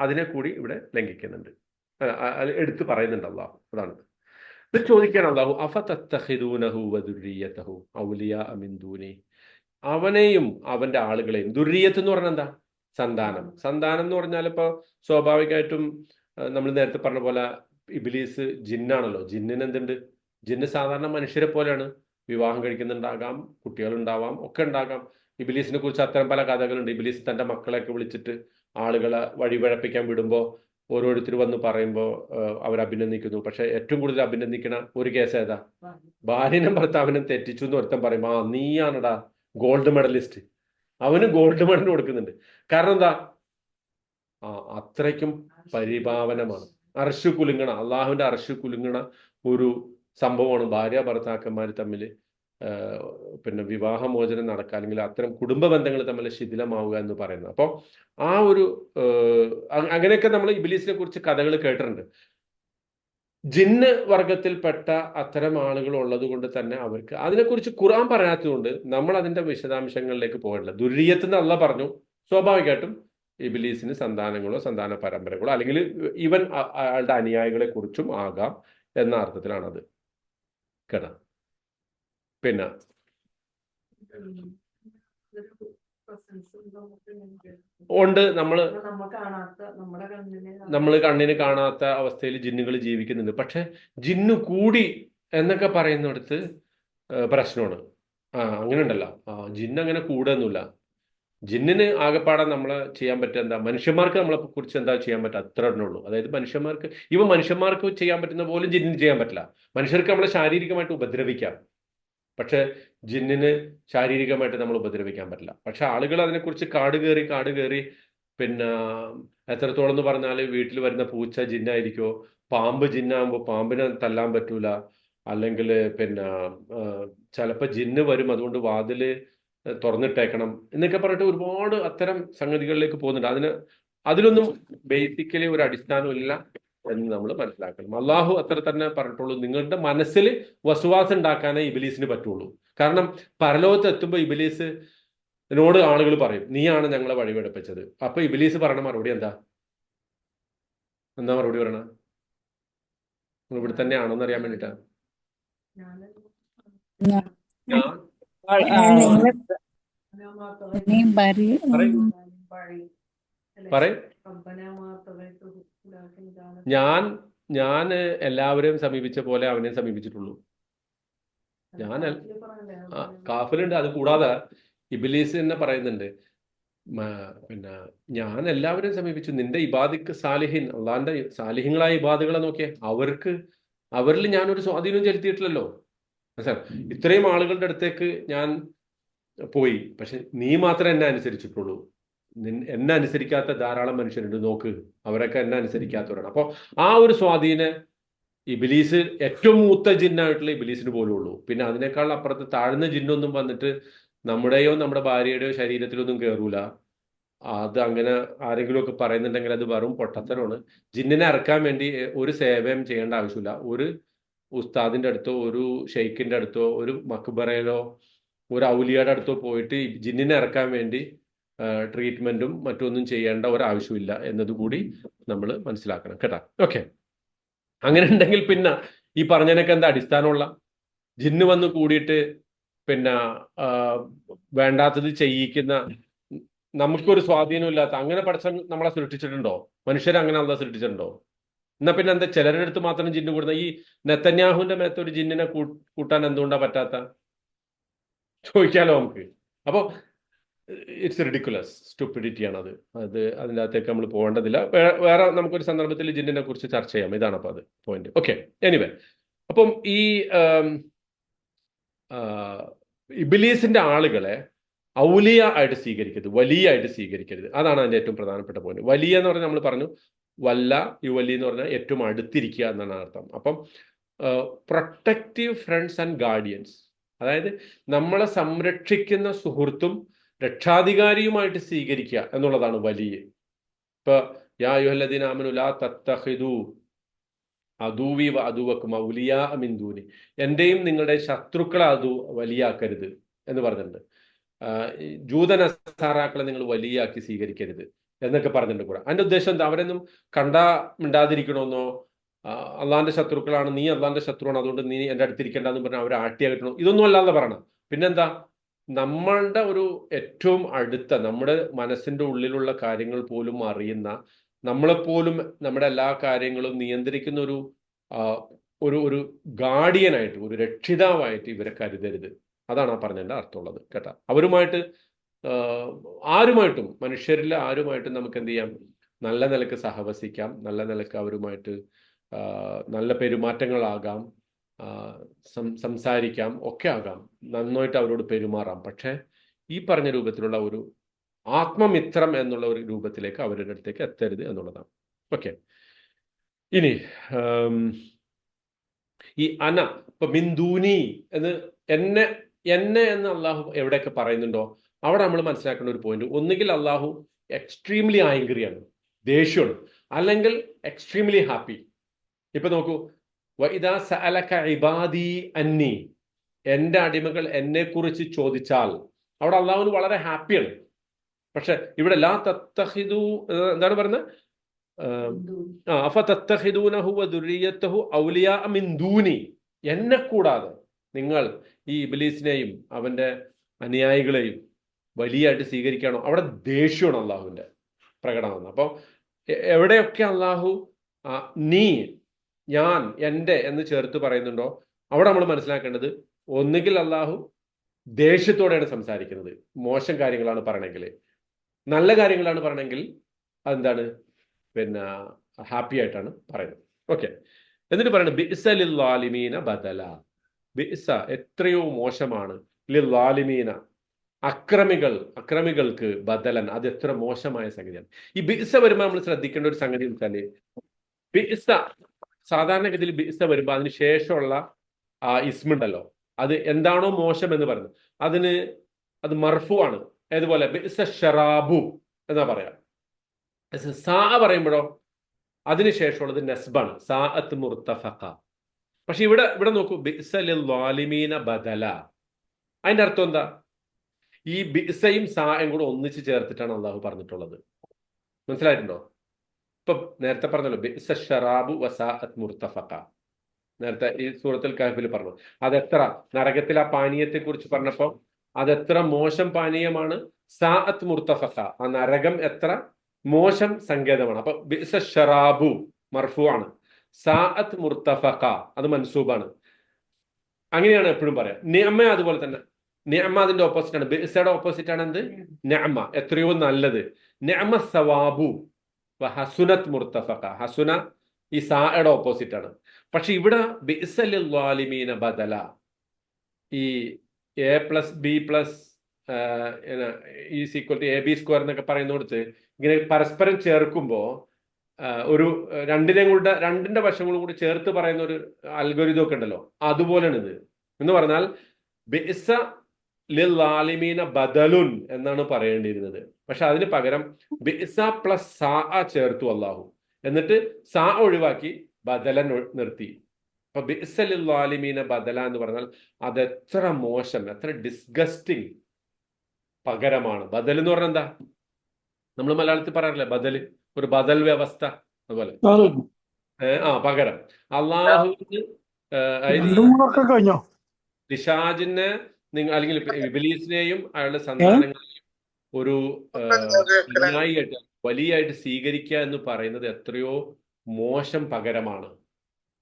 അതിനെ കൂടി ഇവിടെ ലംഘിക്കുന്നുണ്ട്, എടുത്തു പറയുന്നുണ്ട് അള്ളാഹു. അതാണ് ഇത് ചോദിക്കാൻ അള്ളാഹു, അഫതത്തഖിദൂനഹു വദുർരിയതഹു ഔലിയാ മിൻ ദൂനി, അവനെയും അവന്റെ ആളുകളെയും. ദുർരിയത്ത് എന്ന് പറഞ്ഞാൽ എന്താ? സന്താനം. സന്താനം എന്ന് പറഞ്ഞാൽ ഇപ്പൊ സ്വാഭാവികമായിട്ടും നമ്മൾ നേരത്തെ പറഞ്ഞ പോലെ ഇബ്ലീസ് ജിന്നാണല്ലോ. ജിന്നിന് എന്തുണ്ട്? ജിന്ന് സാധാരണ മനുഷ്യരെ പോലെയാണ്. വിവാഹം കഴിക്കുന്നുണ്ടാകാം, കുട്ടികളുണ്ടാവാം, ഒക്കെ ഉണ്ടാകാം. ഇബ്ലീസിനെ കുറിച്ച് അത്തരം പല കഥകളുണ്ട്. ഇബ്ലീസ് തന്റെ മക്കളെയൊക്കെ വിളിച്ചിട്ട് ആളുകളെ വഴിപഴപ്പിക്കാൻ വിടുമ്പോൾ ഓരോരുത്തർ വന്ന് പറയുമ്പോൾ അവർ അഭിനന്ദിക്കുന്നു. പക്ഷെ ഏറ്റവും കൂടുതൽ അഭിനന്ദിക്കണ ഒരു കേസ് ഏതാ? ഭാര്യനും ഭർത്താവിനും തെറ്റിച്ചു എന്ന് ഒരുത്തൻ പറയും, ആ നീയാണടാ ഗോൾഡ് മെഡലിസ്റ്റ്. അവന് ഗോൾഡ് മെഡൽ കൊടുക്കുന്നുണ്ട്. കാരണം എന്താ? അത്രയ്ക്കും പരിഭാവനമാണ്. അർശ് കുലുങ്ങണ, അള്ളാഹുവിന്റെ അർശ് കുലുങ്ങണ ഒരു സംഭവമാണ് ഭാര്യ ഭർത്താക്കന്മാർ തമ്മിൽ പിന്നെ വിവാഹമോചനം നടക്കുക, അല്ലെങ്കിൽ അത്തരം കുടുംബ ബന്ധങ്ങൾ തമ്മിൽ ശിഥിലമാവുക എന്ന് പറയുന്നത്. അപ്പോൾ ആ ഒരു അങ്ങനെയൊക്കെ നമ്മൾ ഇബ്ലീസിനെ കുറിച്ച് കഥകൾ കേട്ടിട്ടുണ്ട്. ജിന്ന് വർഗത്തിൽപ്പെട്ട അത്തരം ആളുകൾ ഉള്ളത് കൊണ്ട് തന്നെ അവർക്ക് അതിനെക്കുറിച്ച് ഖുർആൻ പറയാത്തതുകൊണ്ട് നമ്മൾ അതിന്റെ വിശദാംശങ്ങളിലേക്ക് പോകില്ല. ദുർരിയത്ത് എന്ന് അള്ളാഹ് പറഞ്ഞു, സ്വാഭാവികമായിട്ടും ഇബ്ലീസിന് സന്താനങ്ങളോ സന്താന പരമ്പരകളോ അല്ലെങ്കിൽ ഈവൻ അയാളുടെ അനുയായികളെ കുറിച്ചും ആകാം എന്ന അർത്ഥത്തിലാണത് കേട്ടോ. പിന്നെ ഉണ്ട്, നമ്മൾ കണ്ണിന് കാണാത്ത അവസ്ഥയിൽ ജിന്നുകൾ ജീവിക്കുന്നുണ്ട്. പക്ഷെ ജിന്നു കൂടി എന്നൊക്കെ പറയുന്നിടത്ത് പ്രശ്നമാണ്. അങ്ങനെ ഉണ്ടല്ലോ, ജിന്ന് അങ്ങനെ കൂടൊന്നുമില്ല. ജിന്നിന് ആകെപ്പാടെ നമ്മളെ ചെയ്യാൻ പറ്റുക എന്താ? മനുഷ്യന്മാർക്ക് നമ്മളെ കുറിച്ച് എന്താ ചെയ്യാൻ പറ്റുക? അത്ര ഉള്ളൂ. അതായത് മനുഷ്യന്മാർക്ക് ചെയ്യാൻ പറ്റുന്ന പോലും ജിന്നിന് ചെയ്യാൻ പറ്റില്ല. മനുഷ്യർക്ക് നമ്മളെ ശാരീരികമായിട്ട് ഉപദ്രവിക്കാം, പക്ഷെ ജിന്നിന് ശാരീരികമായിട്ട് നമ്മൾ ഉപദ്രവിക്കാൻ പറ്റില്ല. പക്ഷെ ആളുകൾ അതിനെക്കുറിച്ച് കാട് കയറി പിന്നെ എത്രത്തോളം എന്ന് പറഞ്ഞാൽ വീട്ടിൽ വരുന്ന പൂച്ച ജിന്നായിരിക്കോ, പാമ്പ് ജിന്നാകുമ്പോൾ പാമ്പിനെ തല്ലാൻ പറ്റൂല, അല്ലെങ്കിൽ പിന്നെ ചിലപ്പോൾ ജിന്ന് വരും അതുകൊണ്ട് വാതില് തുറന്നിട്ടേക്കണം എന്നൊക്കെ പറഞ്ഞിട്ട് ഒരുപാട് അത്തരം സംഗതികളിലേക്ക് പോകുന്നുണ്ട്. അതിലൊന്നും ബേസിക്കലി ഒരു അടിസ്ഥാനമില്ല എന്ന് നമ്മൾ മനസ്സിലാക്കണം. അള്ളാഹു അത്ര തന്നെ പറഞ്ഞിട്ടുള്ളൂ, നിങ്ങളുടെ മനസ്സിൽ വസ്വാസം ഉണ്ടാക്കാനേ ഇബ്ലീസിന് പറ്റുള്ളൂ. കാരണം പരലോകത്ത് എത്തുമ്പോൾ ഇബ്ലീസിനോട് ആളുകൾ പറയും, നീയാണ് ഞങ്ങളെ വഴിപഴപ്പിച്ചത്. അപ്പൊ ഇബ്ലീസ് പറയണ മറുപടി എന്താ മറുപടി പറയണ? നിങ്ങൾ ഇവിടെ തന്നെ ആണോന്ന് അറിയാൻ വേണ്ടിട്ടാ. ഞാൻ എല്ലാവരെയും സമീപിച്ച പോലെ അവനെ സമീപിച്ചിട്ടുള്ളൂ. കാഫിലുണ്ട്. അത് കൂടാതെ ഇബ്ലീസ് തന്നെ പറയുന്നുണ്ട്, പിന്നെ ഞാൻ എല്ലാവരെയും സമീപിച്ചു. നിന്റെ ഇബാദിക്ക് സാലിഹിൻ, അള്ളാന്റെ സാലിഹിങ്ങളായ ഇബാദുകളെ നോക്കിയേ, അവരിൽ ഞാനൊരു സ്വാധീനം ചെലുത്തിയിട്ടില്ലല്ലോ. ഇത്രയും ആളുകളുടെ അടുത്തേക്ക് ഞാൻ പോയി, പക്ഷെ നീ മാത്രമേ എന്നെ അനുസരിച്ചിട്ടുള്ളൂ. എന്നെ അനുസരിക്കാത്ത ധാരാളം മനുഷ്യരുണ്ട്, നോക്ക്, അവരൊക്കെ എന്നെ അനുസരിക്കാത്തവരാണ്. അപ്പോൾ ആ ഒരു സ്വാധീനം ഇബ്ലീസ്, ഏറ്റവും മൂത്ത ജിന്നായിട്ടുള്ള ഇബ്ലീസിന് പോലും ഉള്ളൂ. പിന്നെ അതിനേക്കാൾ അപ്പുറത്ത് താഴ്ന്ന ജിന്നൊന്നും വന്നിട്ട് നമ്മുടെയോ നമ്മുടെ ഭാര്യയുടെയോ ശരീരത്തിലൊന്നും കയറൂല. അത് അങ്ങനെ ആരെങ്കിലുമൊക്കെ പറയുന്നുണ്ടെങ്കിൽ അത് വെറും പൊട്ടത്തരമാണ്. ജിന്നിനെ ഇറക്കാൻ വേണ്ടി ഒരു സേവയും ചെയ്യേണ്ട ആവശ്യമില്ല. ഒരു ഉസ്താദിന്റെ അടുത്തോ ഒരു ഷെയ്ഖിന്റെ അടുത്തോ ഒരു മക്ബറയിലോ ഒരു ഔലിയയുടെ അടുത്തോ പോയിട്ട് ജിന്നിനെ ഇറക്കാൻ വേണ്ടി ട്രീറ്റ്മെന്റും മറ്റൊന്നും ചെയ്യേണ്ട ഒരാവശ്യമില്ല എന്നതുകൂടി നമ്മൾ മനസ്സിലാക്കണം കേട്ടോ. ഓക്കെ, അങ്ങനെ ഉണ്ടെങ്കിൽ പിന്നെ ഈ പറഞ്ഞതിനൊക്കെ എന്താ അടിസ്ഥാനമുള്ള? ജിന്ന് വന്ന് കൂടിയിട്ട് പിന്നെ വേണ്ടാത്തത് ചെയ്യിക്കുന്ന, നമുക്കൊരു സ്വാധീനമില്ലാത്ത, അങ്ങനെ പഠിച്ച നമ്മളെ സൃഷ്ടിച്ചിട്ടുണ്ടോ? മനുഷ്യരെ അങ്ങനെ അല്ല സൃഷ്ടിച്ചിട്ടുണ്ടോ? എന്നാ പിന്നെ എന്താ ചിലരുടെ അടുത്ത് മാത്രം ജിന്ന് കൂടുന്ന? ഈ നെത്തന്യാഹുവിന്റെ മേത്ത് ഒരു ജിന്നിനെ കൂട്ടാൻ എന്തുകൊണ്ടാ പറ്റാത്ത? ചോദിക്കാലോ നമുക്ക്. അപ്പൊ ഇറ്റ്സ് റിഡിക്കുലസ്, സ്റ്റുപ്പിഡിറ്റി ആണത്. അതിൻ്റെ അകത്തേക്ക് നമ്മൾ പോകേണ്ടതില്ല. വേറെ നമുക്കൊരു സന്ദർഭത്തിൽ ജിന്നിനെ കുറിച്ച് ചർച്ച ചെയ്യാം. ഇതാണ് അപ്പൊ അത് പോയിന്റ്. ഓക്കെ, എനിവേ, അപ്പം ഈ ഇബ്ലീസിന്റെ ആളുകളെ ഔലിയ ആയിട്ട് സ്വീകരിക്കരുത്, വലിയ ആയിട്ട് സ്വീകരിക്കരുത്. അതാണ് അതിന്റെ ഏറ്റവും പ്രധാനപ്പെട്ട പോയിന്റ്. വലിയ എന്ന് പറഞ്ഞാൽ നമ്മൾ പറഞ്ഞു, വല്ല യുവലി എന്ന് പറഞ്ഞാൽ ഏറ്റവും അടുത്തിരിക്കുക എന്നാണ് അർത്ഥം. അപ്പം പ്രൊട്ടക്റ്റീവ് ഫ്രണ്ട്സ് ആൻഡ് ഗാർഡിയൻസ്, അതായത് നമ്മളെ സംരക്ഷിക്കുന്ന സുഹൃത്തും രക്ഷാധികാരിയുമായിട്ട് സ്വീകരിക്കുക എന്നുള്ളതാണ് വലിയ. ഇപ്പൊ യാ അയ്യുഹല്ലദീന ആമനൂ ലാ തത്തഖിദൂ അദൂവി വ അദൂവക്കും ഔലിയാ മിൻ ദൂനി, എന്റെയും നിങ്ങളുടെ ശത്രുക്കളെ വലിയാക്കരുത് എന്ന് പറഞ്ഞിട്ടുണ്ട്. ജൂതനസാറാക്കളെ നിങ്ങൾ വലിയാക്കി സ്വീകരിക്കരുത് എന്നൊക്കെ പറഞ്ഞിട്ടുണ്ട് കൂടെ. അതിന്റെ ഉദ്ദേശം എന്താ? അവരൊന്നും കണ്ടാ മിണ്ടാതിരിക്കണമെന്നോ, അള്ളാന്റെ ശത്രുക്കളാണ്, നീ അള്ളാന്റെ ശത്രുവാണ്, അതുകൊണ്ട് നീ എൻ്റെ അടുത്തിരിക്കേണ്ടെന്ന് പറഞ്ഞാൽ അവരെ ആട്ടിയാകണം, ഇതൊന്നും അല്ലാതെ പറയണം. പിന്നെന്താ? നമ്മളുടെ ഒരു ഏറ്റവും അടുത്ത, നമ്മുടെ മനസ്സിന്റെ ഉള്ളിലുള്ള കാര്യങ്ങൾ പോലും അറിയുന്ന, നമ്മളെപ്പോലും നമ്മുടെ എല്ലാ കാര്യങ്ങളും നിയന്ത്രിക്കുന്ന ഒരു ഒരു ഗാർഡിയനായിട്ട്, ഒരു രക്ഷിതാവായിട്ട് ഇവരെ കരുതരുത്. അതാണ് ആ പറഞ്ഞതിൻ്റെ അർത്ഥമുള്ളത് കേട്ടോ. അവരുമായിട്ട് ആരുമായിട്ടും, മനുഷ്യരിൽ ആരുമായിട്ടും നമുക്ക് എന്ത് ചെയ്യാം? നല്ല നിലക്ക് സഹവസിക്കാം, നല്ല നിലക്ക് അവരുമായിട്ട് നല്ല പെരുമാറ്റങ്ങളാകാം, സംസാരിക്കാം, ഒക്കെ ആകാം, നന്നായിട്ട് അവരോട് പെരുമാറാം. പക്ഷെ ഈ പറഞ്ഞ രൂപത്തിലുള്ള ഒരു ആത്മമിത്രം എന്നുള്ള ഒരു രൂപത്തിലേക്ക് അവരുടെ അടുത്തേക്ക് എത്തരുത് എന്നുള്ളതാണ്. ഓക്കെ. ഇനി ഈ അന, ഇപ്പൊ മിന്ദൂനി എന്ന്, എന്നെ എന്ന് അള്ളാഹു എവിടെയൊക്കെ പറയുന്നുണ്ടോ അവിടെ നമ്മൾ മനസ്സിലാക്കേണ്ട ഒരു പോയിന്റ്, ഒന്നുകിൽ അള്ളാഹു എക്സ്ട്രീംലി ആംഗ്രിയാണ്, ദേഷ്യമാണ്, അല്ലെങ്കിൽ എക്സ്ട്രീംലി ഹാപ്പി. ഇപ്പൊ നോക്കൂ, വഇദാ സഅലക ഇബാദി അന്നി, എൻ്റെ അടിമകൾ എന്നെ കുറിച്ച് ചോദിച്ചാൽ, അവിടെ അള്ളാഹുവിന് വളരെ ഹാപ്പിയാണ്. പക്ഷെ ഇവിടെ ലാ തത്തഖിദു എന്താണ് പറയുന്നത്? അഫതത്തഖിദൂനഹു വദുരിയതഹു ഔലിയാ മിൻ ദൂനി, എന്നെ കൂടാതെ നിങ്ങൾ ഈ ഇബ്ലീസിനെയും അവന്റെ അനുയായികളെയും വലിയായിട്ട് സ്വീകരിക്കുകയാണോ? അവിടെ ദേഷ്യമാണ് അള്ളാഹുവിന്റെ പ്രകടനം. അപ്പോൾ എവിടെയൊക്കെ അള്ളാഹു നീ, ഞാൻ, എൻ്റെ എന്ന് ചേർത്ത് പറയുന്നുണ്ടോ അവിടെ നമ്മൾ മനസ്സിലാക്കേണ്ടത്, ഒന്നുകിൽ അള്ളാഹു ദേഷ്യത്തോടെയാണ് സംസാരിക്കുന്നത്, മോശം കാര്യങ്ങളാണ് പറയണമെങ്കിൽ, നല്ല കാര്യങ്ങളാണ് പറയണമെങ്കിൽ അതെന്താണ്, പിന്നെ ഹാപ്പി ആയിട്ടാണ് പറയുന്നത്. ഓക്കെ. എന്നിട്ട് പറയുന്നത് ബിഇസ ലിൽവാലിമീന ബദല, ബിഇസ എത്രയോ മോശമാണ്, ലിൽവാലിമീന അക്രമികൾക്ക് ബദലൻ, അത് എത്ര മോശമായ സംഗതിയാണ്. ഈ ബിഇസ വരുമ്പോൾ നമ്മൾ ശ്രദ്ധിക്കേണ്ട ഒരു സംഗതി എന്ന് വെച്ചാൽ, ബിഇസ സാധാരണഗതിയിൽ ബിഇസ വരുമ്പോൾ അതിന് ശേഷമുള്ള ഇസ്മുണ്ടല്ലോ, അത് എന്താണോ മോശം എന്ന് പറയുന്നത് അത് മർഫു ആണ്. ഏതുപോലെ ബിഇസ ഷറാബു എന്നാ പറയാം. സാ പറയുമ്പോഴോ അതിനുശേഷമുള്ളത് നസ്ബാണ്, സാഅത്ത് മുർത്തഫഖ. പക്ഷെ ഇവിടെ നോക്കൂ, ബിഇസ ലിൽവാലിമീന ബദല, അതിന്റെ അർത്ഥം എന്താ? ഈ ബിഇസയും സായും കൂടെ ഒന്നിച്ച് ചേർത്തിട്ടാണ് അള്ളാഹു പറഞ്ഞിട്ടുള്ളത്. മനസ്സിലായിട്ടുണ്ടോ? ഇപ്പൊ നേരത്തെ പറഞ്ഞല്ലോ ബിഇസ ഷറാബു വസാഅത്ത് മുർത്തഫഖ, നേരത്തെ ഈ സൂറത്തുൽ കഹ്ഫിൽ പറഞ്ഞു. അതെത്ര, നരകത്തിൽ ആ പാനീയത്തെ കുറിച്ച് പറഞ്ഞപ്പോ അതെത്ര മോശം പാനീയമാണ്, സാഅത്ത് മുർത്തഫഖ, ആ നരകം എത്ര മോശം സങ്കേതമാണ്. അപ്പൊ ബിഇസ ഷറാബു മർഫു ആണ്, സാഅത്ത് മുർത്തഫഖ അത് മൻസൂബാണ്. അങ്ങനെയാണ് എപ്പോഴും പറയാം. നിഅമ അതുപോലെ തന്നെ, നിഅമ അതിന്റെ ഓപ്പോസിറ്റ് ആണ്, ബിഇസയുടെ ഓപ്പോസിറ്റ് ആണ് എന്ത്? നിഅമ, എത്രയോ നല്ലത്. നിഅമ സവാബു ഹസുനത്ത് മുർത്തഫഖ, ഹസുന ഈ സായുടെ ഓപ്പോസിറ്റ് ആണ്. പക്ഷെ ഇവിടെ ബിഇസ ലിൽവാലിമീന ബദല, ഈ A plus B plus is equal to A B square എന്നൊക്കെ പറയുന്നിടത്ത് ഇങ്ങനെ പരസ്പരം ചേർക്കുമ്പോൾ ഒരു രണ്ടിന്റെ വശങ്ങളും കൂടി ചേർത്ത് പറയുന്ന ഒരു അൽഗോരിതം ഒക്കെ ഉണ്ടല്ലോ, അതുപോലെയാണ് ഇത്. എന്ന് പറഞ്ഞാൽ ബിഇസ ലിൽവാലിമീന ബദലുൻ എന്നാണ് പറയേണ്ടിയിരുന്നത്. പക്ഷെ അതിന് പകരം ബിഇസ പ്ലസ് സാ ചേർത്തു അള്ളാഹു, എന്നിട്ട് സാ ഒഴിവാക്കി ബദലൻ നിർത്തി. അപ്പൊ ബിഇസ ലിൽവാലിമീന ബദല എന്ന് പറഞ്ഞാൽ അതെത്ര മോശം, എത്ര ഡിസ്ഗസ്റ്റിംഗ് പകരമാണ്. ബദൽ എന്ന് പറഞ്ഞാൽ എന്താ? നമ്മൾ മലയാളത്തിൽ പറയാറില്ലേ ബദൽ, ഒരു ബദൽ വ്യവസ്ഥ, അതുപോലെ പകരം. അള്ളാഹുവിന് പിശാചിനെ അല്ലെങ്കിൽ ഇബ്ലീസിനെയും അയാളുടെ സന്താനങ്ങളെയും ഒരു വലിയായിട്ട് സ്വീകരിക്കുക എന്ന് പറയുന്നത് എത്രയോ മോശം പകരമാണ്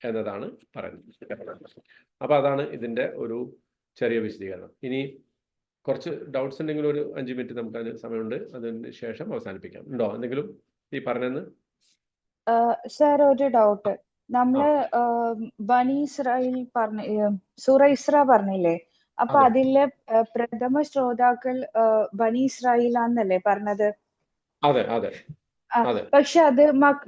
എന്നതാണ് പറയുന്നത്. അപ്പൊ അതാണ് ഇതിന്റെ ഒരു ചെറിയ വിശദീകരണം. ഇനി കുറച്ച് ഡൗട്ട്സ് ഉണ്ടെങ്കിൽ ഒരു 5 മിനിറ്റ് നമുക്ക് അതിന് സമയമുണ്ട്, അതിന് ശേഷം അവസാനിപ്പിക്കാം. ഉണ്ടോ എന്തെങ്കിലും ഈ പറഞ്ഞെന്ന്? സർ, ഒരു ഡൗട്ട്. നമ്മള് ബനി ഇസ്രായേൽ സൂറ ഇസ്ര പറഞ്ഞില്ലേ, അപ്പൊ അതിലെ പ്രഥമ ശ്രോതാക്കൾ ബനി ഇസ്രായേലാന്നല്ലേ പറഞ്ഞത്? അതെ അതെ. പക്ഷെ അത്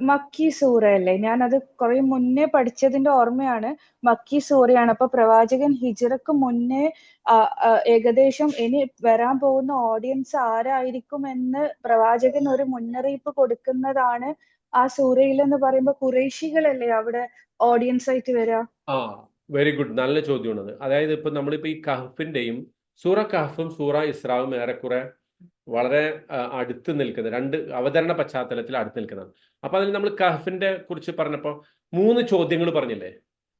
മക്കി സൂറയല്ലേ? ഞാൻ അത് കുറെ മുന്നേ പഠിച്ചതിന്റെ ഓർമ്മയാണ്, മക്കി സൂറയാണ്. അപ്പൊ പ്രവാചകൻ ഹിജ്റക്ക് മുന്നേ ഏകദേശം ഇനി വരാൻ പോകുന്ന ഓഡിയൻസ് ആരായിരിക്കും എന്ന് പ്രവാചകൻ ഒരു മുന്നറിയിപ്പ് കൊടുക്കുന്നതാണ് ആ സൂറയിൽ എന്ന് പറയുമ്പോ ഖുറൈശികളല്ലേ അവിടെ ഓഡിയൻസ് ആയിട്ട് വരിക? ആ വെരി ഗുഡ്, നല്ല ചോദ്യമാണത്. അതായത് ഇപ്പൊ നമ്മളിപ്പോ ഈ കഹഫിന്റെയും സൂറ കഹഫും സൂറ ഇസ്രാവും ഏറെക്കുറെ വളരെ അടുത്ത് നിൽക്കുന്ന രണ്ട് അവതരണ പശ്ചാത്തലത്തിൽ അടുത്ത് നിൽക്കുന്നതാണ്. അപ്പൊ അതിൽ നമ്മൾ കഹഫിന്റെ കുറിച്ച് പറഞ്ഞപ്പോൾ 3 ചോദ്യങ്ങൾ പറഞ്ഞില്ലേ?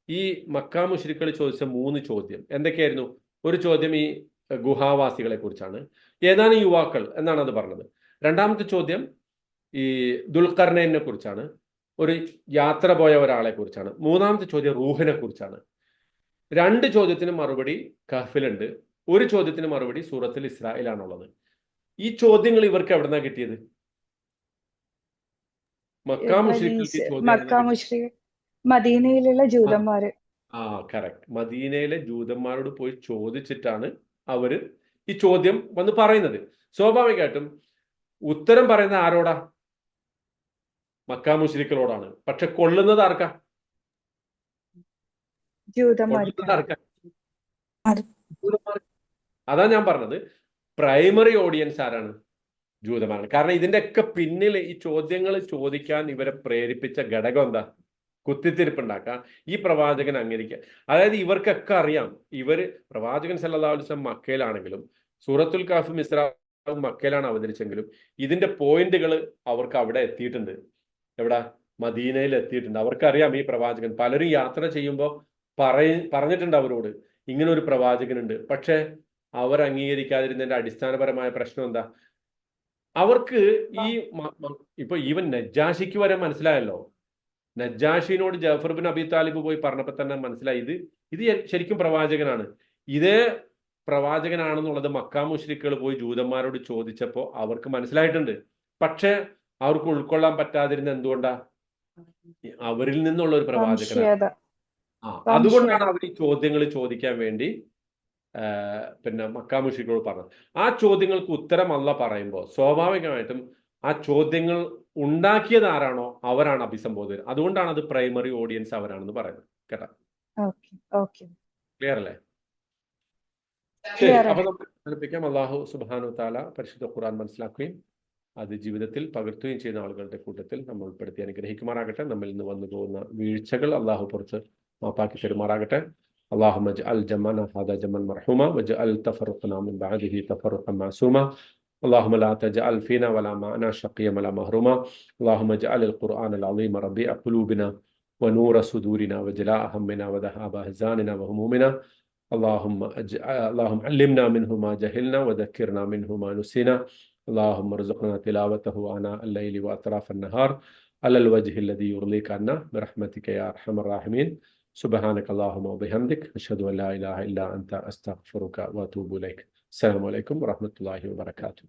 ഈ മക്കാ മുശ്രിക്കുകൾ ചോദിച്ച 3 ചോദ്യം എന്തൊക്കെയായിരുന്നു? ഒരു ചോദ്യം ഈ ഗുഹാവാസികളെ കുറിച്ചാണ്, ഏതാനും യുവാക്കൾ എന്നാണ് അത് പറഞ്ഞത്. രണ്ടാമത്തെ ചോദ്യം ഈ ദുൽഖർനൈനെ കുറിച്ചാണ്, ഒരു യാത്ര പോയ ഒരാളെ കുറിച്ചാണ്. മൂന്നാമത്തെ ചോദ്യം റൂഹിനെ കുറിച്ചാണ്. 2 ചോദ്യത്തിന് മറുപടി കഹ്ഫിലുണ്ട്, ഒരു ചോദ്യത്തിന് മറുപടി സൂറത്തുൽ ഇസ്രായിലാണുള്ളത്. ഈ ചോദ്യങ്ങൾ ഇവർക്ക് എവിടുന്നാ കിട്ടിയത്? മക്കാ മുശ്രിക്ക് മദീനയിലുള്ള ജൂതന്മാര്. കറക്റ്റ്. മദീനയിലെ ജൂതന്മാരോട് പോയി ചോദിച്ചിട്ടാണ് അവര് ഈ ചോദ്യം വന്ന് പറയുന്നത്. സ്വാഭാവികമായിട്ടും ഉത്തരം പറയുന്നത് ആരോടാ? മക്കാ മുശ്രിക്കുകളോടാണ്. പക്ഷെ കൊള്ളുന്നത് ആർക്കാ? ജൂതന്മാർക്ക്. അതാ ഞാൻ പറഞ്ഞത്, പ്രൈമറി ഓഡിയൻസ് ആരാണ്? ജൂതന്മാരാണ്. കാരണം ഇതിന്റെ ഒക്കെ പിന്നിൽ ഈ ചോദ്യങ്ങൾ ചോദിക്കാൻ ഇവരെ പ്രേരിപ്പിച്ച ഘടകം എന്താ? കുത്തിത്തിരിപ്പുണ്ടാക്കാൻ, ഈ പ്രവാചകൻ അംഗീകരിക്കുക. അതായത് ഇവർക്കൊക്കെ അറിയാം, ഇവര് പ്രവാചകൻ സല്ലല്ലാഹു അലൈഹി വസല്ലം മക്കയിലാണെങ്കിലും സൂറത്തുൽ കഹ്ഫും ഇസ്രാവും മക്കയിലാണ് അവതരിച്ചെങ്കിലും ഇതിന്റെ പോയിന്റുകൾ അവർക്ക് അവിടെ എത്തിയിട്ടുണ്ട്. എവിടെ? മദീനയിൽ എത്തിയിട്ടുണ്ട്. അവർക്കറിയാം ഈ പ്രവാചകൻ. പലരും യാത്ര ചെയ്യുമ്പോൾ പറഞ്ഞിട്ടുണ്ട് അവരോട് ഇങ്ങനെ ഒരു പ്രവാചകനുണ്ട്. പക്ഷെ അവർ അംഗീകരിക്കാതിരുന്നതിന്റെ അടിസ്ഥാനപരമായ പ്രശ്നം എന്താ? അവർക്ക് ഈ ഇപ്പൊ ഈവൻ നജ്ജാഷിക്ക് വരെ മനസ്സിലായല്ലോ. നജ്ജാഷിനോട് ജഅഫർ ബിൻ അബി താലിബ് പോയി പറഞ്ഞപ്പോൾ തന്നെ മനസ്സിലായി ഇത് ശരിക്കും പ്രവാചകനാണ്. ഇതേ പ്രവാചകനാണെന്നുള്ളത് മക്കാ മുശ്രിക്കുകൾ പോയി ജൂതന്മാരോട് ചോദിച്ചപ്പോൾ അവർക്ക് മനസ്സിലായിട്ടുണ്ട്. പക്ഷെ അവർക്ക് ഉൾക്കൊള്ളാൻ പറ്റാതിരുന്ന എന്തുകൊണ്ടാ? അവരിൽ നിന്നുള്ള ഒരു പ്രവാചകനാണ്. അതുകൊണ്ടാണ് അവർ ഈ ചോദ്യങ്ങൾ ചോദിക്കാൻ വേണ്ടി പിന്നെ മക്കാ മുശ്രിക്കുകളോട് പറഞ്ഞത്. ആ ചോദ്യങ്ങൾക്ക് ഉത്തരം അല്ല പറയുമ്പോൾ സ്വാഭാവികമായിട്ടും ആ ചോദ്യങ്ങൾ ഉണ്ടാക്കിയത് ആരാണോ അവരാണ് അഭിസംബോധന. അതുകൊണ്ടാണ് അത് പ്രൈമറി ഓഡിയൻസ് അവരാണെന്ന് പറയുന്നത്. കേട്ടോ? ക്ലിയർ അല്ലേ? ശരി, അപ്പൊ നമുക്ക് പഠിപ്പിക്കാം. അല്ലാഹു സുബ്ഹാനഹു വ തആല പരിശുദ്ധ ഖുർആൻ മനസ്സിലാക്കുകയും അത് ജീവിതത്തിൽ പകർത്തുകയും ചെയ്യുന്ന ആളുകളുടെ കൂട്ടത്തിൽ നമ്മൾ ഉൾപ്പെടുത്തി അനുഗ്രഹിക്കുമാറാകട്ടെ. നമ്മിൽ നിന്ന് വന്നു പോകുന്ന വീഴ്ചകൾ അല്ലാഹു പുറത്ത് മാപ്പാക്കി തരുമാറാകട്ടെ. اللهم اجعل جمعنا هذا جمعا مرحوما واجعل تفرقنا من بعده تفرقا معصوما. اللهم لا تجعل فينا ولا معنا شقيا ولا محروما. اللهم اجعل القرآن العظيم ربيع قلوبنا ونور صدورنا وجلاء همنا وذهاب أحزاننا وهمومنا. اللهم علمنا منه ما جهلنا وذكرنا منه ما نسينا. اللهم ارزقنا تلاوته آناء الليل وأطراف النهار على الوجه الذي يرضيك عنا برحمتك يا أرحم الراحمين. سبحانك اللهم وبحمدك أشهد أن لا إله إلا أنت أستغفرك وأتوب إليك. السلام عليكم ورحمة الله وبركاته.